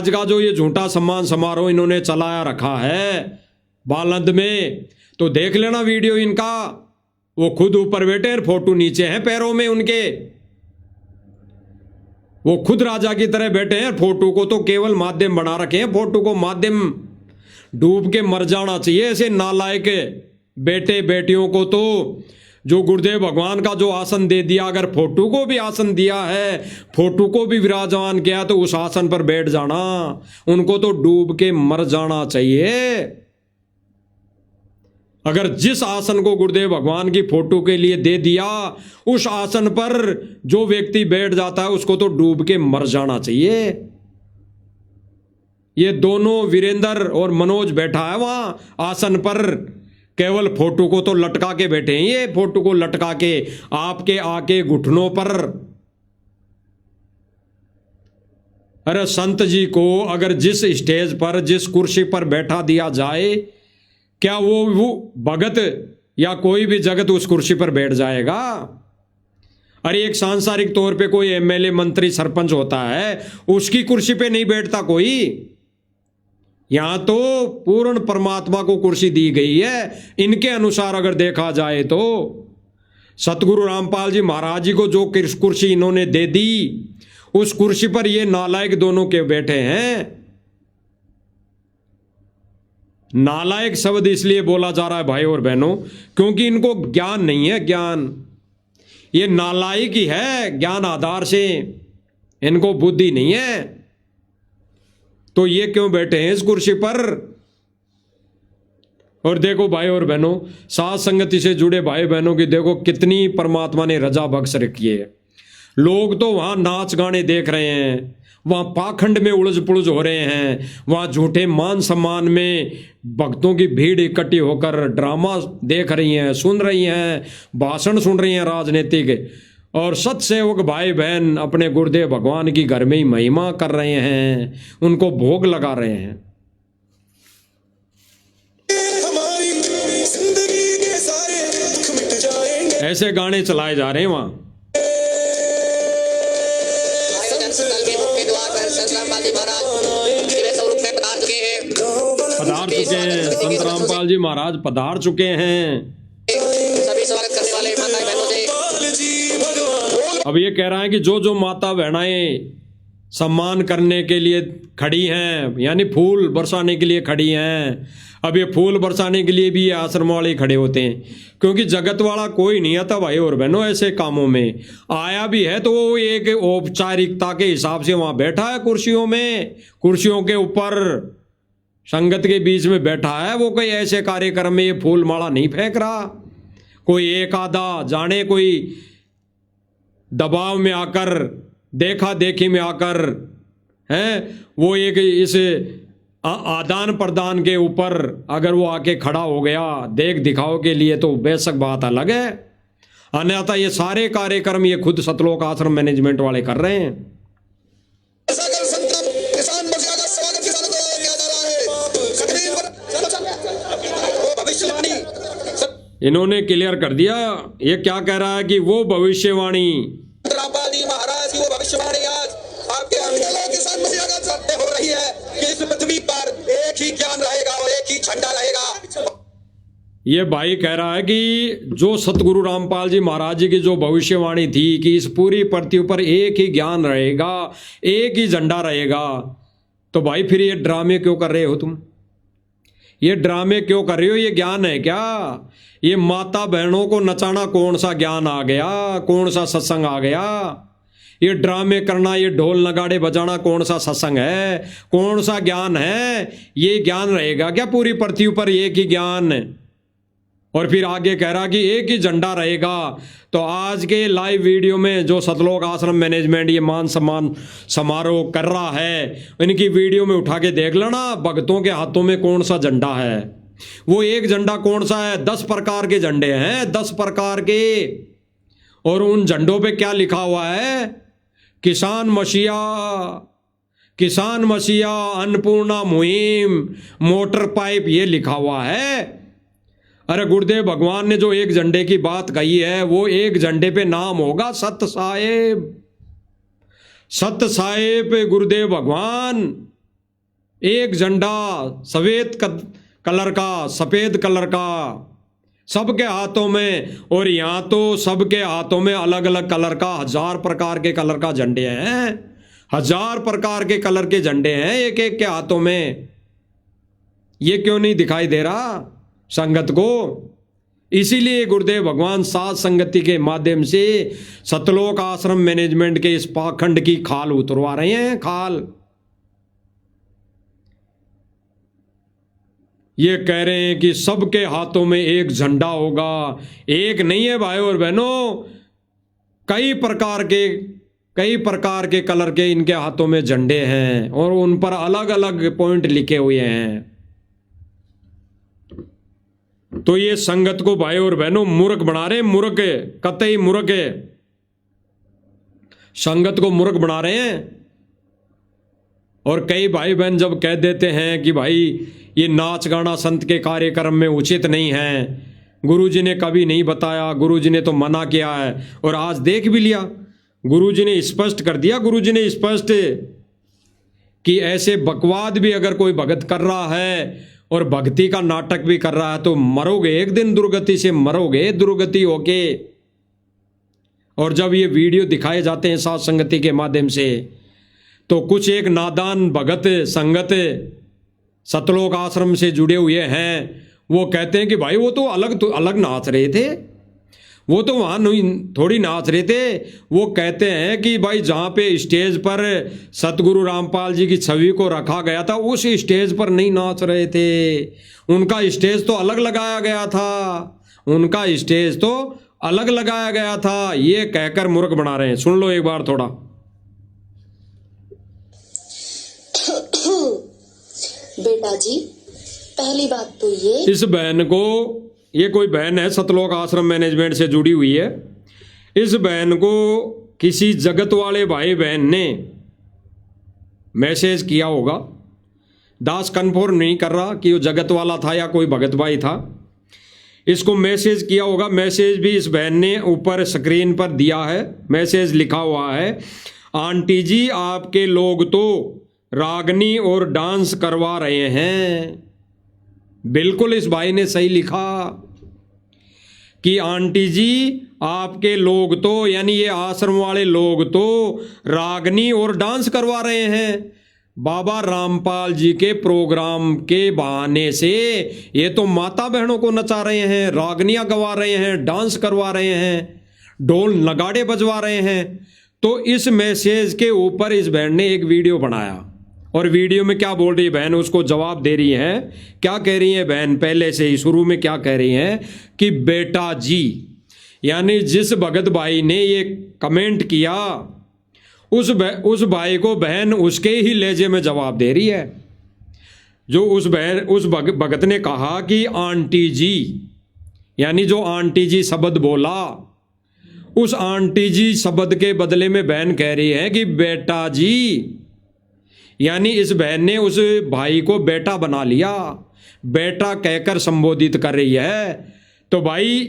[SPEAKER 1] का जो ये झूठा सम्मान समारोह इन्होंने चलाया रखा है बालंद में, तो देख लेना वीडियो इनका। वो खुद ऊपर बैठे हैं, फोटो नीचे हैं पैरों में उनके। वो खुद राजा की तरह बैठे हैं, फोटो को तो केवल माध्यम बना रखे हैं। फोटो को माध्यम डूब के मर जाना चाहिए। ऐसे नालायक बेटे बेटियों को तो जो गुरुदेव भगवान का जो आसन दे दिया, अगर फोटो को भी आसन दिया है, फोटो को भी विराजमान किया, तो उस आसन पर बैठ जाना, उनको तो डूब के मर जाना चाहिए। अगर जिस आसन को गुरुदेव भगवान की फोटो के लिए दे दिया, उस आसन पर जो व्यक्ति बैठ जाता है उसको तो डूब के मर जाना चाहिए। ये दोनों वीरेंद्र और मनोज बैठा है वहां आसन पर, केवल फोटो को तो लटका के बैठे हैं। ये फोटो को लटका के आपके आके घुटनों पर। अरे संत जी को अगर जिस स्टेज पर, जिस कुर्सी पर बैठा दिया जाए, क्या वो भगत या कोई भी जगत उस कुर्सी पर बैठ जाएगा? अरे एक सांसारिक तौर पे कोई एमएलए, मंत्री, सरपंच होता है, उसकी कुर्सी पे नहीं बैठता कोई। यहां तो पूर्ण परमात्मा को कुर्सी दी गई है। इनके अनुसार अगर देखा जाए तो सतगुरु रामपाल जी महाराज जी को जो कुर्सी इन्होंने दे दी, उस कुर्सी पर ये नालायक दोनों के बैठे हैं। नालायक शब्द इसलिए बोला जा रहा है भाई और बहनों, क्योंकि इनको ज्ञान नहीं है। ज्ञान ये नालायक ही है, ज्ञान आधार से इनको बुद्धि नहीं है। तो ये क्यों बैठे हैं इस कुर्सी पर? और देखो भाई और बहनों, साथ संगति से जुड़े भाई बहनों की देखो कितनी परमात्मा ने रजा बख्श रखी है। लोग तो वहां नाच गाने देख रहे हैं, वहां पाखंड में उलझ पुलझ हो रहे हैं, वहां झूठे मान सम्मान में भक्तों की भीड़ इकट्ठी होकर ड्रामा देख रही हैं, सुन रही हैं, भाषण सुन रही हैं राजनीतिक। और सत्सेवक भाई बहन अपने गुरुदेव भगवान की घर में ही महिमा कर रहे हैं, उनको भोग लगा रहे हैं।
[SPEAKER 6] हमारी जिंदगी के सारे दुख मिट जाएंगे।
[SPEAKER 1] ऐसे गाने चलाए जा रहे हैं वहां। पधार चुके हैं संत रामपाल जी महाराज, पधार चुके हैं।
[SPEAKER 6] सभी स्वागत करने वाले माता बहनों से
[SPEAKER 1] अब ये कह रहा है कि जो जो माता बहनाएं सम्मान करने के लिए खड़ी हैं, यानी फूल बरसाने के लिए खड़ी हैं। अब ये फूल बरसाने के लिए भी ये आश्रम वाले खड़े होते हैं, क्योंकि जगत वाला कोई नहीं आता भाई और बहनों ऐसे कामों में। आया भी है तो वो एक औपचारिकता के हिसाब से वहाँ बैठा है, कुर्सियों में, कुर्सियों के ऊपर संगत के बीच में बैठा है। वो कोई ऐसे कार्यक्रम में ये फूल माला नहीं फेंक रहा। कोई एक आधा जाने कोई दबाव में आकर, देखा देखी में आकर हैं, वो एक इस आदान प्रदान के ऊपर अगर वो आके खड़ा हो गया देख दिखाओ के लिए, तो बेशक बात अलग है। अन्यथा ये सारे कार्यक्रम ये खुद सतलोक आश्रम मैनेजमेंट वाले कर रहे हैं।
[SPEAKER 6] किसान मोर्चा का स्वागत किसानों को किया जा रहा है। भविष्यवाणी
[SPEAKER 1] इन्होंने क्लियर कर दिया, ये क्या कह रहा है कि वो भविष्यवाणी
[SPEAKER 6] रामपाल जी महाराज की वो भविष्यवाणी आज आपके किसान मोर्चा का सत्य हो रही है कि इस पृथ्वी पर एक ही ज्ञान रहेगा और एक ही झंडा रहेगा।
[SPEAKER 1] ये भाई कह रहा है कि जो सतगुरु रामपाल जी महाराज जी की जो भविष्यवाणी थी कि इस पूरी पृथ्वी पर एक ही ज्ञान रहेगा, एक ही झंडा रहेगा, तो भाई फिर ये ड्रामे क्यों कर रहे हो तुम? ये ड्रामे क्यों कर रहे हो? ये ज्ञान है क्या? ये माता बहनों को नचाना कौन सा ज्ञान आ गया? कौन सा सत्संग आ गया? ये ड्रामे करना, ये ढोल नगाड़े बजाना कौन सा सत्संग है? कौन सा ज्ञान है? ये ज्ञान रहेगा क्या पूरी पृथ्वी पर एक ही ज्ञान? और फिर आगे कह रहा कि एक ही झंडा रहेगा। तो आज के लाइव वीडियो में जो सतलोक आश्रम मैनेजमेंट ये मान सम्मान समारोह कर रहा है, इनकी वीडियो में उठा के देख लेना भक्तों के हाथों में कौन सा झंडा है। वो एक झंडा कौन सा है? 10 प्रकार के झंडे हैं, 10 प्रकार के। और उन झंडों पे क्या लिखा हुआ है? किसान मसीहा, किसान मसीहा, अन्नपूर्णा मुहिम, मोटर पाइप, ये लिखा हुआ है। अरे गुरुदेव भगवान ने जो एक झंडे की बात कही है, वो एक झंडे पे नाम होगा सत्य साहेब। सत्य साहेब गुरुदेव भगवान, एक झंडा सफेद कलर का, सफेद कलर का सबके हाथों में। और यहाँ तो सबके हाथों में अलग अलग कलर का, 1000 प्रकार के कलर का झंडे हैं, 1000 प्रकार के कलर के झंडे हैं एक एक के हाथों में। ये क्यों नहीं दिखाई दे रहा संगत को? इसीलिए गुरुदेव भगवान सात संगति के माध्यम से सतलोक आश्रम मैनेजमेंट के इस पाखंड की खाल उतरवा रहे हैं, खाल। ये कह रहे हैं कि सबके हाथों में एक झंडा होगा। एक नहीं है भाई और बहनों, कई प्रकार के कलर के इनके हाथों में झंडे हैं और उन पर अलग अलग पॉइंट लिखे हुए हैं। तो ये संगत को भाई और बहनों मूर्ख बना रहे हैं, मूर्ख, कतई मूर्ख है। संगत को मूर्ख बना रहे हैं। और कई भाई बहन जब कह देते हैं कि भाई ये नाच गाना संत के कार्यक्रम में उचित नहीं है, गुरुजी ने कभी नहीं बताया, गुरुजी ने तो मना किया है। और आज देख भी लिया, गुरुजी ने स्पष्ट कर दिया, गुरुजी ने स्पष्ट कि ऐसे बकवाद भी अगर कोई भगत कर रहा है और भक्ति का नाटक भी कर रहा है तो मरोगे एक दिन, दुर्गति से मरोगे, दुर्गति होके। और जब ये वीडियो दिखाए जाते हैं सात संगति के माध्यम से, तो कुछ एक नादान भगत संगत सतलोक आश्रम से जुड़े हुए हैं, वो कहते हैं कि भाई वो तो अलग नाच रहे थे, वो तो वहाँ थोड़ी नाच रहे थे। वो कहते हैं कि भाई जहाँ पे स्टेज पर सतगुरु रामपाल जी की छवि को रखा गया था उस स्टेज पर नहीं नाच रहे थे, उनका स्टेज तो अलग लगाया गया था, उनका स्टेज तो अलग लगाया गया था। ये कहकर मूर्ख बना रहे हैं। सुन लो एक बार थोड़ा।
[SPEAKER 7] बेटा जी, पहली बात तो ये,
[SPEAKER 1] इस बहन को, ये कोई बहन है सतलोक आश्रम मैनेजमेंट से जुड़ी हुई है, इस बहन को किसी जगत वाले भाई बहन ने मैसेज किया होगा। दास कन्फर्म नहीं कर रहा कि वो जगत वाला था या कोई भगत भाई था, इसको मैसेज किया होगा। मैसेज भी इस बहन ने ऊपर स्क्रीन पर दिया है, मैसेज लिखा हुआ है, आंटी जी आपके लोग तो रागनी और डांस करवा रहे हैं। बिल्कुल इस भाई ने सही लिखा कि आंटी जी आपके लोग तो यानी ये आश्रम वाले लोग तो रागनी और डांस करवा रहे हैं बाबा रामपाल जी के प्रोग्राम के बहाने से। ये तो माता बहनों को नचा रहे हैं, रागनियां गवा रहे हैं, डांस करवा रहे हैं, ढोल नगाड़े बजवा रहे हैं। तो इस मैसेज के ऊपर इस बहन ने एक वीडियो बनाया और वीडियो में क्या बोल रही है बहन, उसको जवाब दे रही है। क्या कह रही है बहन, पहले से ही शुरू में क्या कह रही है कि बेटा जी, यानी जिस भगत भाई ने ये कमेंट किया उस भाई को बहन उसके ही लहजे में जवाब दे रही है। जो उस भगत ने कहा कि आंटी जी, यानी जो आंटी जी शब्द बोला, उस आंटी जी शब्द के बदले में बहन कह रही है कि बेटा जी, यानी इस बहन ने उस भाई को बेटा बना लिया, बेटा कहकर संबोधित कर रही है। तो भाई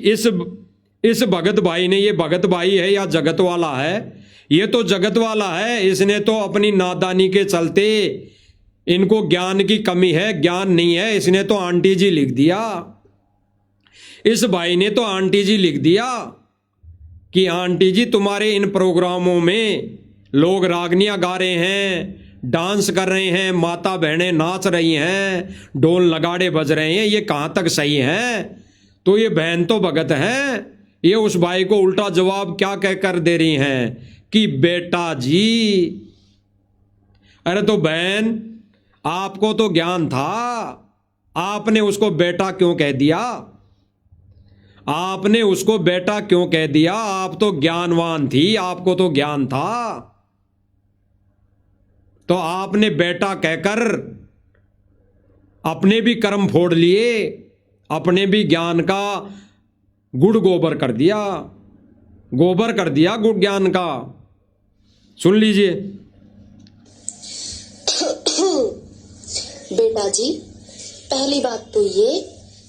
[SPEAKER 1] इस भगत भाई ने, ये भगत भाई है या जगत वाला है? ये तो जगत वाला है। इसने तो अपनी नादानी के चलते, इनको ज्ञान की कमी है, ज्ञान नहीं है, इसने तो आंटी जी लिख दिया। इस भाई ने तो आंटी जी लिख दिया कि आंटी जी तुम्हारे इन प्रोग्रामों में लोग रागनियां गा रहे हैं, डांस कर रहे हैं, माता बहनें नाच रही हैं, ढोल नगाड़े बज रहे हैं, ये कहाँ तक सही है? तो ये बहन तो भगत है, ये उस भाई को उल्टा जवाब क्या कहकर दे रही हैं कि बेटा जी। अरे तो बहन, आपको तो ज्ञान था, आपने उसको बेटा क्यों कह दिया? आपने उसको बेटा क्यों कह दिया? आप तो ज्ञानवान थी, आपको तो ज्ञान था, तो आपने बेटा कहकर अपने भी कर्म फोड़ लिए, अपने भी ज्ञान का गुड़ गोबर कर दिया, गोबर कर दिया गुड़ ज्ञान का। सुन लीजिए।
[SPEAKER 7] बेटा जी, पहली बात तो ये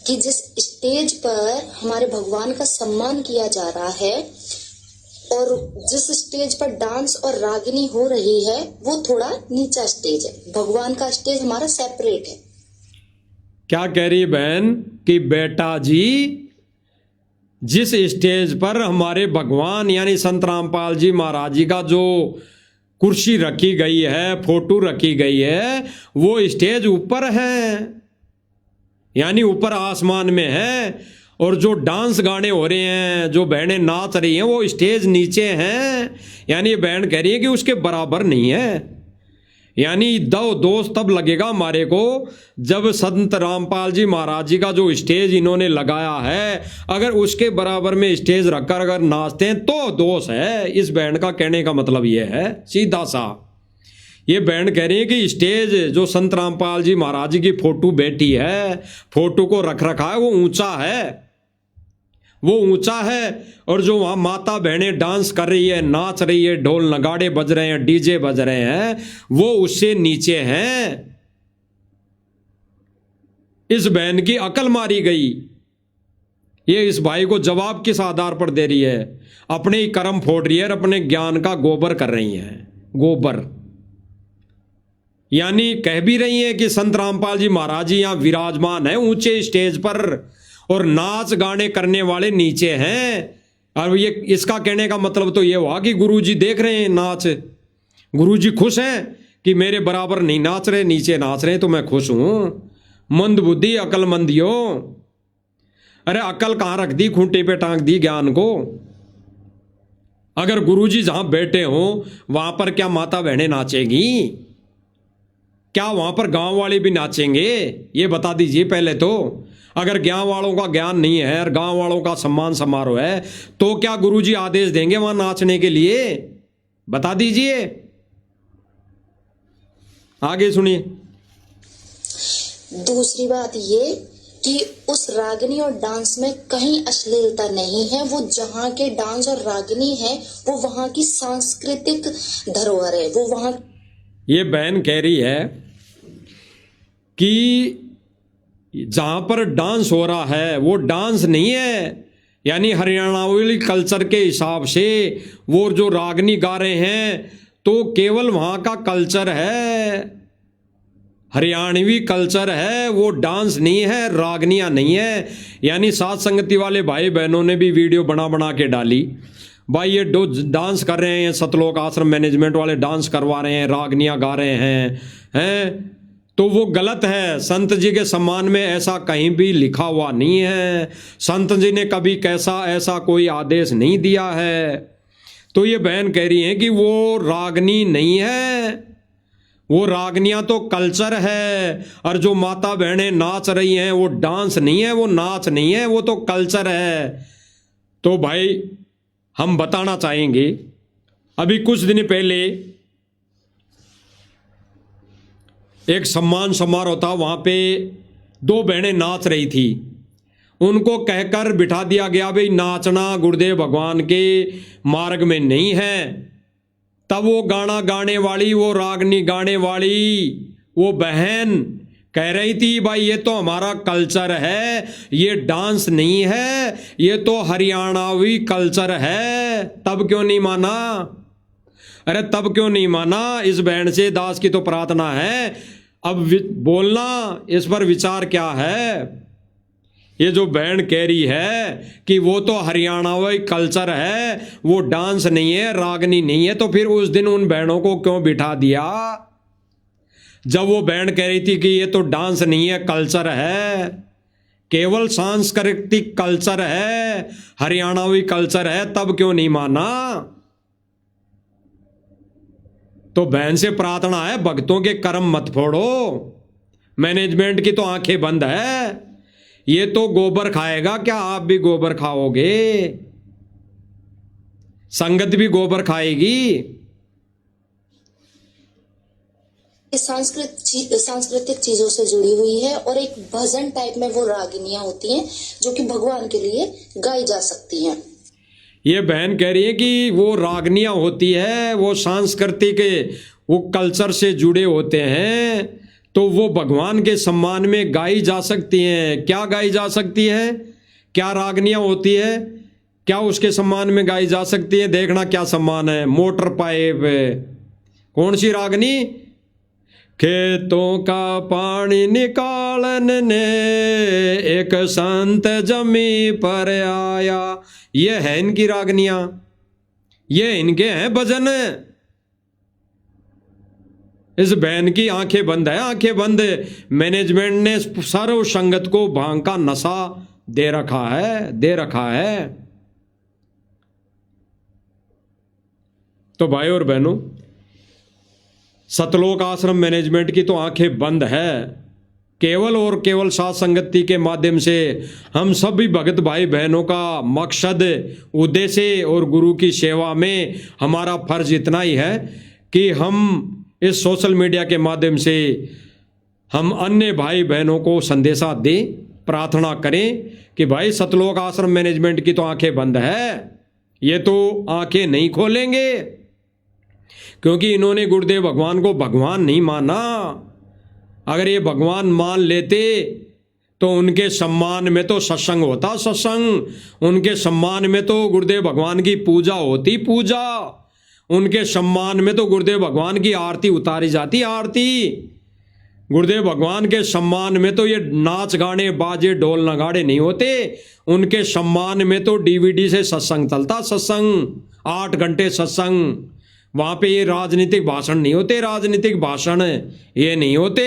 [SPEAKER 7] कि जिस स्टेज पर हमारे भगवान का सम्मान किया जा रहा है और जिस स्टेज पर डांस और रागिनी हो रही है वो थोड़ा नीचा स्टेज है। भगवान का स्टेज हमारा सेपरेट है।
[SPEAKER 1] क्या कह रही बहन कि बेटा जी, जिस स्टेज पर हमारे भगवान यानी संत रामपाल जी महाराज जी का जो कुर्सी रखी गई है, फोटो रखी गई है, वो स्टेज ऊपर है, यानी ऊपर आसमान में है, और जो डांस गाने हो रहे हैं, जो बहनें नाच रही हैं, वो स्टेज नीचे हैं। यानी ये बहन कह रही है कि उसके बराबर नहीं है। यानी दो दोस्त तब लगेगा हमारे को जब संत रामपाल जी महाराज जी का जो स्टेज इन्होंने लगाया है, अगर उसके बराबर में स्टेज रखकर अगर नाचते हैं तो दोष है। इस बैंड का कहने का मतलब ये है सीधा सा। ये बैंड कह रही है कि स्टेज जो संत रामपाल जी महाराज जी की फोटो बैठी है, फोटो को रख रखा है, वो ऊंचा है, वो ऊंचा है, और जो वहां माता बहनें डांस कर रही है, नाच रही है, ढोल नगाड़े बज रहे हैं, डीजे बज रहे हैं, वो उससे नीचे हैं। इस बहन की अकल मारी गई। ये इस भाई को जवाब किस आधार पर दे रही है? अपने ही कर्म फोड़ रही है और अपने ज्ञान का गोबर कर रही है, गोबर। यानी कह भी रही है कि संत रामपाल जी महाराज जी यहां विराजमान है ऊंचे स्टेज पर, और नाच गाने करने वाले नीचे हैं। और ये इसका कहने का मतलब तो ये हुआ कि गुरुजी देख रहे हैं नाच, गुरुजी खुश हैं कि मेरे बराबर नहीं नाच रहे, नीचे नाच रहे, तो मैं खुश हूं। मंद बुद्धि अकलमंदियों। अरे अकल कहां रख दी? खूंटे पे टांग दी ज्ञान को। अगर गुरुजी जहां बैठे हो वहां पर क्या माता बहनें नाचेगी? क्या वहां पर गांव वाले भी नाचेंगे? ये बता दीजिए पहले तो। अगर गांव वालों का ज्ञान नहीं है और गांव वालों का सम्मान समारोह है, तो क्या गुरुजी आदेश देंगे वहां नाचने के लिए? बता दीजिए। आगे सुनिए।
[SPEAKER 7] दूसरी बात ये कि उस रागिनी और डांस में कहीं अश्लीलता नहीं है। वो जहाँ के डांस और रागिनी है वो वहाँ की सांस्कृतिक धरोहर है, वो वहाँ।
[SPEAKER 1] ये बहन कह रही है कि जहां पर डांस हो रहा है वो डांस नहीं है, यानी हरियाणवी कल्चर के हिसाब से वो जो रागनी गा रहे हैं तो केवल वहां का कल्चर है, हरियाणवी कल्चर है, वो डांस नहीं है, रागनियाँ नहीं है। यानी साथ संगति वाले भाई बहनों ने भी वीडियो बना बना के डाली, भाई ये डांस कर रहे हैं, सतलोक आश्रम मैनेजमेंट वाले डांस करवा रहे हैं, रागनियाँ गा रहे हैं तो वो गलत है। संत जी के सम्मान में ऐसा कहीं भी लिखा हुआ नहीं है। संत जी ने कभी कैसा ऐसा कोई आदेश नहीं दिया है। तो ये बहन कह रही हैं कि वो रागनी नहीं है, वो रागनियाँ तो कल्चर है। और जो माता बहनें नाच रही हैं वो डांस नहीं है, वो नाच नहीं है, वो तो कल्चर है। तो भाई हम बताना चाहेंगे, अभी कुछ दिन पहले एक सम्मान समारोह था, वहाँ पे 2 बहनें नाच रही थी। उनको कहकर बिठा दिया गया भाई नाचना गुरुदेव भगवान के मार्ग में नहीं है। तब वो गाना गाने वाली, वो रागनी गाने वाली वो बहन कह रही थी भाई ये तो हमारा कल्चर है, ये डांस नहीं है, ये तो हरियाणावी कल्चर है। तब क्यों नहीं माना? अरे तब क्यों नहीं माना? इस बहन से दास की तो प्रार्थना है, अब बोलना इस पर विचार क्या है। ये जो बहन कह रही है कि वो तो हरियाणावी कल्चर है, वो डांस नहीं है, रागनी नहीं है, तो फिर उस दिन उन बहनों को क्यों बिठा दिया? जब वो बहन कह रही थी कि ये तो डांस नहीं है, कल्चर है, केवल सांस्कृतिक कल्चर है, हरियाणावी कल्चर है, तब क्यों नहीं माना? तो बहन से प्रार्थना है, भक्तों के कर्म मत फोड़ो। मैनेजमेंट की तो आंखें बंद है। ये तो गोबर खाएगा, क्या आप भी गोबर खाओगे? संगत भी गोबर खाएगी।
[SPEAKER 7] सांस्कृतिक चीजों से जुड़ी हुई है और एक भजन टाइप में वो रागिनियां होती हैं जो कि भगवान के लिए गाई जा सकती हैं।
[SPEAKER 1] ये बहन कह रही है कि वो रागनियाँ होती है, वो सांस्कृतिक वो कल्चर से जुड़े होते हैं, तो वो भगवान के सम्मान में गाई जा सकती हैं। क्या गाई जा सकती है? क्या रागनियाँ होती है, क्या उसके सम्मान में गाई जा सकती है? देखना क्या सम्मान है। मोटर पाइप, कौन सी रागनी? खेतों का पानी निकालने ने एक संत जमी पर आया, ये है इनकी रागनियां, ये इनके हैं भजन। इस बहन की आंखें बंद है, आंखें बंद। मैनेजमेंट ने सर्व संगत को भांग का नशा दे रखा है। तो भाई और बहनों, सतलोक आश्रम मैनेजमेंट की तो आंखें बंद है। केवल और केवल साथ संगति के माध्यम से हम सभी भगत भाई बहनों का मकसद, उद्देश्य और गुरु की सेवा में हमारा फर्ज इतना ही है कि हम इस सोशल मीडिया के माध्यम से हम अन्य भाई बहनों को संदेशा दें, प्रार्थना करें कि भाई सतलोक आश्रम मैनेजमेंट की तो आंखें बंद है, ये तो आंखें नहीं खोलेंगे, क्योंकि इन्होंने गुरुदेव भगवान को भगवान नहीं माना। अगर ये भगवान मान लेते तो उनके सम्मान में तो सत्संग होता, सत्संग। उनके सम्मान में तो गुरुदेव भगवान की पूजा होती, पूजा। उनके सम्मान में तो गुरुदेव भगवान की आरती उतारी जाती, आरती। गुरुदेव भगवान के सम्मान में तो ये नाच गाने बाजे ढोल नगाड़े नहीं होते। उनके सम्मान में तो डीवीडी से सत्संग चलता, सत्संग, 8 घंटे सत्संग। वहां पे ये राजनीतिक भाषण नहीं होते, राजनीतिक भाषण ये नहीं होते।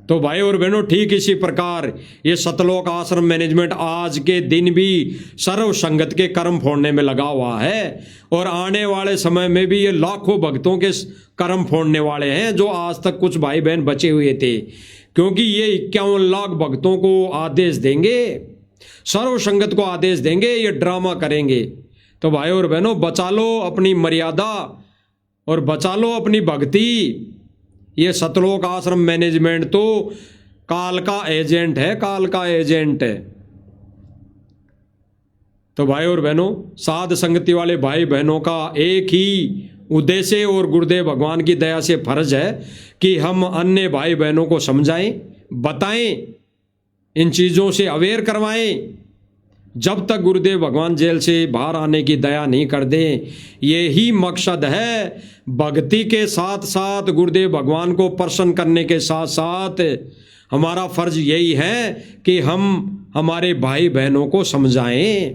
[SPEAKER 1] तो भाई और बहनों, ठीक इसी प्रकार ये सतलोक आश्रम मैनेजमेंट आज के दिन भी सर्व संगत के कर्म फोड़ने में लगा हुआ है, और आने वाले समय में भी ये लाखों भक्तों के कर्म फोड़ने वाले हैं, जो आज तक कुछ भाई बहन बचे हुए थे। क्योंकि ये 51 लाख भक्तों को आदेश देंगे, सर्व संगत को आदेश देंगे, ये ड्रामा करेंगे। तो भाई और बहनों, बचा लो अपनी मर्यादा और बचा लो अपनी भक्ति। ये सतलोक आश्रम मैनेजमेंट तो काल का एजेंट है, काल का एजेंट है। तो भाई और बहनों, साध संगति वाले भाई बहनों का एक ही उद्देश्य और गुरुदेव भगवान की दया से फर्ज है कि हम अन्य भाई बहनों को समझाएं, बताएं, इन चीज़ों से अवेयर करवाएं। जब तक गुरुदेव भगवान जेल से बाहर आने की दया नहीं कर दे। यही मकसद है। भक्ति के साथ साथ गुरुदेव भगवान को प्रसन्न करने के साथ साथ हमारा फर्ज यही है कि हम हमारे भाई बहनों को समझाएं,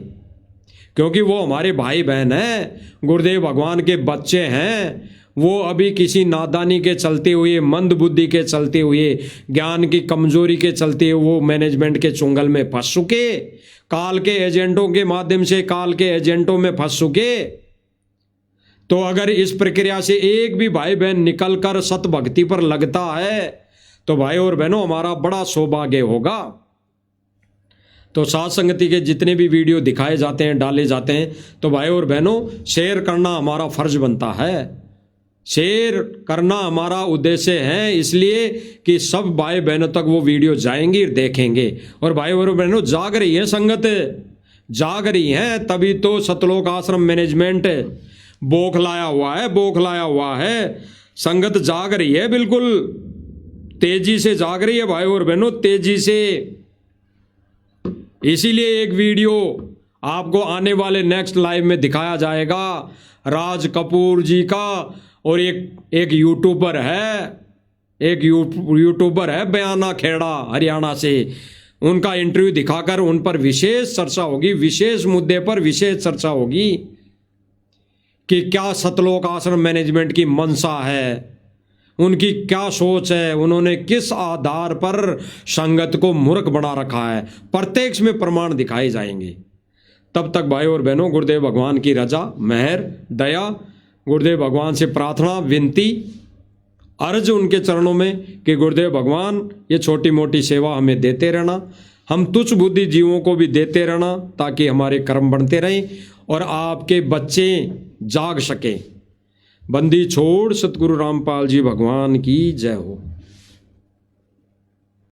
[SPEAKER 1] क्योंकि वो हमारे भाई बहन हैं, गुरुदेव भगवान के बच्चे हैं। वो अभी किसी नादानी के चलते हुए, मंद बुद्धि के चलते हुए, ज्ञान की कमजोरी के चलते हुए वो मैनेजमेंट के चुंगल में फंस चुके, काल के एजेंटों के माध्यम से काल के एजेंटों में फंस चुके। तो अगर इस प्रक्रिया से एक भी भाई बहन निकलकर सत भक्ति पर लगता है तो भाई और बहनों हमारा बड़ा सौभाग्य होगा। तो साथ संगति के जितने भी वीडियो दिखाए जाते हैं, डाले जाते हैं, तो भाई और बहनों शेयर करना हमारा फर्ज बनता है। शेयर करना हमारा उद्देश्य है, इसलिए कि सब भाई बहनों तक वो वीडियो जाएंगी, देखेंगे। और भाई और बहनों जाग रही है संगत, जाग रही है, तभी तो सतलोक आश्रम मैनेजमेंट बौखलाया हुआ है। संगत जाग रही है, बिल्कुल तेजी से जाग रही है भाई और बहनों, तेजी से। इसीलिए एक वीडियो आपको आने वाले नेक्स्ट लाइव में दिखाया जाएगा राज कपूर जी का, और एक यूट्यूबर है बयाना खेड़ा हरियाणा से, उनका इंटरव्यू दिखाकर उन पर विशेष चर्चा होगी, विशेष मुद्दे पर विशेष चर्चा होगी कि क्या सतलोक आश्रम मैनेजमेंट की मंशा है, उनकी क्या सोच है, उन्होंने किस आधार पर संगत को मूर्ख बना रखा है। प्रत्यक्ष में प्रमाण दिखाए जाएंगे। तब तक भाई और बहनों गुरुदेव भगवान की रजा, मेहर, दया, गुरुदेव भगवान से प्रार्थना, विनती, अर्ज उनके चरणों में कि गुरुदेव भगवान ये छोटी मोटी सेवा हमें देते रहना, हम तुच्छ बुद्धि जीवों को भी देते रहना, ताकि हमारे कर्म बढ़ते रहें और आपके बच्चे जाग सकें। बंदी छोड़ सतगुरु रामपाल जी भगवान की जय हो।